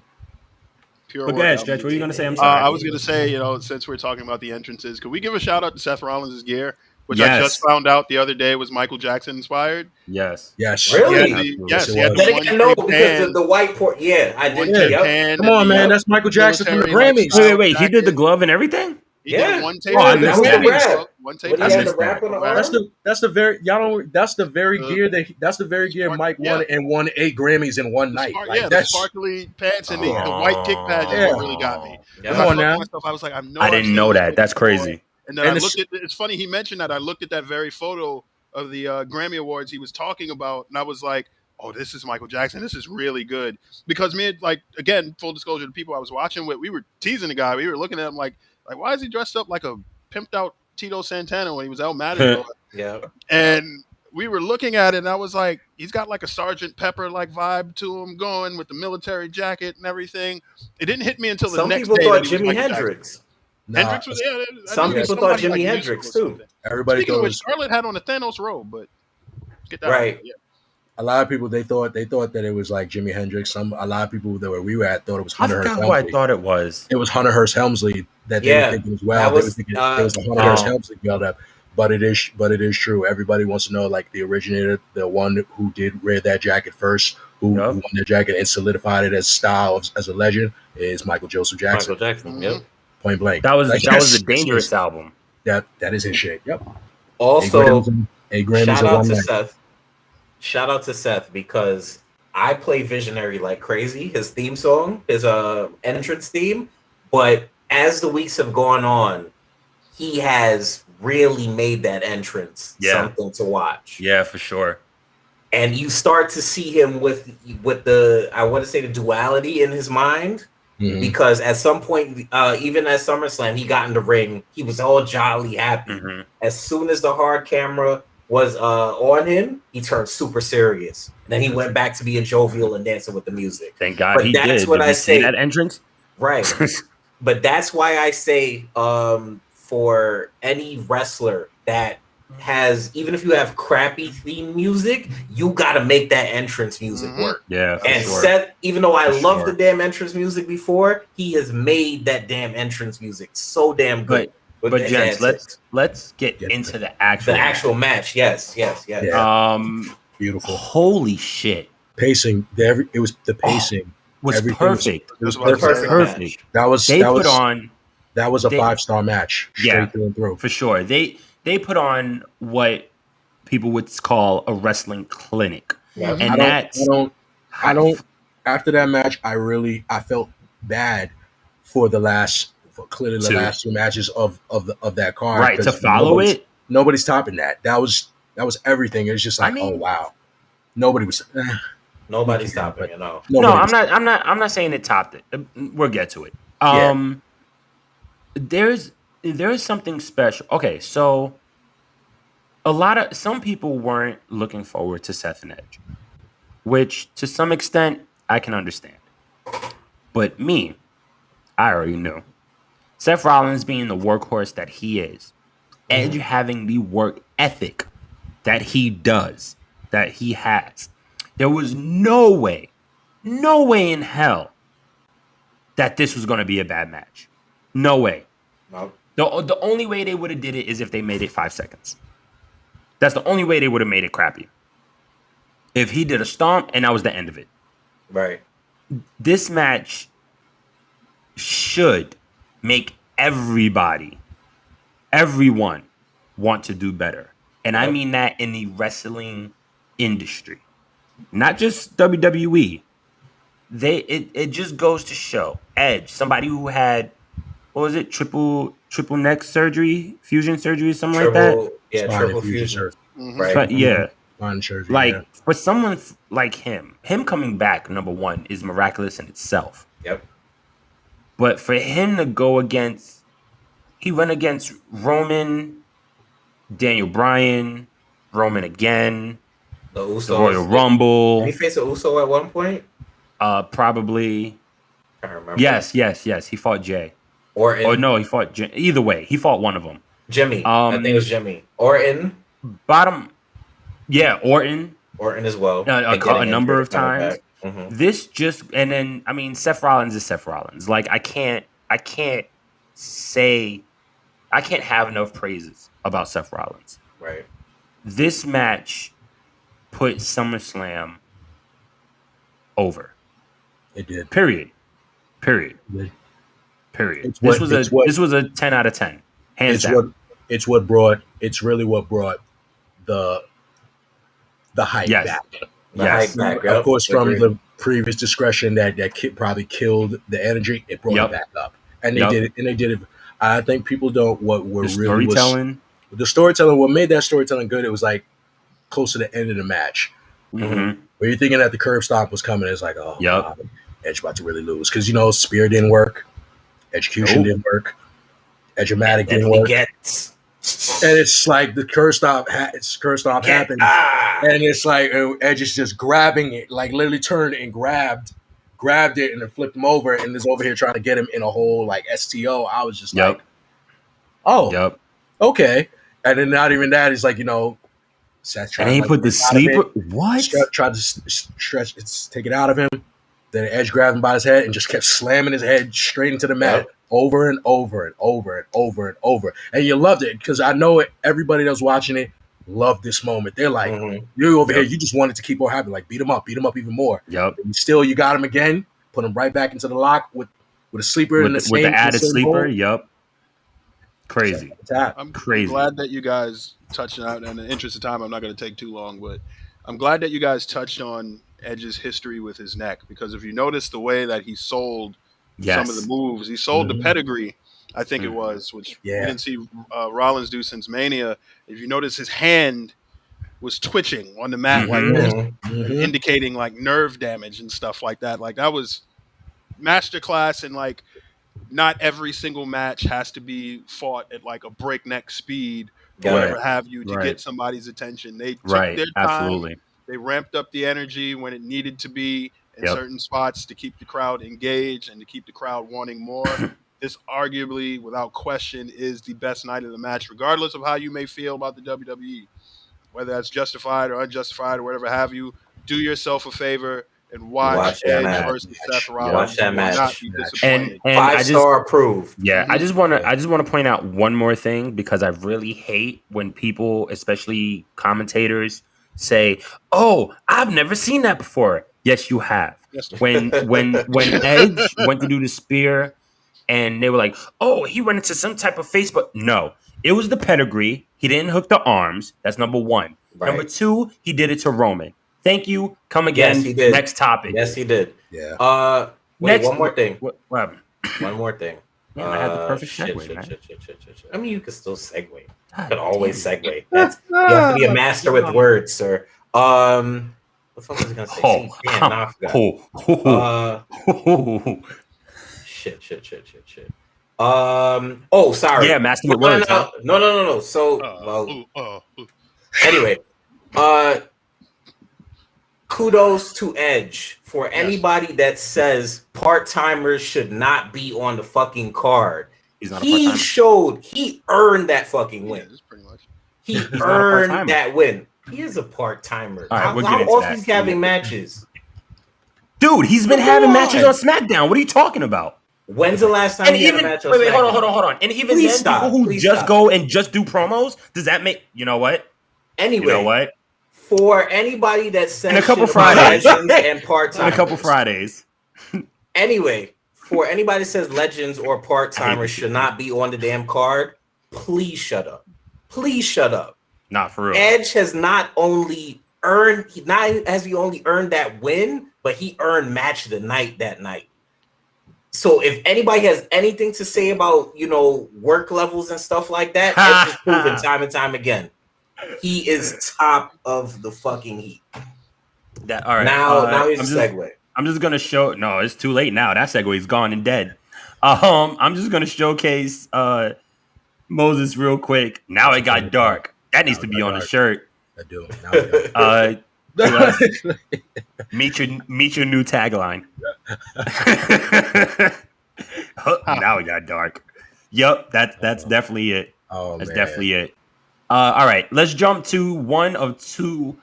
Pure But go ahead, workout Stretch. What are you music. gonna say? I'm sorry. I was gonna say, since we're talking about the entrances, could we give a shout out to Seth Rollins' gear, which I Yes. just found out the other day was Michael Jackson inspired. Yes. Yes. Really? Yes, it He had was. the Then one again, no, King because pan, the white port. Yeah, I one did. King Yeah. Yep. pan. Come on, and man. the That's Michael Jackson from the military, like, Grammys. style Wait. He did the jacket. glove and everything? He Yeah. did one tape. Oh, I Yeah, that missed was that. the rap. One When tape. he I had the missed that. rap on the That's arm. the very y'all don't. That's the very The- gear Mike won and won 8 Grammys in one night. Like the that's sparkly pants and the white kick pads is Yeah. what really got me. Because Come I on thought now. to myself, I was like, I know I I've didn't seen know this that. look That's before. crazy. And then And I it's- looked at. It's funny he mentioned that. I looked at that very photo of the Grammy Awards he was talking about, and I was like, "Oh, this is Michael Jackson. This is really good." Because me, like, again, full disclosure to people I was watching with, we were teasing the guy. We were looking at him like, why is he dressed up like a pimped out Tito Santana when he was El Matador? Yeah. And we were looking at it, and I was like, he's got like a Sergeant Pepper like vibe to him, going with the military jacket and everything. It didn't hit me until the Some next people day thought that he was Jimi Michael Jackson. Hendrix. nah, Hendrix was I Some knew people somebody, thought Jimi like, Hendrix, musical or too. something. everybody Speaking of which, thought Scarlett had on a Thanos robe, but get that Right. out. Yeah. a lot of people they thought that it was like Jimi Hendrix. A lot of people that we were at thought it was I Hunter Hearst forgot who I Helmsley. thought it was. It was Hunter Hearst Helmsley that they Yeah, were thinking as well. that They was, were thinking it was a Hunter Hearst Helmsley yelled up. But it is true. Everybody wants to know, like, the originator, the one who did wear that jacket first, who won the jacket and solidified it as style, as a legend, is Michael Joseph Jackson. Michael Jackson. Yep. Point blank. That was Like, the that's Dangerous album. That is his shit. Yep. Also, eight Grammys shout in out one to night. Seth. Shout out to Seth because I play Visionary like crazy. His theme song, his entrance theme. But as the weeks have gone on, he has really made that entrance something to watch. Yeah, for sure. And you start to see him with the, I want to say, the duality in his mind. Mhm. Because at some point, even at SummerSlam, he got in the ring. He was all jolly happy. Mhm. As soon as the hard camera was on him, he turned super serious. And then he went back to being jovial and dancing with the music. Thank God But he that's did. what Did I you see say. that entrance? Right. But that's why I say for any wrestler that has, even if you have crappy theme music, you got to make that entrance music work. Yeah, for And sure. Seth, even though I For love sure. the damn entrance music before, he has made that damn entrance music so damn good. But gents, let's get into the actual match. Yes. Yeah. Beautiful. Holy shit. Pacing. It was the pacing. Was Everything perfect. It was perfect. Perfect. That was They put on. That was a they- 5-star match. Straight through and through. For sure. They put on what people would call a wrestling clinic. Yeah. And I don't after that match I felt bad for clearly the last two matches of that card. Right, to follow it. Nobody's topping that. That was everything. It was just like, oh wow. Nobody's stopping it. No. No, I'm not saying it topped it. We'll get to it. There's something special. Okay, so some people weren't looking forward to Seth and Edge, which to some extent I can understand. But me, I already knew. Seth Rollins being the workhorse that he is, Edge having the work ethic that he does, that he has. There was no way in hell that this was going to be a bad match. No way. No. The only way they would have did it is if they made it 5 seconds. That's the only way they would have made it crappy. If he did a stomp and that was the end of it. Right. This match should make everyone want to do better. And I mean that in the wrestling industry. Not just WWE. It just goes to show Edge, somebody who had, what was it, triple neck surgery, fusion surgery, something like that. Yeah, triple fusion. Right. But yeah. Surgery, like for someone like him coming back, number one, is miraculous in itself. Yep. But for him to go against, he went against Roman, Daniel Bryan, Roman again, the Usos, the Royal Rumble. Did he face an Uso at one point? Probably. I can't remember. Yes. He fought Jay. Or no, he fought Jay. Either way, he fought one of them. Jimmy. I think it was Jimmy. Orton. Bottom, yeah, Orton. Orton as well. A number of times. Mm-hmm. This just, and then I mean, Seth Rollins is Seth Rollins. Like I can't have enough praises about Seth Rollins. Right. This match put SummerSlam over. It did. Period. It did. This was a 10 out of 10. Hands down. It's really what brought the hype back. Yes. Of course, from the previous discretion that probably killed the energy, it brought it back up. And they did it. I think people don't what made that storytelling good. It was like close to the end of the match. Mm-hmm. Where you're thinking that the curb stomp was coming, it's like, oh, yep. God, Edge about to really lose because Spear didn't work, execution didn't work, Edge-o-matic didn't work, and it's like the curb stomp happened, and it's like Edge is just grabbing it, like literally turned and grabbed it and then flipped him over and is over here trying to get him in a whole like STO. I was just like, oh, okay, and then not even that. He's like, Seth tried. And he put the sleeper. What? Tried to stretch, take it out of him. Then Edge grabbed him by his head and just kept slamming his head straight into the mat over and over and over and over and over. And you loved it because I know everybody that was watching it loved this moment. They're like, you over here, you just wanted to keep on happening. Like beat him up even more. Yep. And still, you got him again. Put him right back into the lock with a sleeper with the added sleeper. Hole. Yep. Crazy. I'm glad that you guys touched on it. In the interest of time, I'm not going to take too long, but I'm glad that you guys touched on Edge's history with his neck because if you notice the way that he sold some of the moves, he sold the pedigree, I think it was, which we didn't see Rollins do since Mania. If you notice, his hand was twitching on the mat like this, indicating like nerve damage and stuff like that. Like that was masterclass and like. Not every single match has to be fought at like a breakneck speed or whatever have you to get somebody's attention. They took their time. Absolutely. They ramped up the energy when it needed to be in certain spots to keep the crowd engaged and to keep the crowd wanting more. This arguably, without question, is the best night of the match, regardless of how you may feel about the WWE. Whether that's justified or unjustified or whatever have you, do yourself a favor and watch Edge versus Seth Rollins. Watch that match. Not be disappointed. And 5-star approved. Yeah, I just want to point out one more thing because I really hate when people, especially commentators, say, "Oh, I've never seen that before." Yes, you have. When Edge went to do the spear, and they were like, "Oh, he went into some type of face," but no, it was the pedigree. He didn't hook the arms. That's number one. Right. Number two, he did it to Roman. Thank you. Come again. Yes, he did. Next topic. Yes, he did. Yeah. Wait, one more thing. What happened? One more thing. Man, I had the perfect segue, man. I mean, you can still segue. You can always segue. You have to be a master with words, sir. What the fuck was I gonna say? Shit. Oh, sorry. Yeah, master with words. No. So, anyway, kudos to Edge for anybody that says part-timers should not be on the fucking card. He earned that fucking win. He earned that win. He is a part-timer. Right, how often he's having matches? Dude, he's been having matches on SmackDown. What are you talking about? When's the last time he had a match on SmackDown? Wait, hold on. And even people who go and just do promos, does that make... You know what? Anyway. You know what? For anybody that says in a couple Fridays and part-timers. In a couple Fridays. Anyway, for anybody that says legends or part-timers should not be on the damn card, please shut up. Please shut up. Not for real. Edge has not only earned that win, but he earned match of the night that night. So if anybody has anything to say about, work levels and stuff like that, Edge has proven time and time again. He is top of the fucking heat. All right. Now he's a segue. I'm just gonna show. No, it's too late now. That segue is gone and dead. I'm just gonna showcase Moses real quick. Now it got dark. That needs to be on the shirt. I do. Meet your new tagline. Now it got dark. Yep, that's definitely it. Oh That's man. definitely it. All right, let's jump to one of two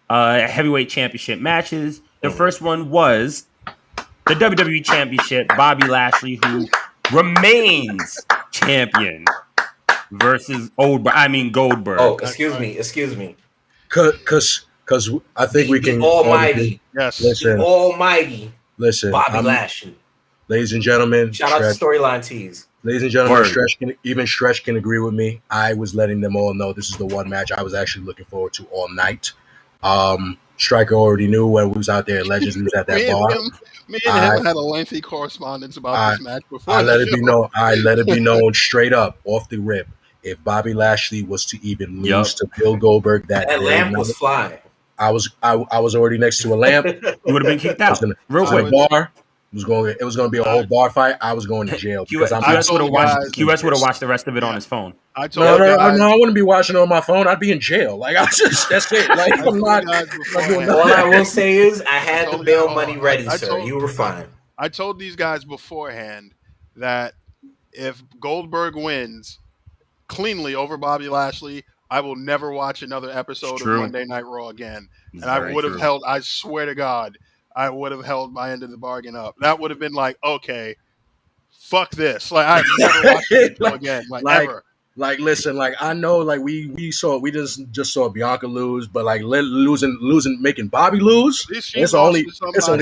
heavyweight championship matches. The first one was the WWE Championship. Bobby Lashley, who remains champion, versus Goldberg. Oh, excuse me. Cause I think we The can all agree. Almighty, Yes. the Listen, Almighty listen. Bobby Lashley. Ladies and gentlemen, Shout out to Stretch. Storyline Tees. Ladies and gentlemen, Word. Stretch can agree with me. I was letting them all know this is the one match I was actually looking forward to all night. Striker already knew when we was out there at Legends. We was at that bar. Me and him had a lengthy correspondence about this match before. I let it be known straight up off the rip. If Bobby Lashley was to even lose to Bill Goldberg that lamp was flying. I was already next to a lamp. You would have been kicked out real quick. Bar. It was going to be a whole bar fight. I was going to jail because QS would have watched the rest of it on his phone. I told no, I wouldn't be watching it on my phone. I'd be in jail. Like that's it. Like I'm not doing All I will say is I had the bail money ready, sir. You were fine. I told these guys beforehand that if Goldberg wins cleanly over Bobby Lashley, I will never watch another episode of Monday Night Raw again. And I would have held, I swear to God, I would have held my end of the bargain up. That would have been like, okay, fuck this. Like I've never watched it again. Ever. Like, listen, like I know, like we just saw Bianca lose, but like losing, making Bobby lose. It's only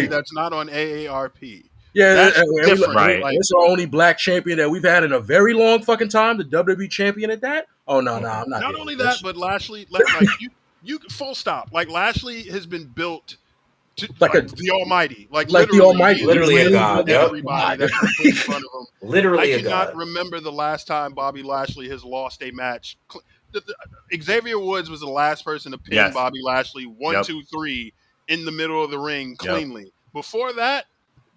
that's not on AARP. Yeah, that's different. Right. It's the only black champion that we've had in a very long fucking time. The WWE champion at that. Oh no, I'm not. Not only that, but Lashley, like you full stop. Like Lashley has been built to like the Almighty, like the Almighty, literally a god. Everybody that's put in front of him. Literally, I cannot remember the last time Bobby Lashley has lost a match. Xavier Woods was the last person to pin Bobby Lashley 1, 2, 3 in the middle of the ring cleanly. Before that,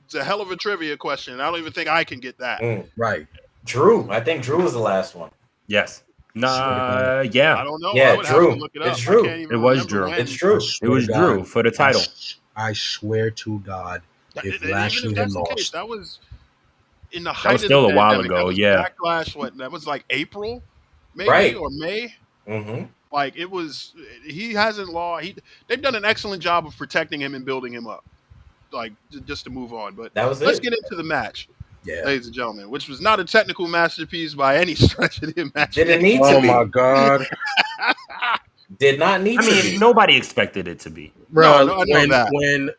it's a hell of a trivia question. I don't even think I can get that. Right. Drew. I think Drew was the last one. Yes. Nah, I don't know. Yeah, I would Drew. have to look it up. It's Drew. It was Drew. It's Drew. It was Drew for the title. I swear to God, if Lashley had lost, that was in the height. That was still a while ago. Yeah. Backlash. What? That was like April, maybe or May. Mm-hmm. Like it was. He hasn't lost. They've done an excellent job of protecting him and building him up. Like just to move on, but let's get into the match, ladies and gentlemen, which was not a technical masterpiece by any stretch of the imagination. Didn't need to be. Oh my God! Did not need to be. I mean, nobody expected it to be. Bro, no, I know that.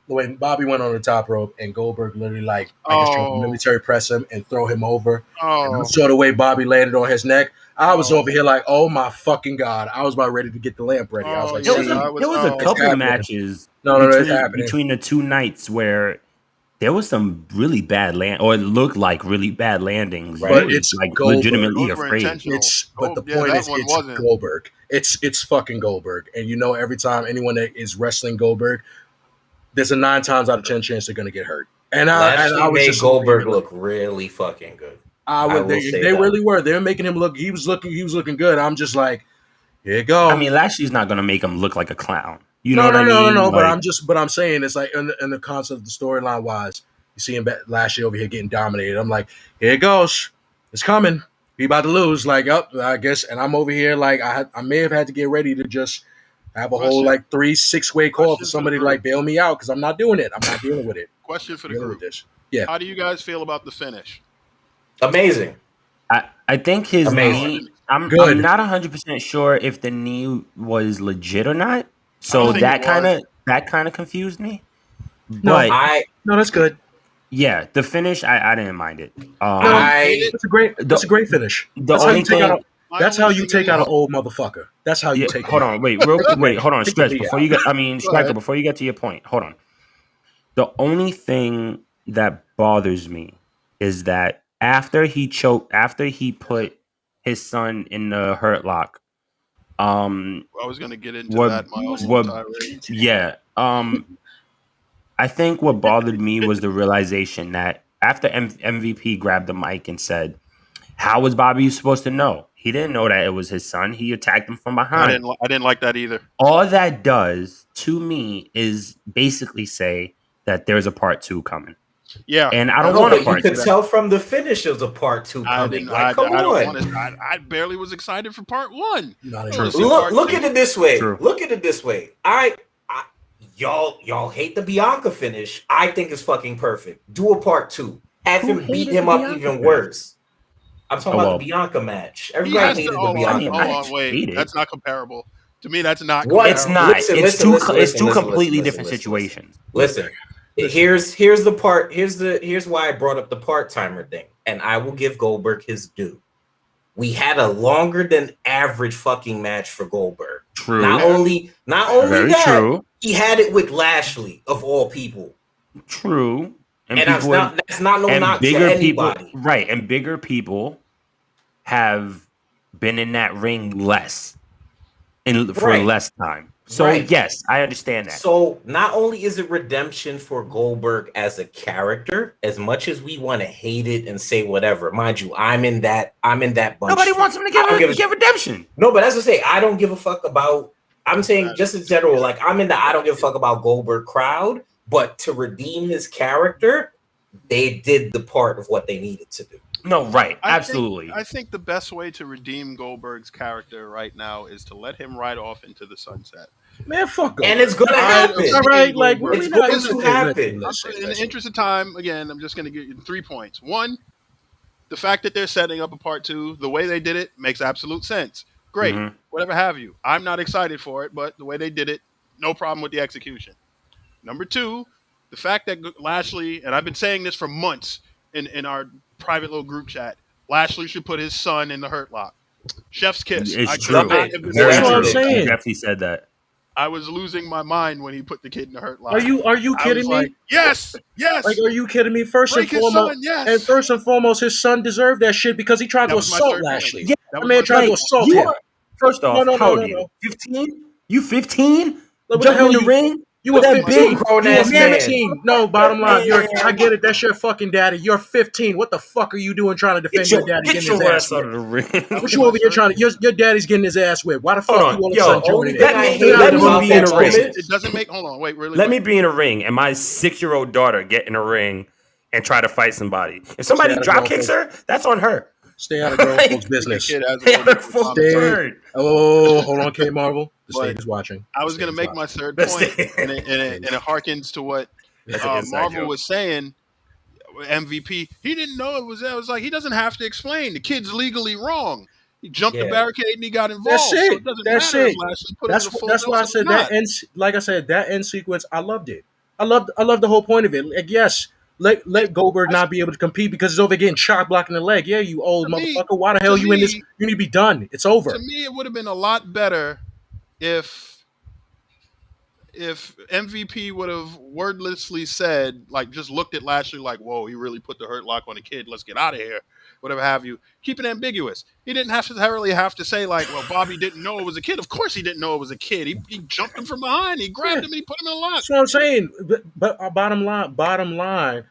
When Bobby went on the top rope and Goldberg literally I guess tried to military press him and throw him over. And I saw the way Bobby landed on his neck. I was over here like, oh my fucking God. I was about ready to get the lamp ready. I was like, there was a couple matches between the two nights where there was some really bad or it looked like really bad landings. Right. But it's like Goldberg. legitimately afraid. But the point is, it's Goldberg. It's fucking Goldberg. And you know, every time anyone that is wrestling Goldberg, there's a 9 times out of 10 chance they're going to get hurt. And I was made Goldberg look really fucking good. They really were. They were making him look. He was looking good. I'm just like, here you go. I mean, Lashley's not going to make him look like a clown. You know no, what I mean? No. Like, But I'm saying it's like in the concept of the storyline wise, you see him Lashley over here getting dominated. I'm like, here it goes. It's coming. He about to lose. Like, I guess. And I'm over here like I may have had to get ready to just have a whole like 3-6-way call for somebody to like bail me out because I'm not doing it. I'm not dealing with it. Question for the group. Yeah. How do you guys feel about the finish? Amazing. I think his knee. I'm not 100% sure if the knee was legit or not. So that kind of confused me. No, that's good. Yeah, the finish I didn't mind it. It's a great finish. That's how you take out an old motherfucker. That's how you take. Hold on, hold on, Stretch. Striker. Before you get to your point, hold on. The only thing that bothers me is that after he put his son in the hurt lock. I was going to get into that. Yeah. I think what bothered me was the realization that after MVP grabbed the mic and said, "How was Bobby supposed to know? He didn't know that it was his son. He attacked him from behind." I didn't like that either. All that does to me is basically say that there's a part 2 coming. Yeah, And I don't No, want a but you part could two. tell from the finish of the part 2 I coming. didn't. Like, come I don't on. want to. I barely was excited for part 1. Not I true. wanna see Look, part look 2. at it this way. True. Look at it this way. Y'all hate the Bianca finish. I think it's fucking perfect. Do a part 2. Have Who him beat hated him the up Bianca even finish? worse. I'm talking Oh, about well. the Bianca match. He Everybody has hated to. the Oh, Bianca hold match. on, wait. hate it. That's not comparable. To me, that's not What? It's comparable. not. Listen, It's listen, it's two listen, completely listen, different listen, situations. Listen. Listen. Here's the part. Here's why I brought up the part-timer thing. And I will give Goldberg his due. We had a longer than average fucking match for Goldberg. True. Not only Very that, true. he had it with Lashley of all people. True. And that's not no knock to anybody. People, right? And bigger people have been in that ring less for Right. less time. So Right. yes, I understand that. So not only is it redemption for Goldberg as a character, as much as we want to hate it and say whatever, mind you, I'm in that bunch. Nobody wants him to get redemption. No, but as I say, I don't give a fuck about. I'm saying just in general, like I'm in the I don't give a fuck about Goldberg crowd, but to redeem his character, they did the part of what they needed to do. No, right, absolutely. I think the best way to redeem Goldberg's character right now is to let him ride off into the sunset. Man, fuck him. And it's gonna happen. All right, like It's going to happen. In the interest of time, again, I'm just going to give you 3 points. 1, the fact that they're setting up a part 2, the way they did it makes absolute sense. Great, whatever have you. I'm not excited for it, but the way they did it, no problem with the execution. Number 2, the fact that Lashley, and I've been saying this for months in our private little group chat, Lashley should put his son in the Hurt Lock. Chef's kiss. It's true. That's what I'm saying. He definitely said that. I was losing my mind when he put the kid in the Hurt Lock. Are you kidding me? Like, yes. Like, are you kidding me? First Break and his foremost, son, yes. and first and foremost, his son deserved that shit because he tried That to was my assault third point. Lashley. Yeah, that man tried to assault him. First off, No, how old are no. you? 15? You 15? What the Jumping hell in the you- ring? You were That 15. big grown-ass You were man. 15. No, bottom line, I get it. That's your fucking daddy. You're 15. What the fuck are you doing trying to defend your daddy Get getting your his ass ass out of whipped? the ring. What you over here trying to? Your daddy's getting his ass whipped. Why the fuck Hold on. you all of a Yo, sudden only joining thing in? I hate Let me about be that in a ring. moment. It doesn't make. Hold on, wait, really. Let quick. me be in a ring and my 6-year-old daughter get in a ring and try to fight somebody. If somebody Stay out of drop grown kicks her, that's on her. Stay out of grown folks' business. Kid has a They little bit are of full common sense. turd. Oh, hold on, K Marvel. The But stage is watching. I was The going to stage make is my watching. third That's point, it. and it harkens to what That's an inside Marvel joke. was saying. MVP, he didn't know it was that. It was like he doesn't have to explain. The kid's legally wrong. He jumped the barricade and he got involved. That's it. So it doesn't That's matter it. if Lashley put him in a full That's why I dose or said not. that end. Like I said, that end sequence, I loved it. I loved the whole point of it. Like, yes, let Goldberg not be able to compete because he's over getting shot blocking the leg. Yeah, you old To me- motherfucker. Why the hell to you in this? me- You need to be done. It's over. To me, it would have been a lot better if MVP would have wordlessly said, like, just looked at Lashley like, whoa, he really put the Hurt Lock on the kid. Let's get out of here. Whatever have you. Keep it ambiguous. He didn't necessarily have to say, like, well, Bobby didn't know it was a kid. Of course he didn't know it was a kid. He jumped him from behind. He grabbed him and he put him in a lock. That's what I'm saying. But bottom line.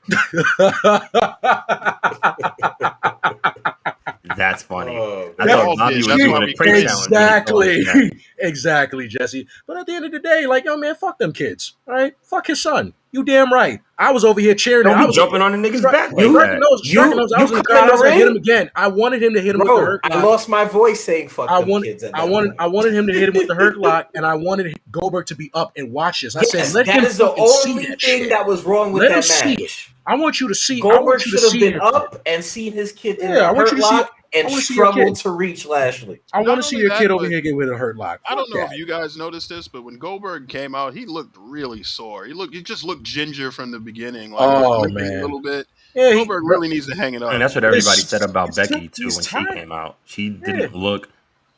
That's funny. I That's thought all Bobby good. was That's doing why a we- prank challenge. Exactly, Jesse. But at the end of the day, like, yo, man, fuck them kids. All right, fuck his son. You damn right. I was over here cheering. Don't I be was jumping on the nigga's back like Striking that. those. I was in the crowd. I was gonna hit him again. I wanted him to hit him with the Bro, hurt I lock. lost my voice saying fuck them kids. At that point. I wanted him to hit him with the hurt lock, and I wanted Goldberg to be up and watch this. I said, let that him is the fucking see only that thing shit. that was wrong with Let him that see match. I want you to see. I Goldberg want you to should have see been your up and seen his kid in Yeah, I the want hurt you to see- lock I and wanna see your struggled kid. to reach Lashley. I want Not to see only your that, kid over but here get with a hurt lock. I don't know Fuck if you guys noticed this, but when Goldberg came out, he looked really sore. He just looked ginger from the beginning. Like, Oh, limping man. a little bit. Yeah, Goldberg really needs to hang it up. And that's what everybody It's- said about it's Becky tough. too It's when she tight. came out. She didn't look,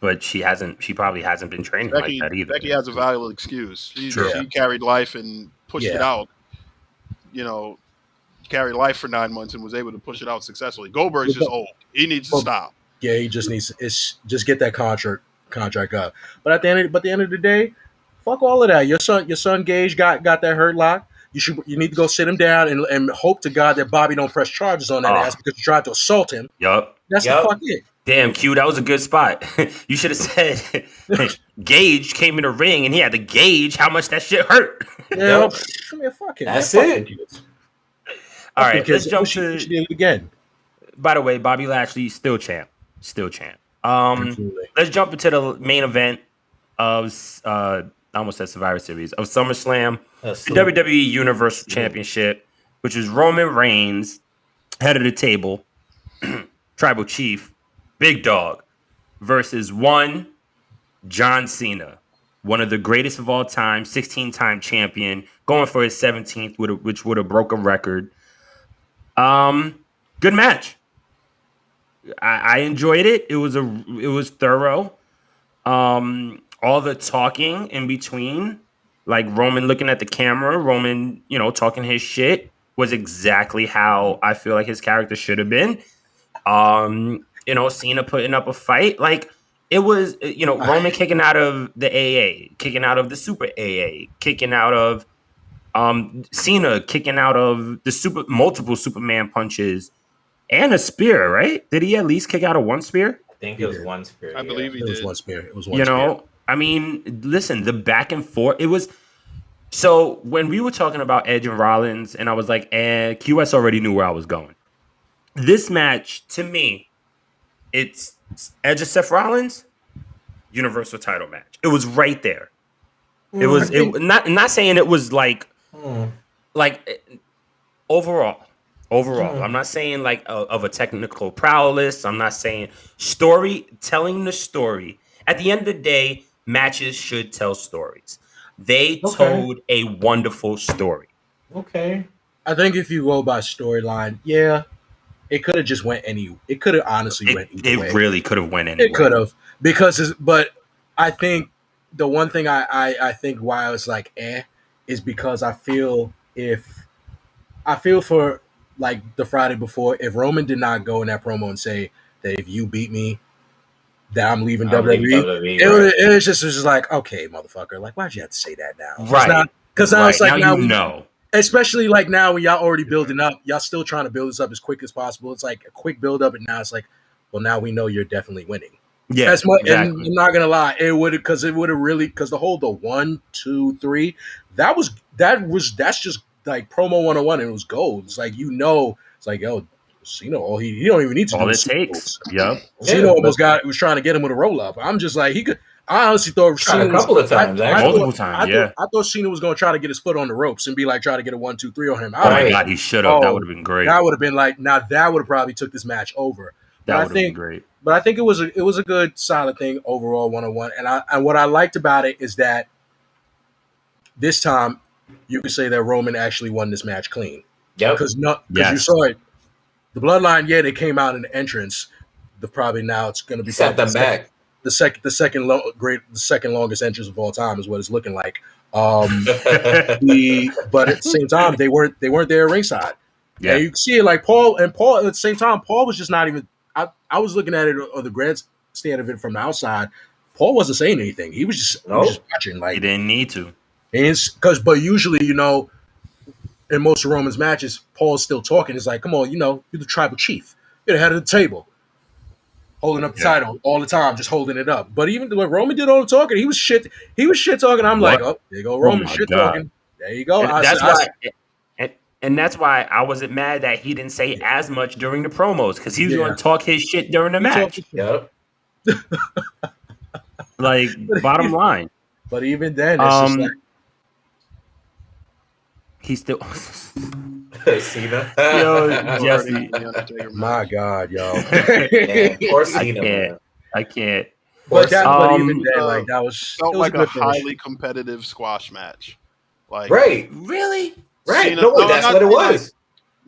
but she probably hasn't been training Becky, like that either. Becky has a valuable excuse. She True. carried life and pushed it Yeah. out. You know, carried life for 9 months and was able to push it out successfully. Goldberg's just old. He needs to stop. Yeah, he just needs just get that contract up. But at the end of the day, fuck all of that. Your son Gage got that hurt lock. You need to go sit him down and hope to God that Bobby don't press charges on that ass because you tried to assault him. Yup. That's the fuck it. Damn, Q, that was a good spot. You should have said Gage came in the ring and he had to gauge how much that shit hurt. Yeah, I mean, fuck it. That's Man, fuck it. them kids. All right, let's jump she to. did it again. By the way, Bobby Lashley still champ, still champ. Absolutely. Let's jump into the main event of I almost said Survivor Series of SummerSlam, the WWE Universal Championship, which is Roman Reigns, head of the table, Tribal Chief, Big Dog, versus one John Cena, one of the greatest of all time, 16-time champion, going for his 17th, which would have broke a record. Good match. I enjoyed it. It was thorough. All the talking in between, like Roman looking at the camera, Roman, talking his shit, was exactly how I feel like his character should have been. Cena putting up a fight, like it was, Roman kicking out of the AA, kicking out of the Super AA, kicking out of Cena kicking out of the multiple Superman punches and a spear, right? Did he at least kick out of one spear? I think it was one spear. I believe he did. It was one spear. It was one spear. I mean, listen, the back and forth, it was. So when we were talking about Edge and Rollins, and I was like, QS already knew where I was going. This match, to me, it's Edge and Seth Rollins, Universal title match. It was right there. It was not saying it was like overall. I'm not saying like of a technical prowess. I'm not saying telling the story. At the end of the day, matches should tell stories. They told a wonderful story. Okay. I think if you go by storyline, yeah, it could have just went it could have honestly went either way. It really could have went anywhere. It could have but I think the one thing I think why I was like is because I feel for like the Friday before, if Roman did not go in that promo and say that if you beat me, that I'm leaving WWE, it was just like, okay, motherfucker, like why'd you have to say that now? Right. Because now it's like now especially like now when y'all already building up, y'all still trying to build this up as quick as possible. It's like a quick build up, and now it's like, well, now we know you're definitely winning. Yeah, exactly. And I'm not gonna lie, it would have really the whole 1, 2, 3, that's just like promo 101, and it was gold. It's like it's like Cena, he don't even need to. All it takes. Yep. Cena almost was trying to get him with a roll up. I'm just like he could. I honestly thought Cena a couple of times, multiple times. I thought Cena was going to try to get his foot on the ropes and be like try to get a 1, 2, 3 on him. Oh my God, he should have. That would have been great. That would have been like that would have probably took this match over. That would have been great. But I think it was a good solid thing overall 101. And what I liked about it is that this time you could say that Roman actually won this match clean. Yep. Because you saw it. The Bloodline, they came out in the entrance. Probably now it's going to be set them back. The second longest entrance of all time is what it's looking like. But at the same time, they weren't there ringside. Yeah, and you can see it like Paul at the same time. Paul was just not even. I was looking at it on the grandstand of it from the outside. Paul wasn't saying anything. He was just watching. Like he didn't need to. But usually, in most of Roman's matches, Paul's still talking. It's like, come on, you're the tribal chief. You're the head of the table. Holding up the title all the time, just holding it up. But even when Roman did all the talking, he was shit talking. I'm like, oh, there you go, Roman shit talking. There you go. And that's why I wasn't mad that he didn't say as much during the promos, because he was going to talk his shit during the match. Yep. Like, bottom line. But even then, it's just like he's still Cena. Yo, Jesse. My God, yo. Poor Cena. I can't. But even then, like that felt like a highly competitive squash match. Like right, really, right. Cena, that's what it was.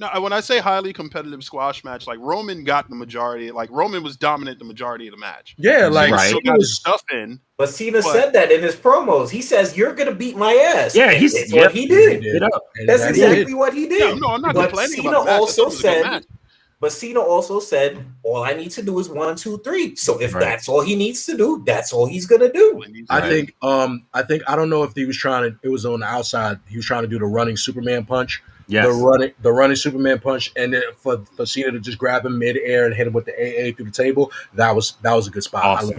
No, when I say highly competitive squash match, like Roman got the majority. Like Roman was dominant the majority of the match. Yeah, like Cena got his stuff in. But Cena said that in his promos. He says, "You're gonna beat my ass." Yeah, that's what he did. That's exactly what he did. Yeah, no, I'm not complaining about that. But Cena also said, "All I need to do is 1, 2, 3." So if that's all he needs to do, that's all he's gonna do. I think I don't know if he was trying to. It was on the outside. He was trying to do the running Superman punch. Yes. The running Superman punch, and then for Cena to just grab him midair and hit him with the AA through the table. That was a good spot. Awesome.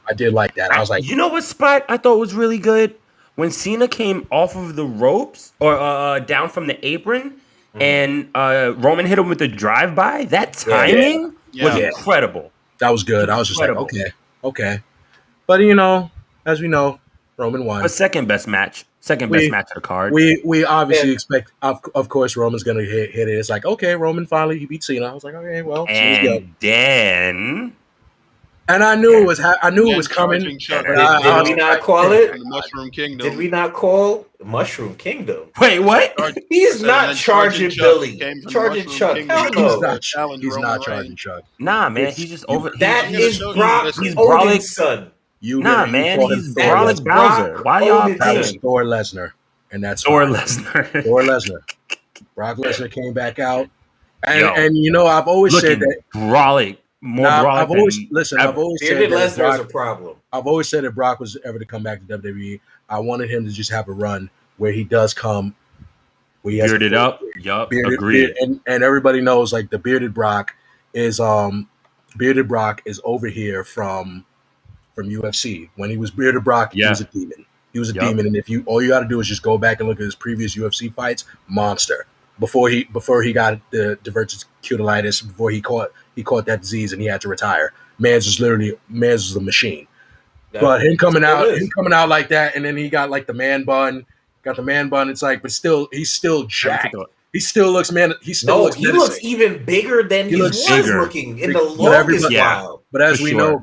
I did like that. I was like, you know what spot I thought was really good? When Cena came off of the ropes or down from the apron, and Roman hit him with the drive-by. That timing was incredible. That was good. I was just like, okay. But as we know, Roman won. A second best match of the card. We obviously expect, of course, Roman's gonna hit it. It's like, okay, Roman finally he beat Cena. I was like, okay, well, and then. And I knew it was. I knew it was coming. Did we not call it? Mushroom Kingdom. Did we not call Mushroom Kingdom? Wait, what? He's not charging Billy. Charging Chuck. He's not charging Chuck. Nah, man. He's just over. That is Brock. He's Brawley's son. Nah, man. He's Brawley's Bowser. Why y'all saying Thor Lesnar? And that's Thor Lesnar. Thor Lesnar. Brock Lesnar came back out, and I've always said that Brawley. I've always said Bearded Lesnar is a problem. I've always said if Brock was ever to come back to WWE, I wanted him to just have a run where he does come, where he has bearded up. Yup, agreed. And everybody knows like the bearded Brock is over here from UFC. When he was bearded Brock, he was a demon. He was a demon, and if all you got to do is just go back and look at his previous UFC fights, monster. Before he got the diverticulitis, before he caught that disease and he had to retire. Man's was a machine. But him coming out like that, and then he got like the man bun. It's like, but still, he's still jacked. He still looks he looks even bigger than he was looking in the longest while. But as we know,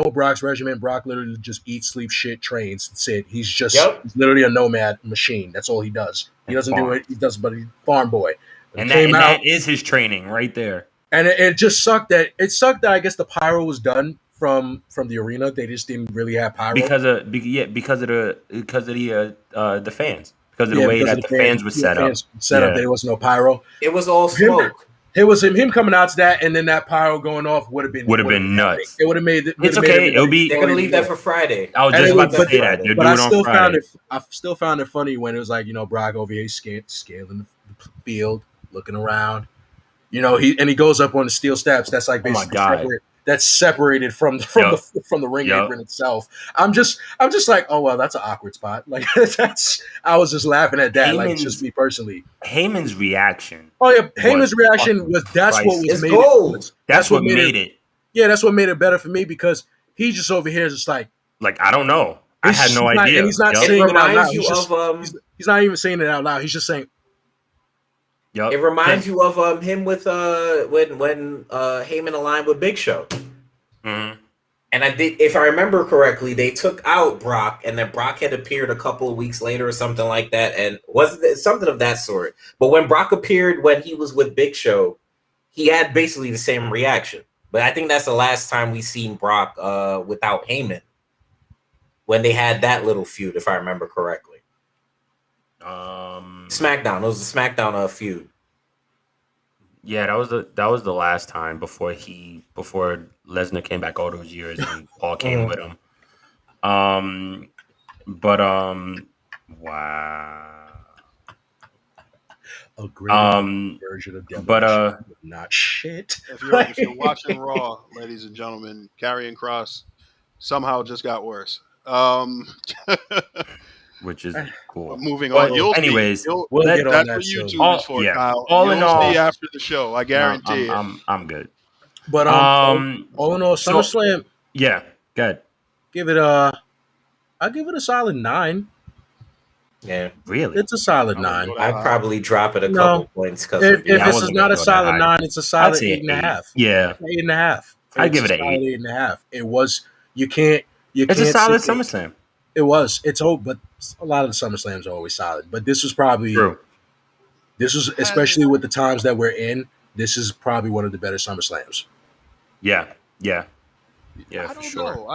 Brock's regimen. Brock literally just eats, sleeps, shit, trains. That's it. He's just he's literally a nomad machine. That's all he does. He doesn't do it. He does, but he's farm boy. And that is his training right there. And it just sucked that I guess the pyro was done from the arena. They just didn't really have pyro because of the fans, because of the way that the fans were set up. There was no pyro. It was all smoke. It was him coming out to that, and then that pyro going off would have been nuts. It would have made it. It's okay. They're gonna leave that for Friday. I was just about to say that. But I still found it funny when it was like Brock over here scaling the field, looking around. He goes up on the steel steps. That's like basically that's separated from the ring apron itself. I'm just like, oh well, that's an awkward spot. Like I was just laughing at that. Like just me personally. Heyman's reaction. Oh yeah, Heyman's reaction was what made it. That's what made it. Yeah, that's what made it better for me because he's just over here just like I don't know. I had no idea. He's not saying it out loud. He's not even saying it out loud. He's just saying. Yep. It reminds you of him with when Heyman aligned with Big Show. Mm-hmm. And if I remember correctly, they took out Brock, and then Brock had appeared a couple of weeks later or something like that, and wasn't it something of that sort? But when Brock appeared when he was with Big Show, he had basically the same reaction. But I think that's the last time we seen Brock without Heyman, when they had that little feud, if I remember correctly. SmackDown. It was a SmackDown feud. Yeah, that was the last time before Lesnar came back all those years and Paul came with him. Wow. A great version of Demolition, not shit. If you're watching Raw, ladies and gentlemen, Karrion Kross somehow just got worse. Which is cool. Moving on. We'll get on that's that what YouTube is for, Kyle. All in all, see after the show. I guarantee it. I'm good. But all in all, SummerSlam. Yeah, good. I'll give it a solid 9. Yeah, really, it's a solid 9. I'd probably drop it a couple points because if this is not a solid 9, it's a solid 8.5. Yeah, 8.5. I'd give it an 8. 8.5. It was. You can't. It's a solid SummerSlam. It was. It's old, but a lot of the SummerSlams are always solid. But this was probably true. This was especially with the times that we're in. This is probably one of the better SummerSlams. Yeah, I for don't sure. know.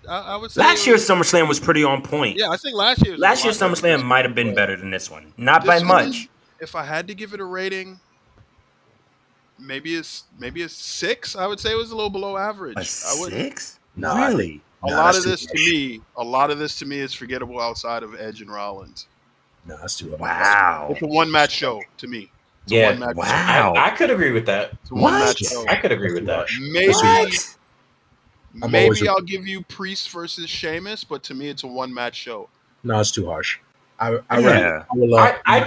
I would say last year's SummerSlam was pretty on point. Yeah, I think last year's SummerSlam might have been better than this one. Not by much. If I had to give it a rating, maybe a 6. I would say it was a little below average. A 6? Really? A lot of this to me is forgettable outside of Edge and Rollins. No, that's too. Wow. It's a one-match show to me. Wow. I could agree with that. I could agree with that. Maybe I'll give you Priest versus Sheamus, but to me, it's a one-match show. No, it's too harsh. I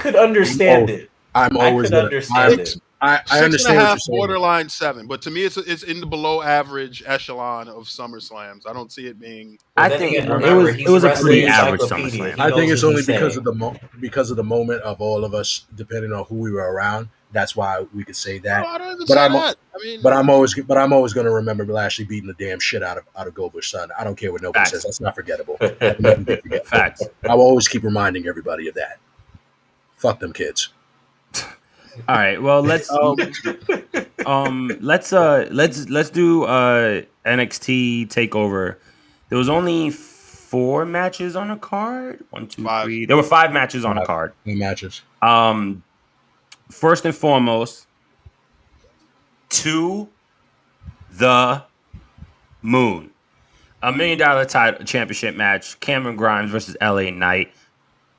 could understand it. I'm I always could gonna. understand it. I Six and a understand what you're half, saying. borderline 7, but to me, it's in the below average echelon of SummerSlams. I don't see it being. Well, I then think again, it remember, was he's a a wrestling pretty average encyclopedia. SummerSlam. He I think knows it's what only he's because saying. of because of the moment of all of us, depending on who we were around. That's why we could say No, that. I don't even But say I'm that. I mean, but I'm always going to remember Lashley beating the damn shit out of Goldberg's son. I don't care what nobody says. Facts. That's not forgettable. That will never be forgettable. Facts. I will always keep reminding everybody of that. Fuck them kids. All right. Well, let's do NXT Takeover. There was only 4 matches on the card. 1, 2, 5. 3. There were 5 matches on the card. New matches. First and foremost, to the moon. $1 million title championship match. Cameron Grimes versus LA Knight.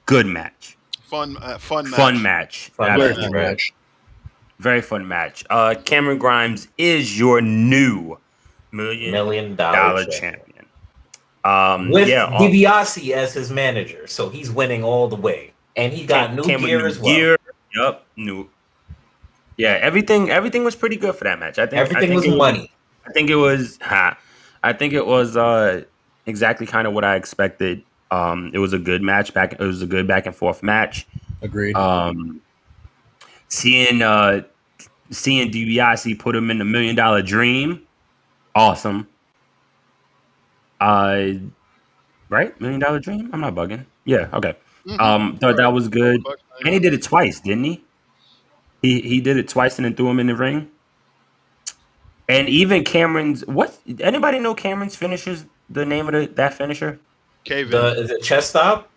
Good match. Fun match. Fun match. Fun Absolutely. match. Very fun match. Cameron Grimes is your new $1 million champion. With yeah, DiBiase as his manager, so he's winning all the way, and he got new came with gear new as well. gear. Yep, new. Yeah, everything was pretty good for that match. Everything was money. I think it was. I think it was exactly kind of what I expected. It was a good match. It was a good back and forth match. Agreed. Seeing DiBiase put him in the $1 million dream, awesome. Right, $1 million dream. I'm not bugging. Yeah, okay. Thought that was good, and he did it twice, didn't he? He did it twice and then threw him in the ring. And even Cameron's anybody know Cameron's finishers? The name of that finisher? Cave Is it chest stop?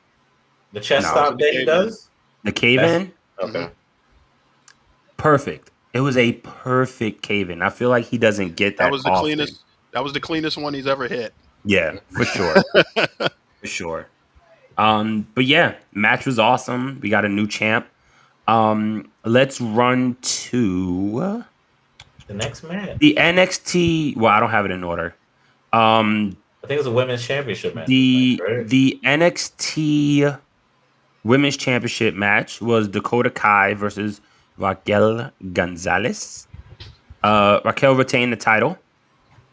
The chest stop that he does. The cave in. Okay. Perfect. It was a perfect cave in. I feel like he doesn't get that. That was the often. cleanest. That was the cleanest one he's ever hit. Yeah, for sure. For sure. But yeah, match was awesome. We got a new champ. Let's run to The next match. the NXT. Well, I don't have it in order. I think it was a women's championship match. The NXT Women's Championship match was Dakota Kai versus Raquel Gonzalez. Raquel retained the title.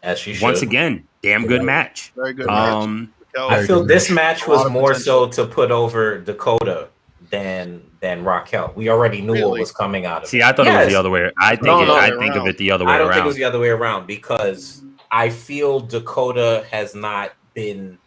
As she should. Once again, damn good match. Very good match. I feel this match was more so to put over Dakota than Raquel. We already knew what was coming out of it. See, I thought it was the other way. I think of it the other way around. I don't think it was the other way around because I feel Dakota has not been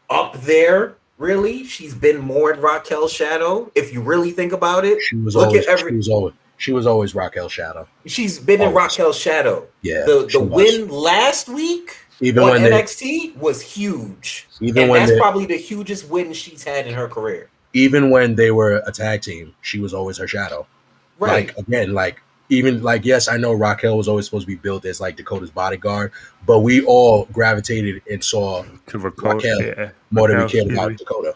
up there. Really, she's been more in Raquel's shadow. If you really think about it, she was always Raquel's shadow. She's been in Raquel's shadow. Yeah, the win last week even on when NXT was huge. That's probably the hugest win she's had in her career. Even when they were a tag team, she was always her shadow. Right. Yes, I know Raquel was always supposed to be built as like Dakota's bodyguard, but we all gravitated and saw Raquel more than we cared about Dakota.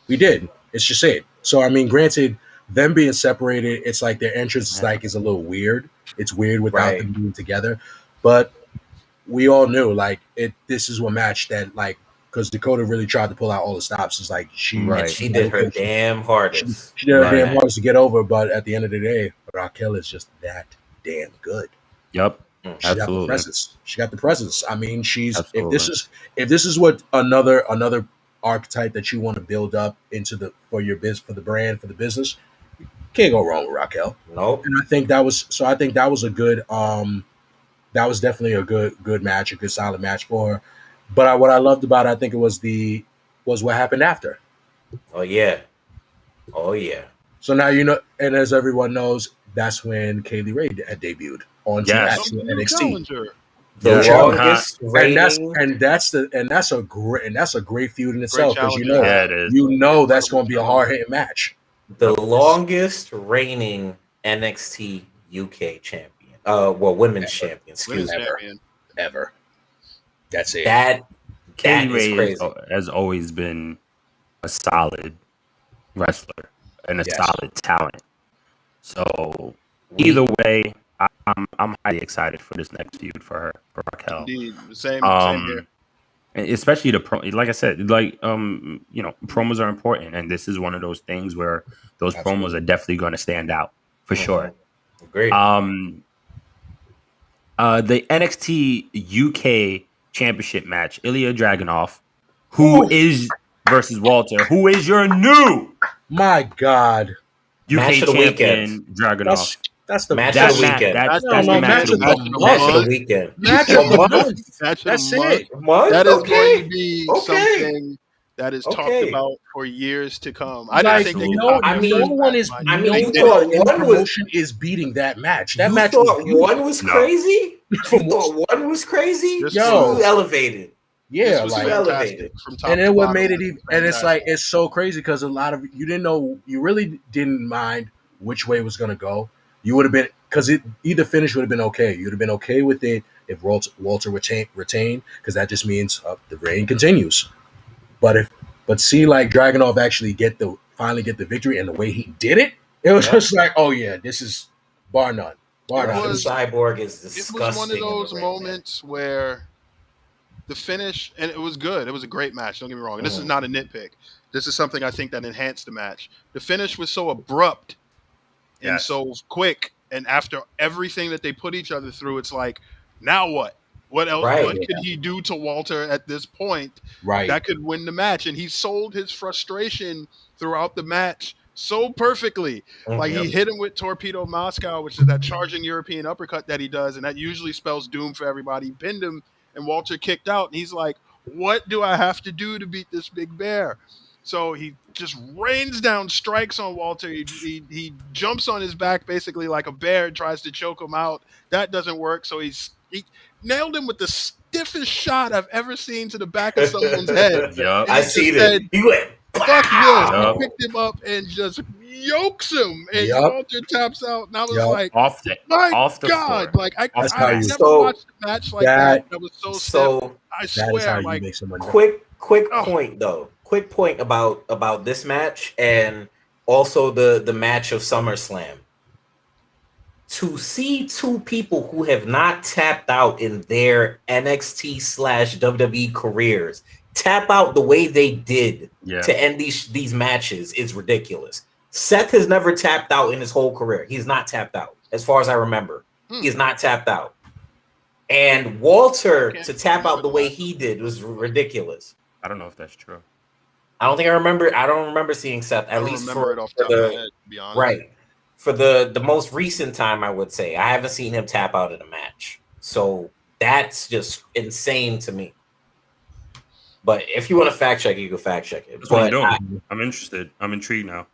We did. It's just it. So I mean, granted, them being separated, it's like their entrance is a little weird. It's weird without them being together. But we all knew this is one match that because Dakota really tried to pull out all the stops. It's like she did her damn hardest. She did her damn hardest to get over, but at the end of the day, Raquel is just that damn good. Yep. She got the presence. She got the presence. I mean, if this is what another archetype that you want to build up into for the brand, for the business, can't go wrong with Raquel. Nope. And I think that was a good that was definitely a good match, a good solid match for her. But what I loved about it, I think it was what happened after. Oh yeah. So now you know, and as everyone knows, that's when Kaylee Ray had debuted on NXT. The longest reigning, and that's a great feud in itself because you know that's going to be a hard hitting match. The longest reigning NXT UK champion, women's champion, ever. That's it. That Kaylee is crazy. Has always been a solid wrestler and a solid talent. So either way, I'm highly excited for this next feud for her, for Raquel. Indeed, same here. especially like I said, like promos are important, and this is one of those things where those promos are definitely going to stand out for sure. Great. The NXT UK Championship match, Ilya Dragunov, who is versus Walter, who is your new My God, UK Match of the champion, Dragunov. that's the Match That of the weekend. that's No, the match of the match month. of Match of the month. weekend. match A of the month? month. Match of That's the month. it. Month? That is Okay. going to be Okay. something that is talked Okay. about for years to come. I Like, didn't think they could top I the mean- first no one match, is. mind I you. mean, They you did thought it. in the one was- promotion is beating that match. That You match thought was beautiful. one was No. crazy? You From- thought one was crazy? This Yo. was- Too elevated. Yeah, this was like, too fantastic elevated. from top and to then what bottom. made it This even, was and it's fantastic. like it's so crazy because a lot of you didn't know, you really didn't mind which way it was gonna go. You would have been, because it either finish would have been okay. You'd have been okay with it if Walter retained, because that just means the reign continues. But see, like, Dragunov actually finally get the victory, and the way he did it, it was Yeah. just like, oh yeah, this is bar none. Bar It none. was- Cyborg is It disgusting. was one of in the those ring, moments where the finish, and it was good. It was a great match. Don't get me wrong. And this is not a nitpick. This is something I think that enhanced the match. The finish was so abrupt and Yes. so quick. And after everything that they put each other through, it's like, now what? What else? Right. What could he do to Walter at this point Right. that could win the match? And he sold his frustration throughout the match so perfectly. man. Like, he hit him with Torpedo Moscow, which is that charging European uppercut that he does, and that usually spells doom for everybody. He pinned him, and Walter kicked out, and he's like, what do I have to do to beat this big bear? So he just rains down strikes on Walter. He jumps on his back basically like a bear and tries to choke him out. That doesn't work, so he nailed him with the stiffest shot I've ever seen to the back of someone's head. Yup. And I he just seen said, it. He went. fuck this. Yup. He picked him up and just yokes him. And Yup. Walter taps out. And I was Yup. like, Off the my floor. God. Like, Off That's the how I've you- never So- watched a match like that. That was so stiff. So I That is swear, how you like, make someone. quick Oh. point though. Quick point about this match and also the match of SummerSlam. To see two people who have not tapped out in their NXT/WWE careers tap out the way they did Yeah. to end these matches is ridiculous. Seth has never tapped out in his whole career. He's not tapped out, as far as I remember. He's not tapped out. And Walter Okay. to tap out the way he did was ridiculous. I don't know if that's true. I don't remember seeing Seth, I at don't least remember for, it off for the top of my the head, to be honest. right. For the most recent time, I would say. I haven't seen him tap out in a match. So that's just insane to me. But if you want to fact check it, you can fact check it. That's what I'm But doing. I'm interested. I'm intrigued now.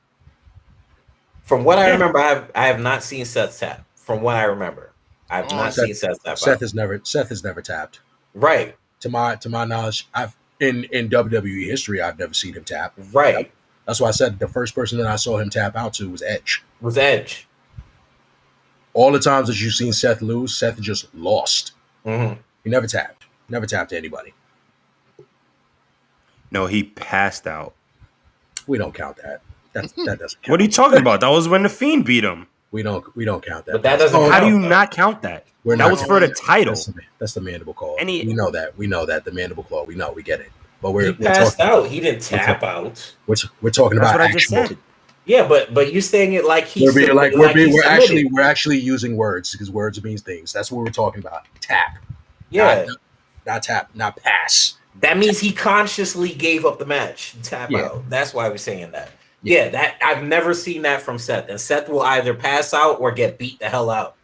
from what I remember, I have not seen Seth tap. From what I remember, I have not Seth- seen Seth tap Seth out. has never tapped. Right, To my knowledge, I've in WWE history, I've never seen him tap. right. That's why I said the first person that I saw him tap out to was Edge. Was Edge. All the times that you've seen Seth lose, Seth just lost. Mhm. He never tapped. Never tapped to anybody. No, he passed out. We don't count that. That doesn't count. What are you talking about? That was when the Fiend beat him. We don't count that. But that doesn't Oh, How do count, you though. not count that? We're That not was for the title. That's the mandible claw. Any- We know that. The mandible claw. We know. We get it. But we're He passed talking. out. He didn't tap out. We're talking That's about what I just actual. said. Yeah, but you're saying it like he's We're actually using words because words means things. That's what we're talking about. Tap. yeah. Not tap. Not pass. That means he consciously gave up the match. Tap Yeah. out. That's why we're saying that. Yeah, that I've never seen that from Seth. And Seth will either pass out or get beat the hell out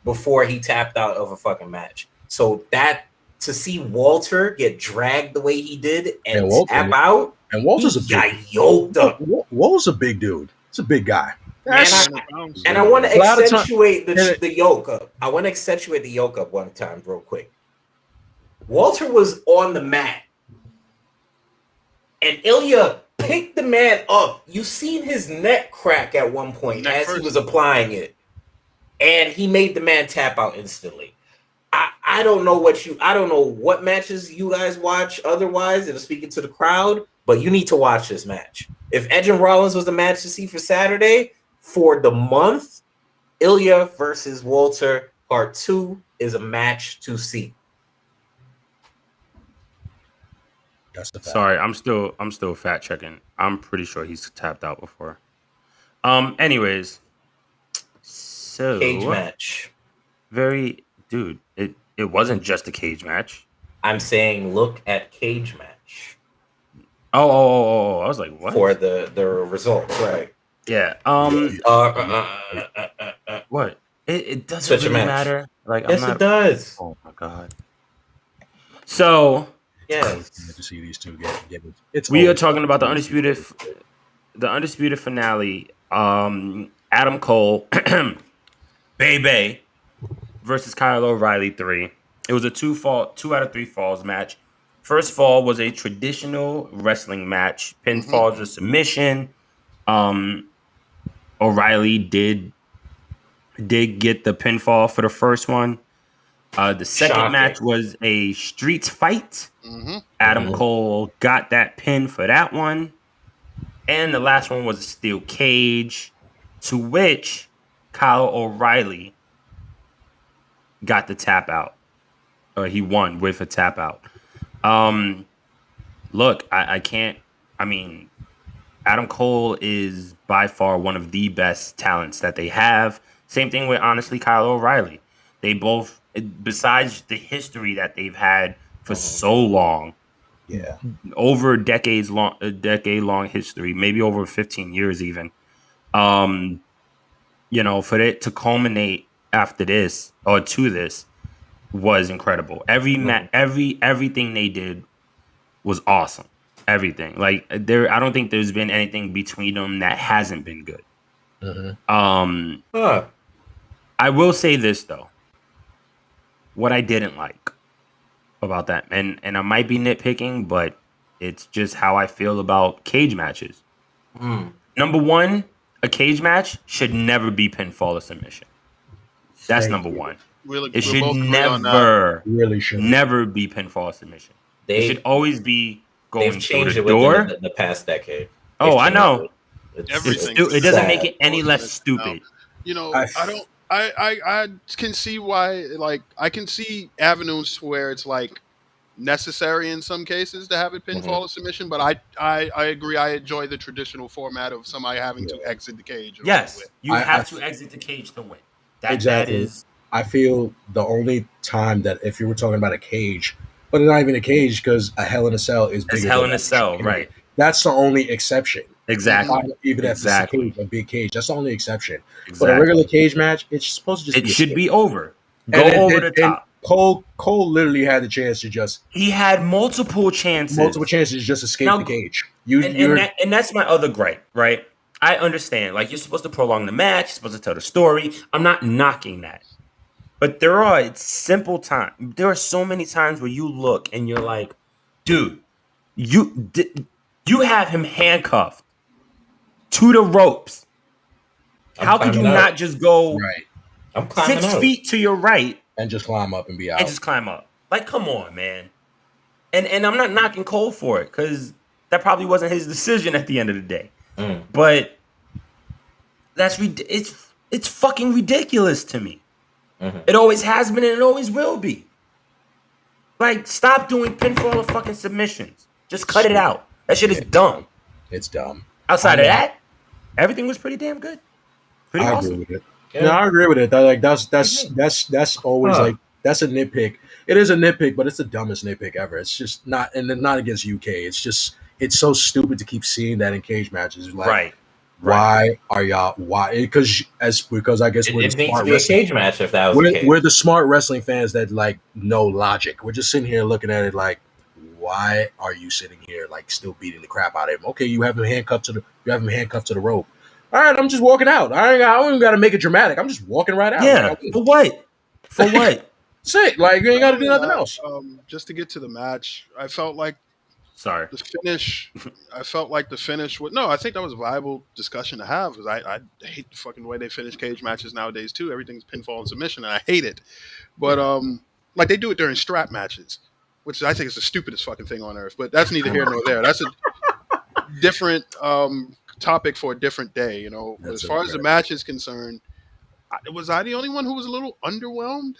before he tapped out of a fucking match. So that to see Walter get dragged the way he did and Walter- tap out, And Walter's he a got big. yoked up. Walter's a big dude. He's a big guy. And I want to A lot of time- accentuate the yoke up. I want to accentuate the yoke up one time, real quick. Walter was on the mat, and Ilya picked the man up. You seen his neck crack at one point Neck as first. he was applying it, and he made the man tap out instantly. I don't know what matches you guys watch otherwise, and speaking to the crowd, but you need to watch this match. If Edge and Rollins was the match to see for Saturday for the month, Ilya versus Walter Part 2 is a match to see. That's the fact. Sorry, I'm still fact checking. I'm pretty sure he's tapped out before. Anyways, so Cage match. dude, it wasn't just a cage match. I'm saying look at cage match. Oh, I was like, what? For the results, right? Yeah. What? It doesn't Switch a really match. matter. Like, Yes, it does. Oh my god. So Yes. To see these two get it's. we are talking about the undisputed finale. Adam Cole, Bay versus Kyle O'Reilly 3. It was a 2 out of 3 falls match. First fall was a traditional wrestling match. Pinfall is a submission. O'Reilly did get the pinfall for the first one. The second match was a street fight. Adam Cole got that pin for that one. And the last one was a steel cage, to which Kyle O'Reilly got the tap out. He won with a tap out. Look, I can't. I mean, Adam Cole is by far one of the best talents that they have. Same thing with, honestly, Kyle O'Reilly. They both, besides the history that they've had for so long, over a decade long history, maybe over 15 years even. For it to culminate after this or to this was incredible. Everything they did was awesome. Everything. Like, I don't think there's been anything between them that hasn't been good. I will say this though. What I didn't like about that, and I might be nitpicking, but it's just how I feel about cage matches. Number one, a cage match should never be pinfall or submission. That's number one. It should never be pinfall or submission. It should always be going through the door. The past decade. Oh, I know. It doesn't make it any less stupid. I can see why. Like, I can see avenues where it's like necessary in some cases to have it pinfall or submission, but I agree. I enjoy the traditional format of somebody having to exit the cage. Yes, you have to exit the cage to win. That is. I feel the only time that if you were talking about a cage, but not even a cage, because a Hell in a Cell is bigger. Hell in a Cell, right? That's the only exception. Exactly. Even if it's a big cage, that's the only exception. But a regular cage match, it's supposed to just. It should be over. Go over the top. Cole literally had the chance to just. He had multiple chances. To just escape the cage. And that's my other gripe, right? I understand. Like, you're supposed to prolong the match. You're supposed to tell the story. I'm not knocking that. But there are simple times. There are so many times where you look and you're like, dude, you have him handcuffed to the ropes. How could you not just go 6 feet to your right and just climb up and be out? And just climb up. Like, come on, man. And I'm not knocking Cole for it, because that probably wasn't his decision at the end of the day. But it's fucking ridiculous to me. It always has been and it always will be. Like, stop doing pinfall or fucking submissions. Just cut it out. That shit is dumb. It's dumb. Outside of that, everything was pretty damn good. Pretty awesome. Agree with it. Yeah. No, I agree with it. That's always like, that's a nitpick. It is a nitpick, but it's the dumbest nitpick ever. It's just not, and then not against UK. It's just, it's so stupid to keep seeing that in cage matches. Like, why are y'all? Why? Because I guess we're it needs to be a cage match if that was the case. We're the smart wrestling fans that like know logic. We're just sitting here looking at it like, why are you sitting here like still beating the crap out of him? Okay, you have him handcuffed to the rope. All right, I'm just walking out. I don't even got to make it dramatic. I'm just walking right out. Yeah. For what? Sick. Like, you ain't got to do nothing else. Just to get to the match, I felt like Sorry. The finish. I felt like the finish. I think that was a viable discussion to have, because I hate the fucking way they finish cage matches nowadays too. Everything's pinfall and submission, and I hate it. But like they do it during strap matches, which I think is the stupidest fucking thing on earth. But that's neither here nor there. That's a different topic for a different day. You know, as far as the match is concerned, was I the only one who was a little underwhelmed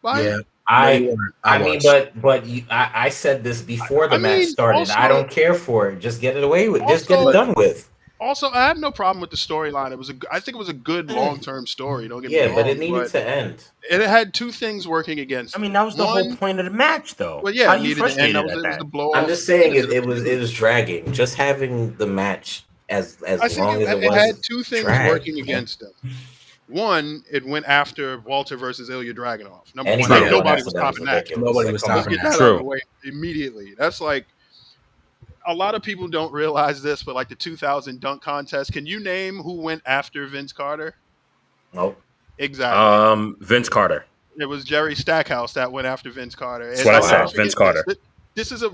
by it? I I mean, was. I said this before the I match mean, started. I don't care for it. Just get it away with. Just get it also, done with. also, I have no problem with the storyline. I think it was a good long term story. Don't get me Yeah, but it wrong, needed but to end. it had two things working against I it. mean, that was the whole One, point of the match, though. well, yeah, How it you needed to end. frustrated It at was the that? blow I'm off just saying finish of the it feud. was dragging. Just having the match I as think long as it it had was two things dragged, working man. against them. One, it went after Walter versus Ilya Dragunov. Number one, Anybody like True. going nobody after was them is topping that. ridiculous. Nobody Like, was come Let's topping on. get that. that out of True. the way immediately. That's like a lot of people don't realize this, but like the 2000 dunk contest, can you name who went after Vince Carter? Nope. Exactly. Vince Carter. It was Jerry Stackhouse that went after Vince Carter. That's And what I I'll never said. Wow. Vince forget this. Carter. This is a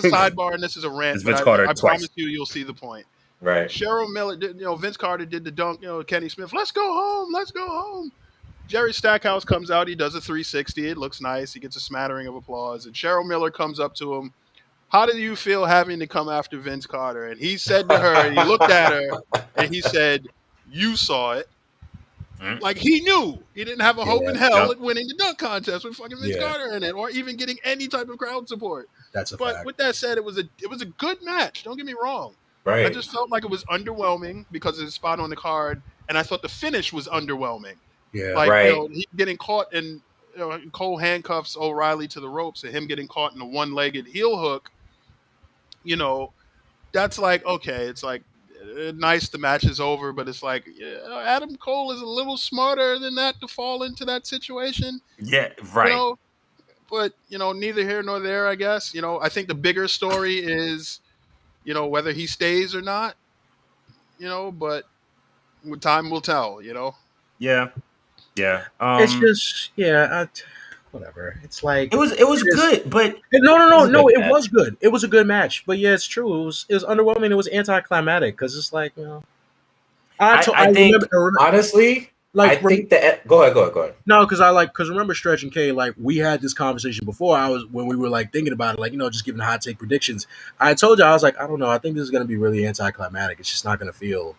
sidebar and this is a rant, It's but Vince Carter I twice. promise you'll see the point. Right. Cheryl Miller did, Vince Carter did the dunk, Kenny Smith, let's go home, let's go home. Jerry Stackhouse comes out, he does a 360, it looks nice, he gets a smattering of applause, and Cheryl Miller comes up to him, how do you feel having to come after Vince Carter? And he said to her, and he looked at her, and he said, you saw it. Like he knew he didn't have a hope in hell Yep. at winning the dunk contest with fucking Vince Carter in it, or even getting any type of crowd support. That's a But fact. with that said, it was a good match. Don't get me wrong. Right. I just felt like it was underwhelming because of the spot on the card, and I thought the finish was underwhelming. Yeah. Like Right. he getting caught in Cole handcuffs O'Reilly to the ropes, and him getting caught in a one-legged heel hook. That's like okay. It's like nice. The match is over, but it's like Adam Cole is a little smarter than that to fall into that situation. Yeah, right. But neither here nor there. I guess I think the bigger story is whether he stays or not. But time will tell. Yeah. It's just whatever. It's like it was good, but no. good It match. was good. It was a good match. But yeah, it's true. It was underwhelming. It was anticlimactic because it's like I think Honestly, I think that. Go ahead. No, because remember Stretch and K, like we had this conversation before. When we were like thinking about it, like just giving hot take predictions. I told you I was like, I don't know. I think this is gonna be really anticlimactic. It's just not gonna feel.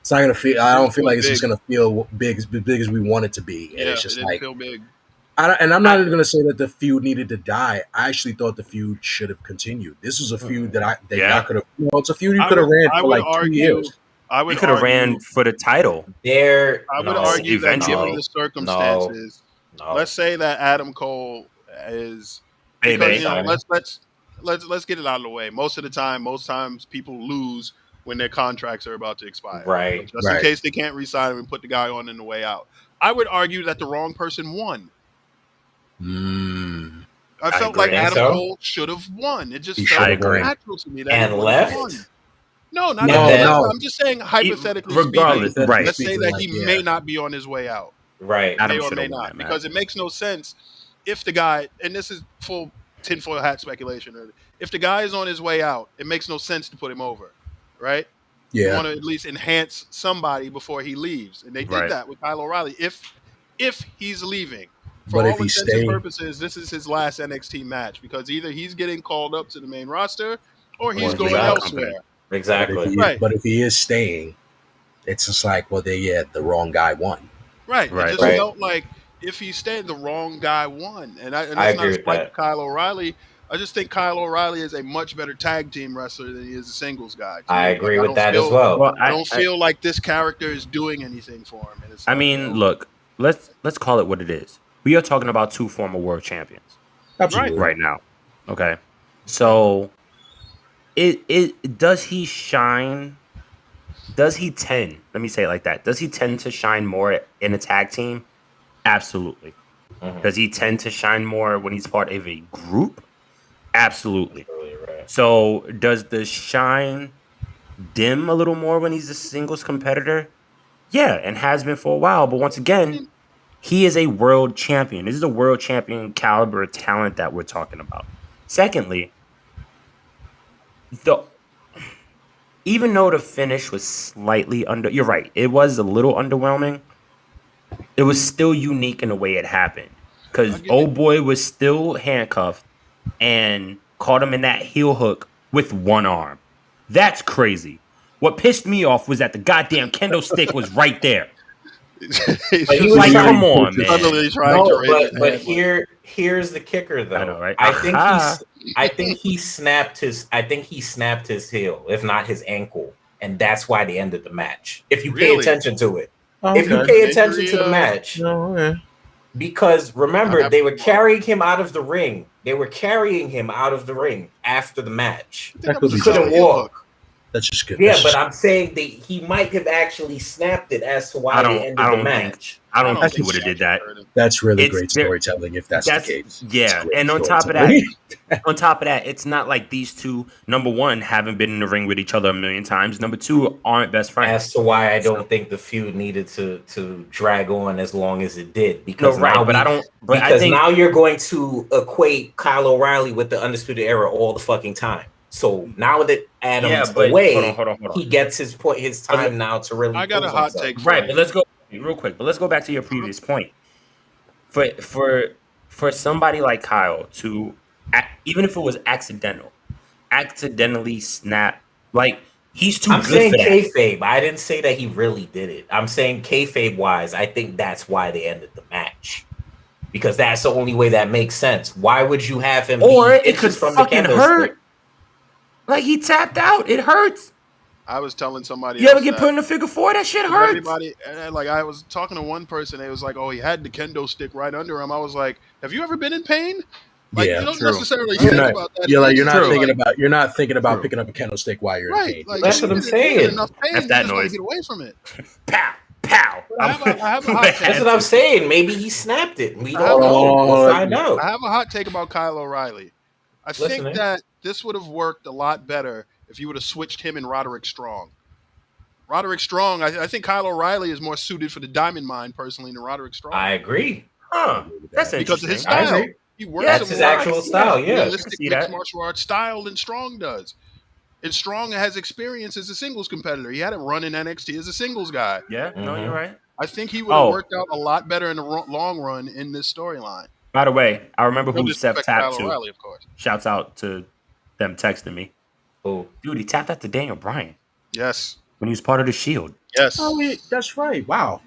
It's not gonna feel. I don't feel like it's just gonna feel big as we want it to be. And it's just it didn't feel big. And I'm not even gonna say that the feud needed to die. I actually thought the feud should have continued. This was a feud that y'all could have. It's a feud you could have ran for like 2 years. I would you could have ran for the title. I would argue that given the circumstances, no. let's say that Adam Cole is Baby. because, let's get it out of the way. Most times people lose when their contracts are about to expire. Right. Just in case they can't re-sign him and put the guy on in the way out. I would argue that the wrong person won. I felt like Adam Cole should have won. It just felt natural to me that and he left. won. No, not no. I'm just saying hypothetically regardless, speaking, right. let's say that he may not be on his way out. Right. May or may not. Because it makes no sense if the guy, and this is full tinfoil hat speculation, if the guy is on his way out, it makes no sense to put him over. Right? Yeah. You want to at least enhance somebody before he leaves. And they did that with Kyle O'Reilly. If he's leaving. For all intents and purposes, this is his last NXT match because either he's getting called up to the main roster or he's going elsewhere. Exactly. But if he is staying, it's just like, well, the wrong guy won. Right. It just felt like if he stayed, the wrong guy won. And that's not a slight to Kyle O'Reilly. I just think Kyle O'Reilly is a much better tag team wrestler than he is a singles guy. I agree with that as well. I don't feel like this character is doing anything for him. And it's look, let's call it what it is. We are talking about two former world champions. Absolutely. Right now. Okay. So it does he shine? Does he tend? Let me say it like that. Does he tend to shine more in a tag team? Absolutely. Mm-hmm. Does he tend to shine more when he's part of a group? Absolutely. Right. So does the shine dim a little more when he's a singles competitor? Yeah, and has been for a while. But once again, he is a world champion. This is a world champion caliber talent that we're talking about. Secondly, even though the finish was slightly you're right, it was a little underwhelming. It was still unique in the way it happened because old boy was still handcuffed and caught him in that heel hook with one arm. That's crazy. What pissed me off was that the goddamn kendo stick was right there. He's But he just was Like, trying- come on, man. suddenly trying to No, raise his but hand. here's the kicker though. I know, right? I think Aha. I think he snapped his heel, if not his ankle, and that's why they ended the match. If you pay Really? attention to it. Oh, If you okay. pay attention to the Injury, match, No, okay. because I remember, have they were to watch. carrying him out of the ring. They were carrying him out of the ring after the match. I think That was could a be solid Couldn't heel walk. hook. That's just good. Yeah, That's but just- I'm saying that he might have actually snapped it as to why I they don't- ended I the don't think- match. I don't think think he would have did Sasha that. hurt him. that's really It's great there- storytelling if that's the case. Yeah, It's great and on top of storytelling. on top of that, it's not like these two, number one, haven't been in the ring with each other a million times. Number two, aren't best friends. As to why I don't think the feud needed to drag on as long as it did, No, because right, now but I don't. But I because think now you're going to equate Kyle O'Reilly with the Undisputed Era all the fucking time. So now that Adam's but away, hold on. he gets his time now to really. I got a prove hot himself. take. For Right, you. but let's go real quick. But let's go back to your previous point. For somebody like Kyle to, even if it was accidentally snap, like he's too I'm good saying for that. kayfabe. I didn't say that he really did it. I'm saying kayfabe wise. I think that's why they ended the match, because that's the only way that makes sense. Why would you have him? Or be it could inches from fucking candlestick? hurt. Like he tapped out. It hurts. I was telling somebody. You ever else get that put in a figure four? That shit if hurts. everybody, and like I was talking to one person, they was like, "Oh, he had the kendo stick right under him." I was like, "Have you ever been in pain?" Like Yeah, you don't true. necessarily You're think not- about that. You're like you're not True. thinking about True. picking up a candlestick while you're in right. pain. Like That's you what I'm get in saying. enough pain, That's you that just want noise. to get away from it. Pow, pow. I have a hot take. That's what I'm saying. Maybe he snapped it. We I don't have- know. We'll Oh, find out. I have a hot take about Kyle O'Reilly. I think Listening. that this would have worked a lot better if you would have switched him and Roderick Strong. Roderick Strong, I think Kyle O'Reilly is more suited for the Diamond Mine personally than Roderick Strong. I agree. Huh. That's because of interesting. his I style. agree. He works Yeah, a That's his more actual style. Yeah. realistic see mixed that. martial arts style than Strong does. And Strong has experience as a singles competitor. He had a run in NXT as a singles guy. Yeah, no, Mhm. you're right. I think he would have Oh. worked out a lot better in the long run in this storyline. By the way, I remember No who Seth disrespect to tapped Kyle to. O'Reilly, of course. Shouts out to them texting me. Oh, Dude, he tapped out to Daniel Bryan Yes. when he was part of the Shield. Yes. Oh, wait, that's right. Wow.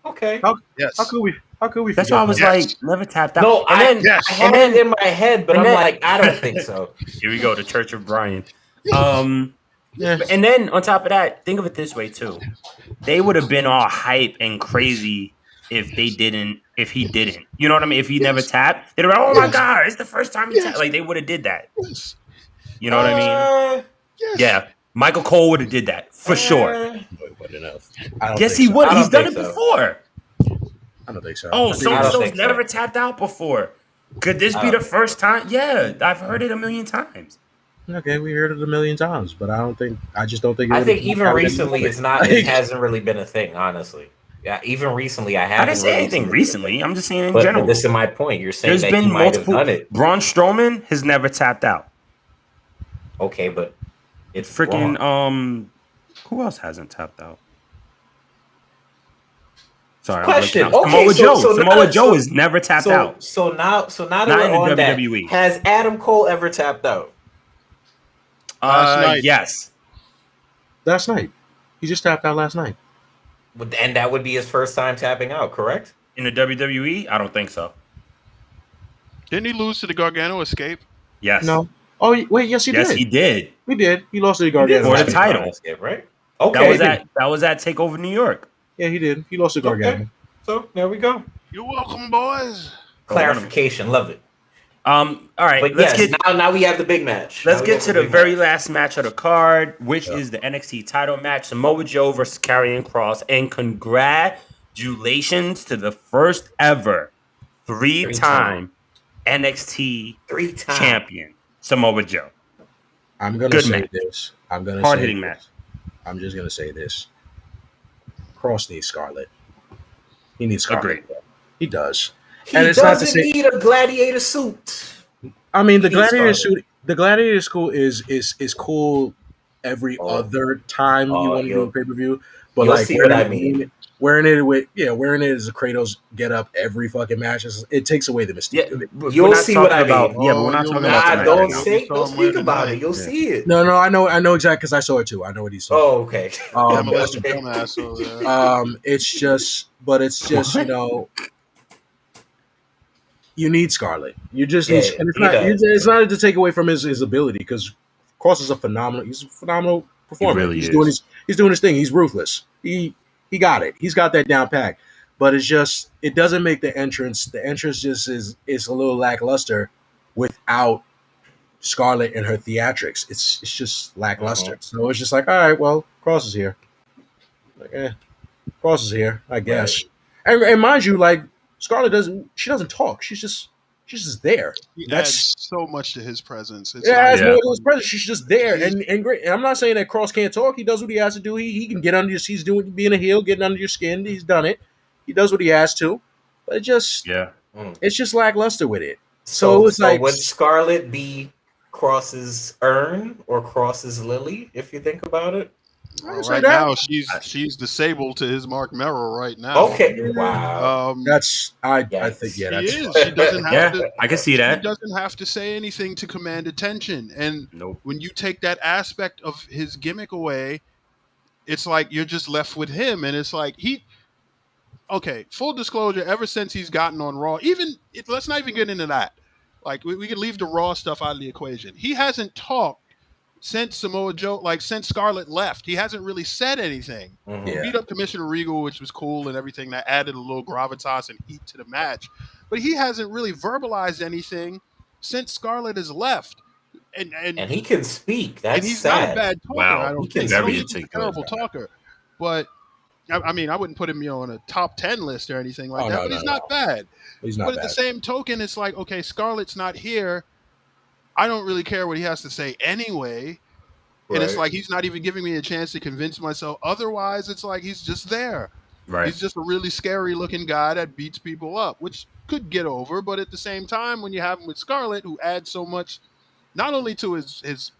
okay. Yes. How could we? That's why I was Yes. like, never tapped out. No, and then, yes. I had and it in my head, but and I'm then- like, I don't think so. here we go, the Church of Bryan. Yeah. And then on top of that, think of it this way too. They would have been all hype and crazy if he didn't. You know what I mean? If he never tapped, they'd be like, oh my Yes. God, it's the first time he Yes. tapped. Like they would have did that. Yes. You know what I mean? Yes. Yeah. Michael Cole would have did that for sure. It wasn't enough. I don't Yes, think he so. would. I He's don't done it think so. before. I don't think so. Oh, I think so I it don't was- so's think so. never tapped out before. Could this I be don't the think first time? Yeah, I've heard it a million times. okay, we heard it a million times, but I just don't think. It I would've think been even out of recently, the it's not. It hasn't really been a thing, honestly. Yeah, even recently, I I haven't. didn't say really anything seen it. recently. I'm just saying in But general. this is my point. You're saying There's that he been might have multiple. done it. Braun Strowman has never tapped out. Okay, but it's Freaking wrong. who else hasn't tapped out? Sorry, Question. I'm blanking out. Okay, Samoa so- Joe. so Samoa now- Joe so- has never tapped So out. now that Not we're in the on that, WWE. has Adam Cole ever tapped out? Last night. Yes. last night. He just tapped out last night. And that would be his first time tapping out, correct? In the WWE, I don't think so. Didn't he lose to the Gargano Escape? Yes. No. Oh wait, yes he Yes, did. he did. He did. He lost to the did. Gargano. For the Escape. title. Right? That Okay. was at Takeover New York. Yeah, he did. He lost to Gargano. So there we go. You're welcome, boys. Clarification. Love it. All right. But let's yes, get now we have the big match. Let's Now we get have to the big very match. last match of the card, which is the NXT title match. Samoa Joe versus Karrion Kross. And congratulations to the first ever three-time NXT 3 times. champion, Samoa Joe. I'm gonna Good say match. this. I'm gonna Hard-hitting say match. this. I'm just gonna say this. Cross needs Scarlet. He needs Scarlet. Agreed. He does. He And it's not to doesn't say- need a gladiator suit. I mean, the He needs gladiator Scarlet. suit. The gladiator school is cool every Oh. other time you Oh, want to do you'll- a pay per view. But you'll like see what I mean. wearing it as a Kratos get up every fucking match. It takes away the mystique Yeah, of it. but You'll we're not see talking what I about. mean. Yeah, but we're not you'll talking never about see tonight. that. Don't Now. say, We don't saw him win speak about tonight. it. You'll Yeah. see it. No, I know exactly because I saw it too. I know what he's talking. Oh, okay. Demolition Okay. dumbass over there. It's just you need Scarlett. You just Yeah, need, and he does. it's not to take away from his ability because Cross is he's a phenomenal He performer. really is. He's doing his thing. He's ruthless. He got it. He's got that down pat. But it's just it doesn't make the entrance. The entrance just is a little lackluster without Scarlett and her theatrics. It's just lackluster. So it's just like, all right, well, Cross is here. Like, Cross is here, I guess. Right. And mind you, like Scarlett doesn't talk. She's just there. He That's adds so much to his presence. It's yeah, like, as more to his presence. She's just there He's- and great. And I'm not saying that Cross can't talk. He does what he has to do. He can get under your. He's doing being a heel, getting under your skin. He's done it. He does what he has to. But Yeah. it's just lackluster with it. So So, it was like would Scarlett be Cross's Urn or Cross's Lily, if you think about it? I say right that. now, she's disabled to his Mark Merrill right now. Okay. Wow. That's I Yes. think She that's is. She doesn't have Yeah, to. I can see She that. doesn't have to say anything to command attention. And Nope. when you take that aspect of his gimmick away, it's like you're just left with him. And it's like okay, full disclosure, ever since he's gotten on Raw, let's not even get into that. Like, we could leave the Raw stuff out of the equation. He hasn't talked since Samoa Joe, like since Scarlett left. He hasn't really said anything. Mhm. He Yeah. beat up Commissioner Regal, which was cool and everything. That added a little gravitas and heat to the match. But he hasn't really verbalized anything since Scarlett has left. And he can speak. That's he's sad. not a bad talker. Wow. I He don't can think. I don't very think he's a articulate. terrible talker. But I mean, I wouldn't put him on a top 10 list or anything like Oh, that. no, but no, he's not bad. he's not But at bad. the same token, it's like, okay, Scarlett's not here. I don't really care what he has to say anyway. And it's Right. like he's not even giving me a chance to convince myself. Otherwise, it's like he's just there. Right. He's just a really scary looking guy that beats people up, which could get over. But at the same time, when you have him with Scarlett, who adds so much, not only to his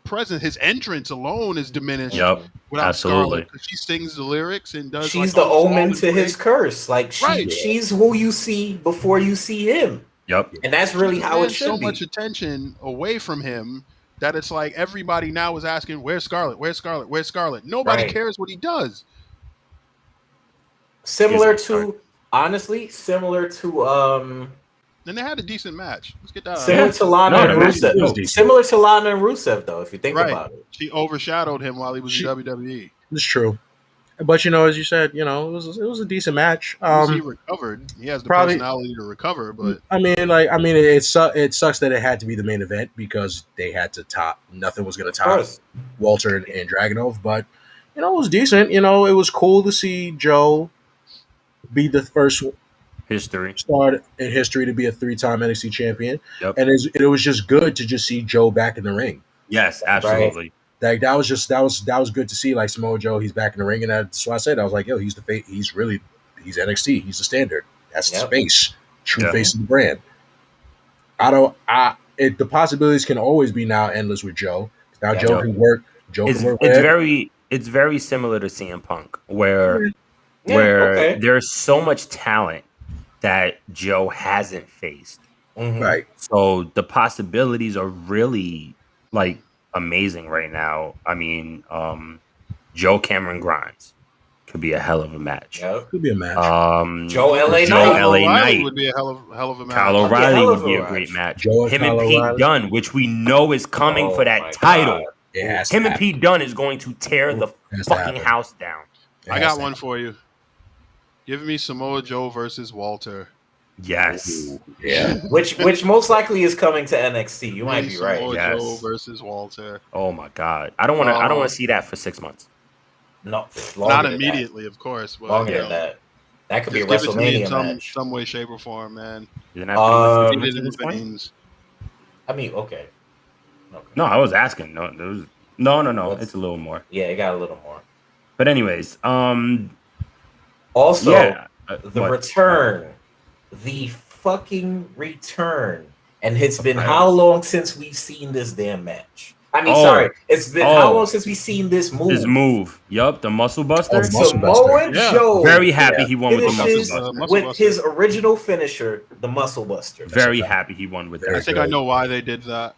presence, his entrance alone is diminished. Yep. Without Absolutely. Scarlett, 'cause she sings the lyrics and does. She's like, the all omen solid to his breaks. curse. Like Right. she's who you see before you see him. Yep. And that's really how it Commands should so be. much attention away from him that it's like everybody now is asking, "Where's Scarlett? Where's Scarlett? Where's Scarlett?" Nobody Right. cares what he does. Similar Excuse me, to honestly, similar to And they had a decent match. Let's get that. similar out. to Lana No, and the match was Rusev. decent. Similar to Lana and Rusev, though, if you think Right. about it. She overshadowed him while he was She- in WWE. It's true. But as you said, it was a decent match. He recovered. He has the probably- personality to recover, but it sucks that it had to be the main event because they had to top. Nothing was going to Of top course. Walter and Dragunov. But it was decent. It was cool to see Joe be the first History. start in history to be a 3-time NXT champion, Yep. and it was just good to just see Joe back in the ring. Yes, absolutely. Like that was good to see. Like Samoa Joe, he's back in the ring, and that's why I said I was like, yo, he's the face. He's NXT. He's the standard. That's his Yep. face, true Yeah. face of the brand. The possibilities can always be now endless with Joe. Now Yeah. Joe can work. Joe It's can work. it's very similar to CM Punk, where Yeah, okay. there's so much talent that Joe hasn't faced. Mhm. Right. So the possibilities are really like amazing right now. I mean, Joe Cameron Grimes could be a hell of a match. Yep. Could be a match. Joe LA Joe Knight. LA Knight. would be a hell of a match. Kyle That'd be a O'Reilly hell would of be a a great match. match. Joe and Him Kyle and Pete O'Reilly. Dunne, which we know is coming Oh for my that title. God. It has Him to and happen. Pete Dunne is going to tear the It has to fucking happen. house down. It I has got to one happen. for you. Give me Samoa Joe versus Walter. Yes. Ooh, yeah. Which most likely is coming to NXT. You might be Samoa right. Yes. Joe versus Walter. Oh my god. I don't want to see that for 6 months. No, Not longer than immediately, of course, that. but Longer you than know, that. That could be a just give it to me in WrestleMania some match. some way, shape, or form, man. Isn't that pretty Feed much it at in this point? veins. I mean, okay. No, I was asking. No, there was no. What's- It's a little more. Yeah, it got a little more. But anyways, Also, yeah. the what? return. The fucking return. And it's been Right. how long since we've seen this damn match? I mean, Oh, sorry, it's been how long since we seen this move? His move. Yup, the Muscle Buster. Oh, the Muscle Buster. Samoa Yeah. Joe Very happy he won with the Muscle finishes Buster. Muscle with Buster. his original finisher, the Muscle Buster. Very happy he won with Very I that. think I know why they did that.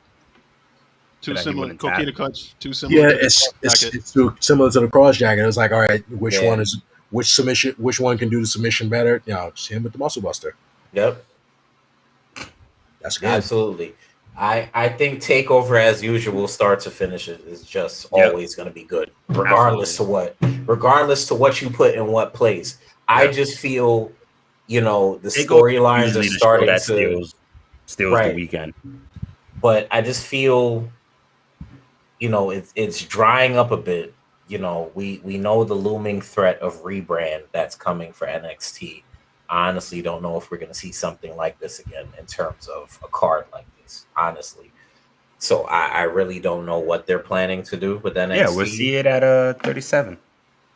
Too That he similar. wouldn't tap. Coquina cuts. Too similar. Yeah, to the it's jacket. too similar to the cross jacket. It was like, all right, which Yeah. one is which submission? Which one can do the submission better? You know, just him with the Muscle Buster. Yep, That's good. absolutely. I think Takeover, as usual, start to finish it is just always going to be good, regardless to what you put in what place. I just feel, the storylines are starting to steals the weekend. But I just feel, it's drying up a bit. We know the looming threat of rebrand that's coming for NXT. I honestly don't know if we're going to see something like this again in terms of a card like this, honestly. So I really don't know what they're planning to do with NXT. Yeah, we'll see it at 37.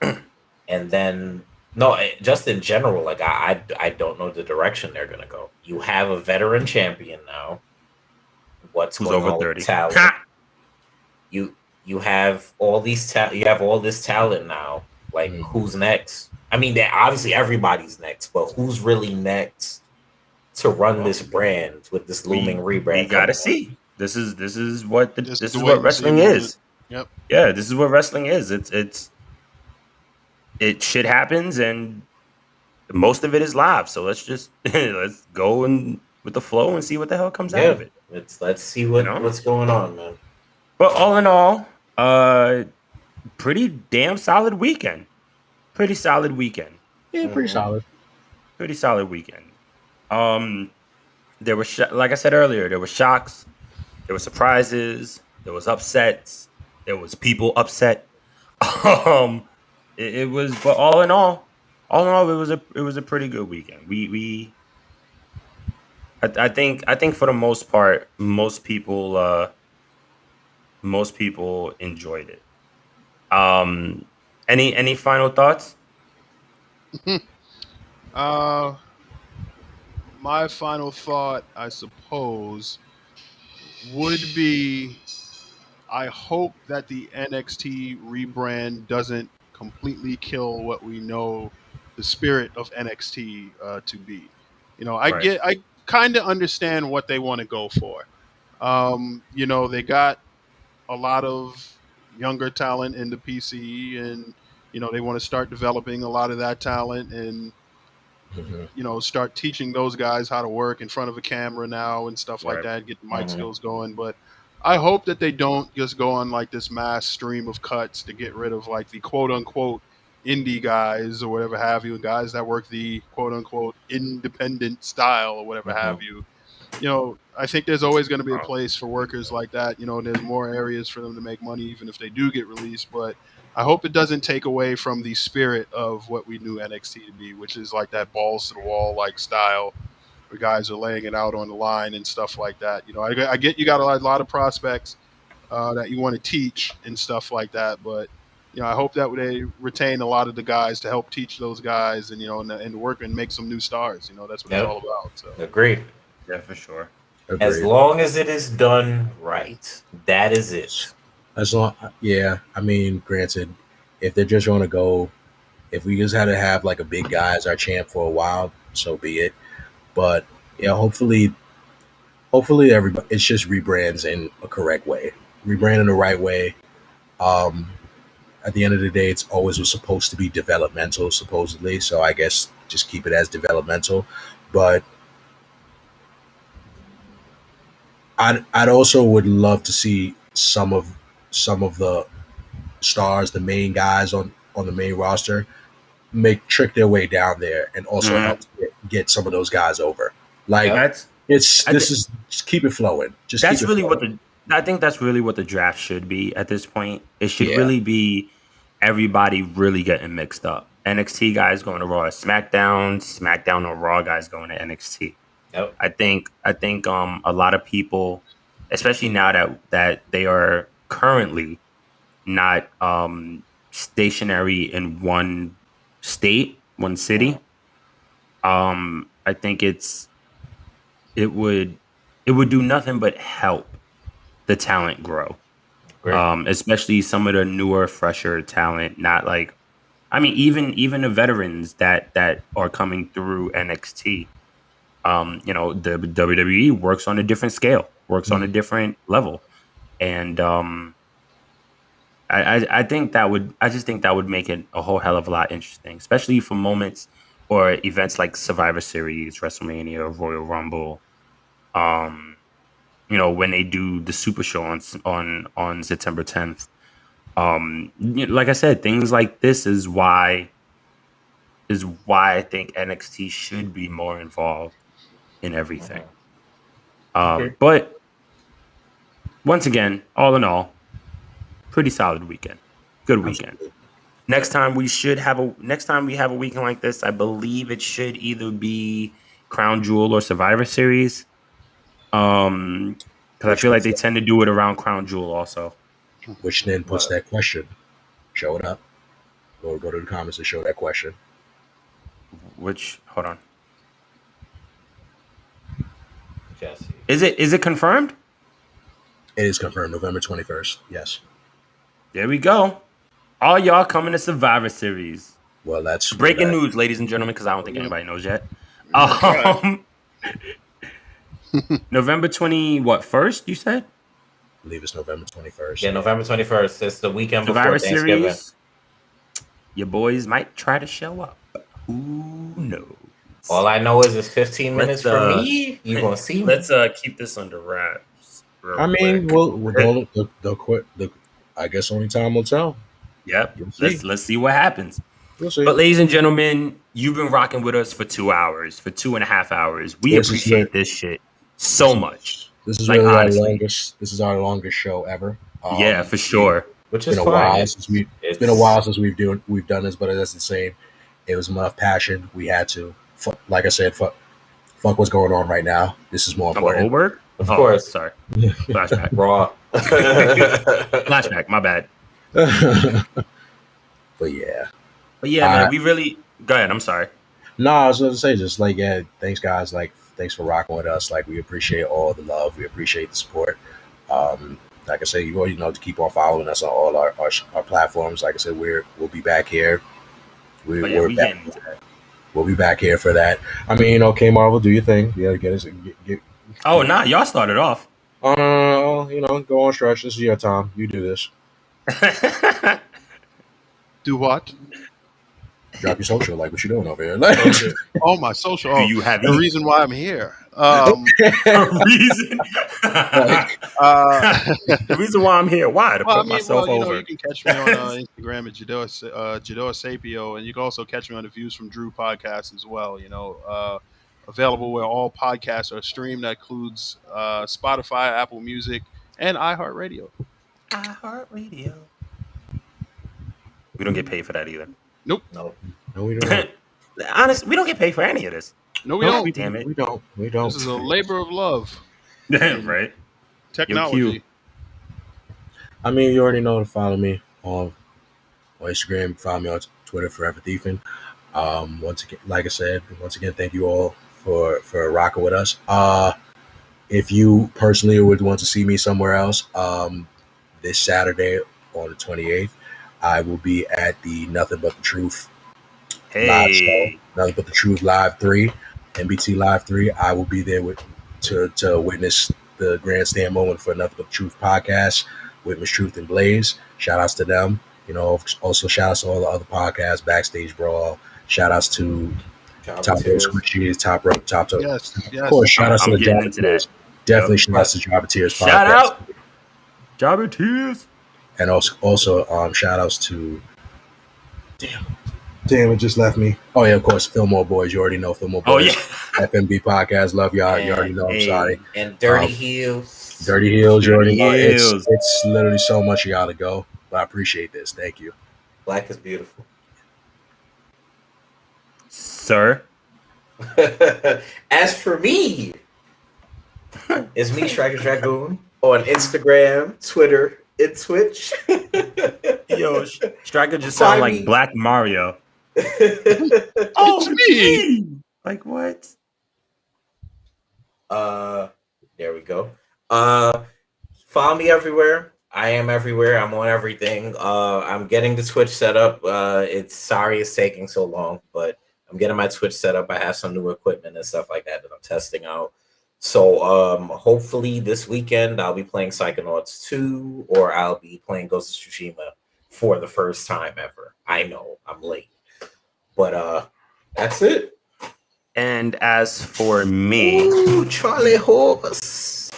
And then, just in general, like I don't know the direction they're going to go. You have a veteran champion now. What's Who's going over on 30? with talent? You have all these you have all this talent now. Like, who's next? I mean, obviously everybody's next, but who's really next to run this brand with this looming rebrand? We gotta see. This is what Just this the is wait what and wrestling see is. Yep. Yeah, this is what wrestling is. It shit happens, and most of it is live. So let's just let's go and with the flow and see what the hell comes out of it. Let's see what's going on, man. But all in all, pretty damn solid weekend. Pretty solid weekend. Yeah, pretty solid. Pretty solid weekend. There were like I said earlier, there were shocks, there were surprises, there was upsets, there was people upset. It was, but all in all, it was a pretty good weekend. I think for the most part, most people enjoyed it. Any final thoughts? My final thought, I suppose, would be I hope that the NXT rebrand doesn't completely kill what we know the spirit of NXT to be. I kind of understand what they want to go for. They got a lot of younger talent in the PCE, and they want to start developing a lot of that talent and start teaching those guys how to work in front of a camera now and stuff like that, get the mic skills going. But I hope that they don't just go on like this mass stream of cuts to get rid of like the quote unquote indie guys or whatever have you, guys that work the quote unquote independent style or whatever have you. I think there's always going to be a place for workers like that. There's more areas for them to make money, even if they do get released. But I hope it doesn't take away from the spirit of what we knew NXT to be, which is like that balls to the wall like style where guys are laying it out on the line and stuff like that. I get you got a lot of prospects that you want to teach and stuff like that, but I hope that they retain a lot of the guys to help teach those guys and and work and make some new stars. That's what it's all about. So. Agreed. Yeah, for sure. Agreed. As long as it is done right, that is it. As long, yeah. I mean, granted, if they're just going to go, if we just had to have like a big guy as our champ for a while, so be it. But yeah, hopefully everybody, it's just rebrands in a correct way, rebrand in the right way. At the end of the day, it's always was supposed to be developmental, supposedly. So I guess just keep it as developmental. But I'd also would love to see some of the stars, the main guys on the main roster, trick their way down there and also help get some of those guys over. Like just keep it flowing. I think that's really what the draft should be at this point. It should really be everybody really getting mixed up. NXT guys going to Raw, SmackDown or Raw guys going to NXT. Yep. I think a lot of people, especially now that they are currently not stationary in one state, one city. I think it would do nothing but help the talent grow. Great. Especially some of the newer, fresher talent. Not like, I mean, even the veterans that are coming through NXT. The WWE works on a different scale, works on a different level, and I think I just think that would make it a whole hell of a lot interesting, especially for moments or events like Survivor Series, WrestleMania, Royal Rumble. Um, when they do the Super Show on September 10th. Like I said, things like this is why I think NXT should be more involved in everything. Okay. But once again, all in all, pretty solid weekend. Good weekend. Absolutely. Next time we have a weekend like this, I believe it should either be Crown Jewel or Survivor Series. Because I feel like they tend to do it around Crown Jewel also. Which then puts But that question. Show it up. Go to the comments and show that question. Hold on. Jesse. Is it confirmed? It is confirmed, November 21st. Yes. There we go. All y'all coming to Survivor Series. Well, that's Breaking news, ladies and gentlemen, because I don't think Yep. anybody knows yet. Right. November 21st, you said? I believe it's November 21st. Yeah, November 21st. It's the weekend Survivor before Thanksgiving. Series. Your boys might try to show up. Who knows? All I know is it's 15 minutes Let's, for me. You're going to see me. Let's keep this under wraps. I mean, they'll quit. I guess only time will tell. Yep. You'll see. Let's see what happens. We'll see. But ladies and gentlemen, you've been rocking with us for 2 hours, for 2.5 hours. We appreciate this shit so much. This is Like, really honestly. our longest. This is our longest show ever. Yeah, for sure. Which It's is been a while fine. since it's been a while since we've done this, but that's the same. It was enough passion. We had to. Like I said, fuck what's going on right now. This is more About important. Goldberg? Of course. Sorry. Flashback. Raw. Flashback. My bad. But yeah. But yeah, man, we really. Go ahead. I'm sorry. No, I was going to say, just like, yeah, thanks, guys. Like, thanks for rocking with us. Like, we appreciate all the love. We appreciate the support. Like I said, you already know to keep on following us on all our platforms. Like I said, we'll be back here. We'll be back here for that. I mean, okay, Marvel, do your thing. Yeah, get us. Oh, nah, y'all started off. Go on stretch. This is your time. You do this. Do what? Drop your social. Like, what you doing over here? Like, Oh, my social. Do you have the any- reason why I'm here? A reason? The reason why I'm here. Why? To put myself over. You can catch me on Instagram at Jadoa Sapio, and you can also catch me on the Views from Drew podcast as well. Available where all podcasts are streamed. That includes Spotify, Apple Music, and iHeartRadio. iHeartRadio. We don't get paid for that either. Nope. No. no, we don't. Honestly, we don't get paid for any of this. No, we don't. Damn it. We don't. We don't. This is a labor of love. Right? Technology. I mean, you already know to follow me on Instagram. Follow me on Twitter, Forever Thiefing. Once again, like I said, thank you all for rocking with us. If you personally would want to see me somewhere else, this Saturday on the 28th, I will be at the Nothing But the Truth live show. Nothing But the Truth Live 3, NBT Live 3. I will be there to witness the grandstand moment for Nothing But the Truth podcast with Miss Truth and Blaze. Shout outs to them. Also shout outs to all the other podcasts, Backstage Brawl. Shout outs to Top Rope Squishies, Top Rope, Top Toe. Yes. Of course, shout outs to the getting into Jobber. that. Definitely shout outs to Jobber Tears podcast. Shout out. Jobber Tears. And also shout outs to Damn, it just left me. Oh yeah, of course, Fillmore Boys. You already know Fillmore Boys. Oh yeah. FMB podcast. Love y'all. You already know. I'm sorry. And Dirty Heels. Dirty Heels. You already know. Dirty Heels. It's literally so much you gotta go. But I appreciate this. Thank you. Black is beautiful. Sir. As for me, it's me, Striker Dragoon, on Instagram, Twitter, and Twitch. Yo, Striker just sound like me. Black Mario. It's me. Like what? There we go. Follow me everywhere. I am everywhere. I'm on everything. I'm getting the Twitch set up. It's taking so long, but I'm getting my Twitch set up. I have some new equipment and stuff like that I'm testing out. So hopefully this weekend I'll be playing Psychonauts 2 or I'll be playing Ghost of Tsushima for the first time ever. I know I'm late. But that's it. And as for me, Ooh, Charlie Horse.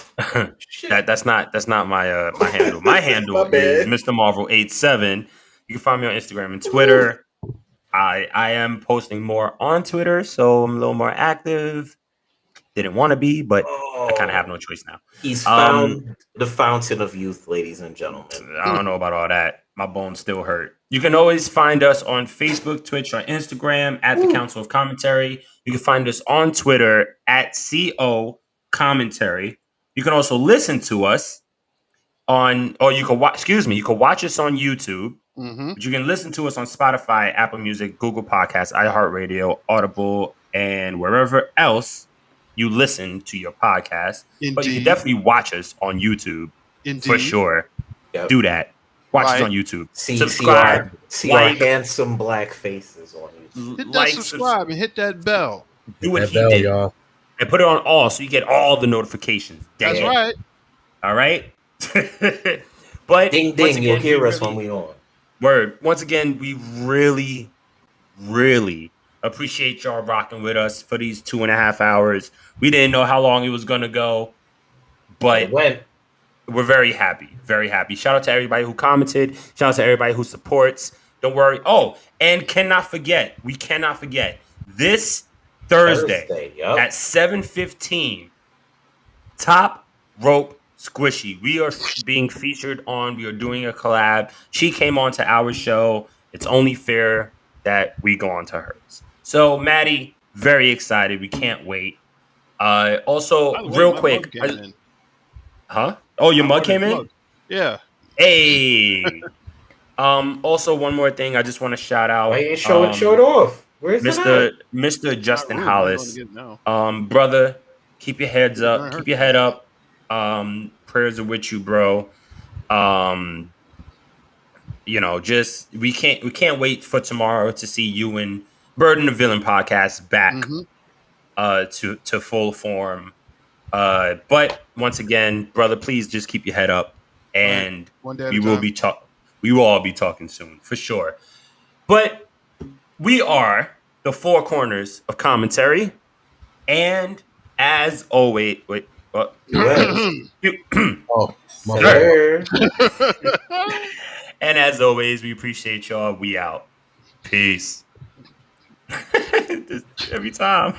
that's not my my handle. My handle My is bad. Mr. Marvel 87. You can find me on Instagram and Twitter. I am posting more on Twitter, so I'm a little more active. Didn't want to be, but I kind of have no choice now. He's found the fountain of youth, ladies and gentlemen. I don't know about all that. My bones still hurt. You can always find us on Facebook, Twitch, or Instagram at the Council of Commentary. You can find us on Twitter at CO Commentary. You can also listen to us on, or you can watch. Excuse me, you can watch us on YouTube. But you can listen to us on Spotify, Apple Music, Google Podcasts, iHeartRadio, Audible, and wherever else you listen to your podcast. Indeed. But you can definitely watch us on YouTube for sure. Yep. Do that. Watch us Right. on YouTube. Subscribe. See our like, handsome black faces on YouTube. Hit that subscribe and hit that bell. do what That he bell, did, y'all. and put it on all so you get all the notifications. That's Damn. right. All right. But Ding once ding, again, you'll hear we us really- when we on. Word. Once again, we really, really appreciate y'all rocking with us for these 2.5 hours. We didn't know how long it was gonna go, but It went. we're very happy. Very happy. Shout out to everybody who commented. Shout out to everybody who supports. Don't worry. Oh, and we cannot forget this Thursday. Yup. At 7:15, Top Rope Squishy. We are being featured on. We are doing a collab. She came on to our show. It's only fair that we go on to hers. So, Maddie, very excited. We can't wait. Also, By the way, real my quick. mug came in. Huh? Oh, your My mug mug came is in? mugged. Yeah. Hey. Also, one more thing. I just want to shout out. Why you ain't show it off? Where's Mr. it Mr. Justin Not really, I'm Hollis. going to get it now. Brother, keep your heads It up. don't Keep hurt. your head up. Prayers are with you, bro. Just we can't wait for tomorrow to see you and Bird and the Villain podcast back to full form. But once again, brother, please just keep your head up, and One day at we a will time. we will all be talking soon for sure. But we are the Four Corners of Commentary, and as always, Oh, my Sir. bad. and as always, we appreciate y'all. We out. Peace. Every time.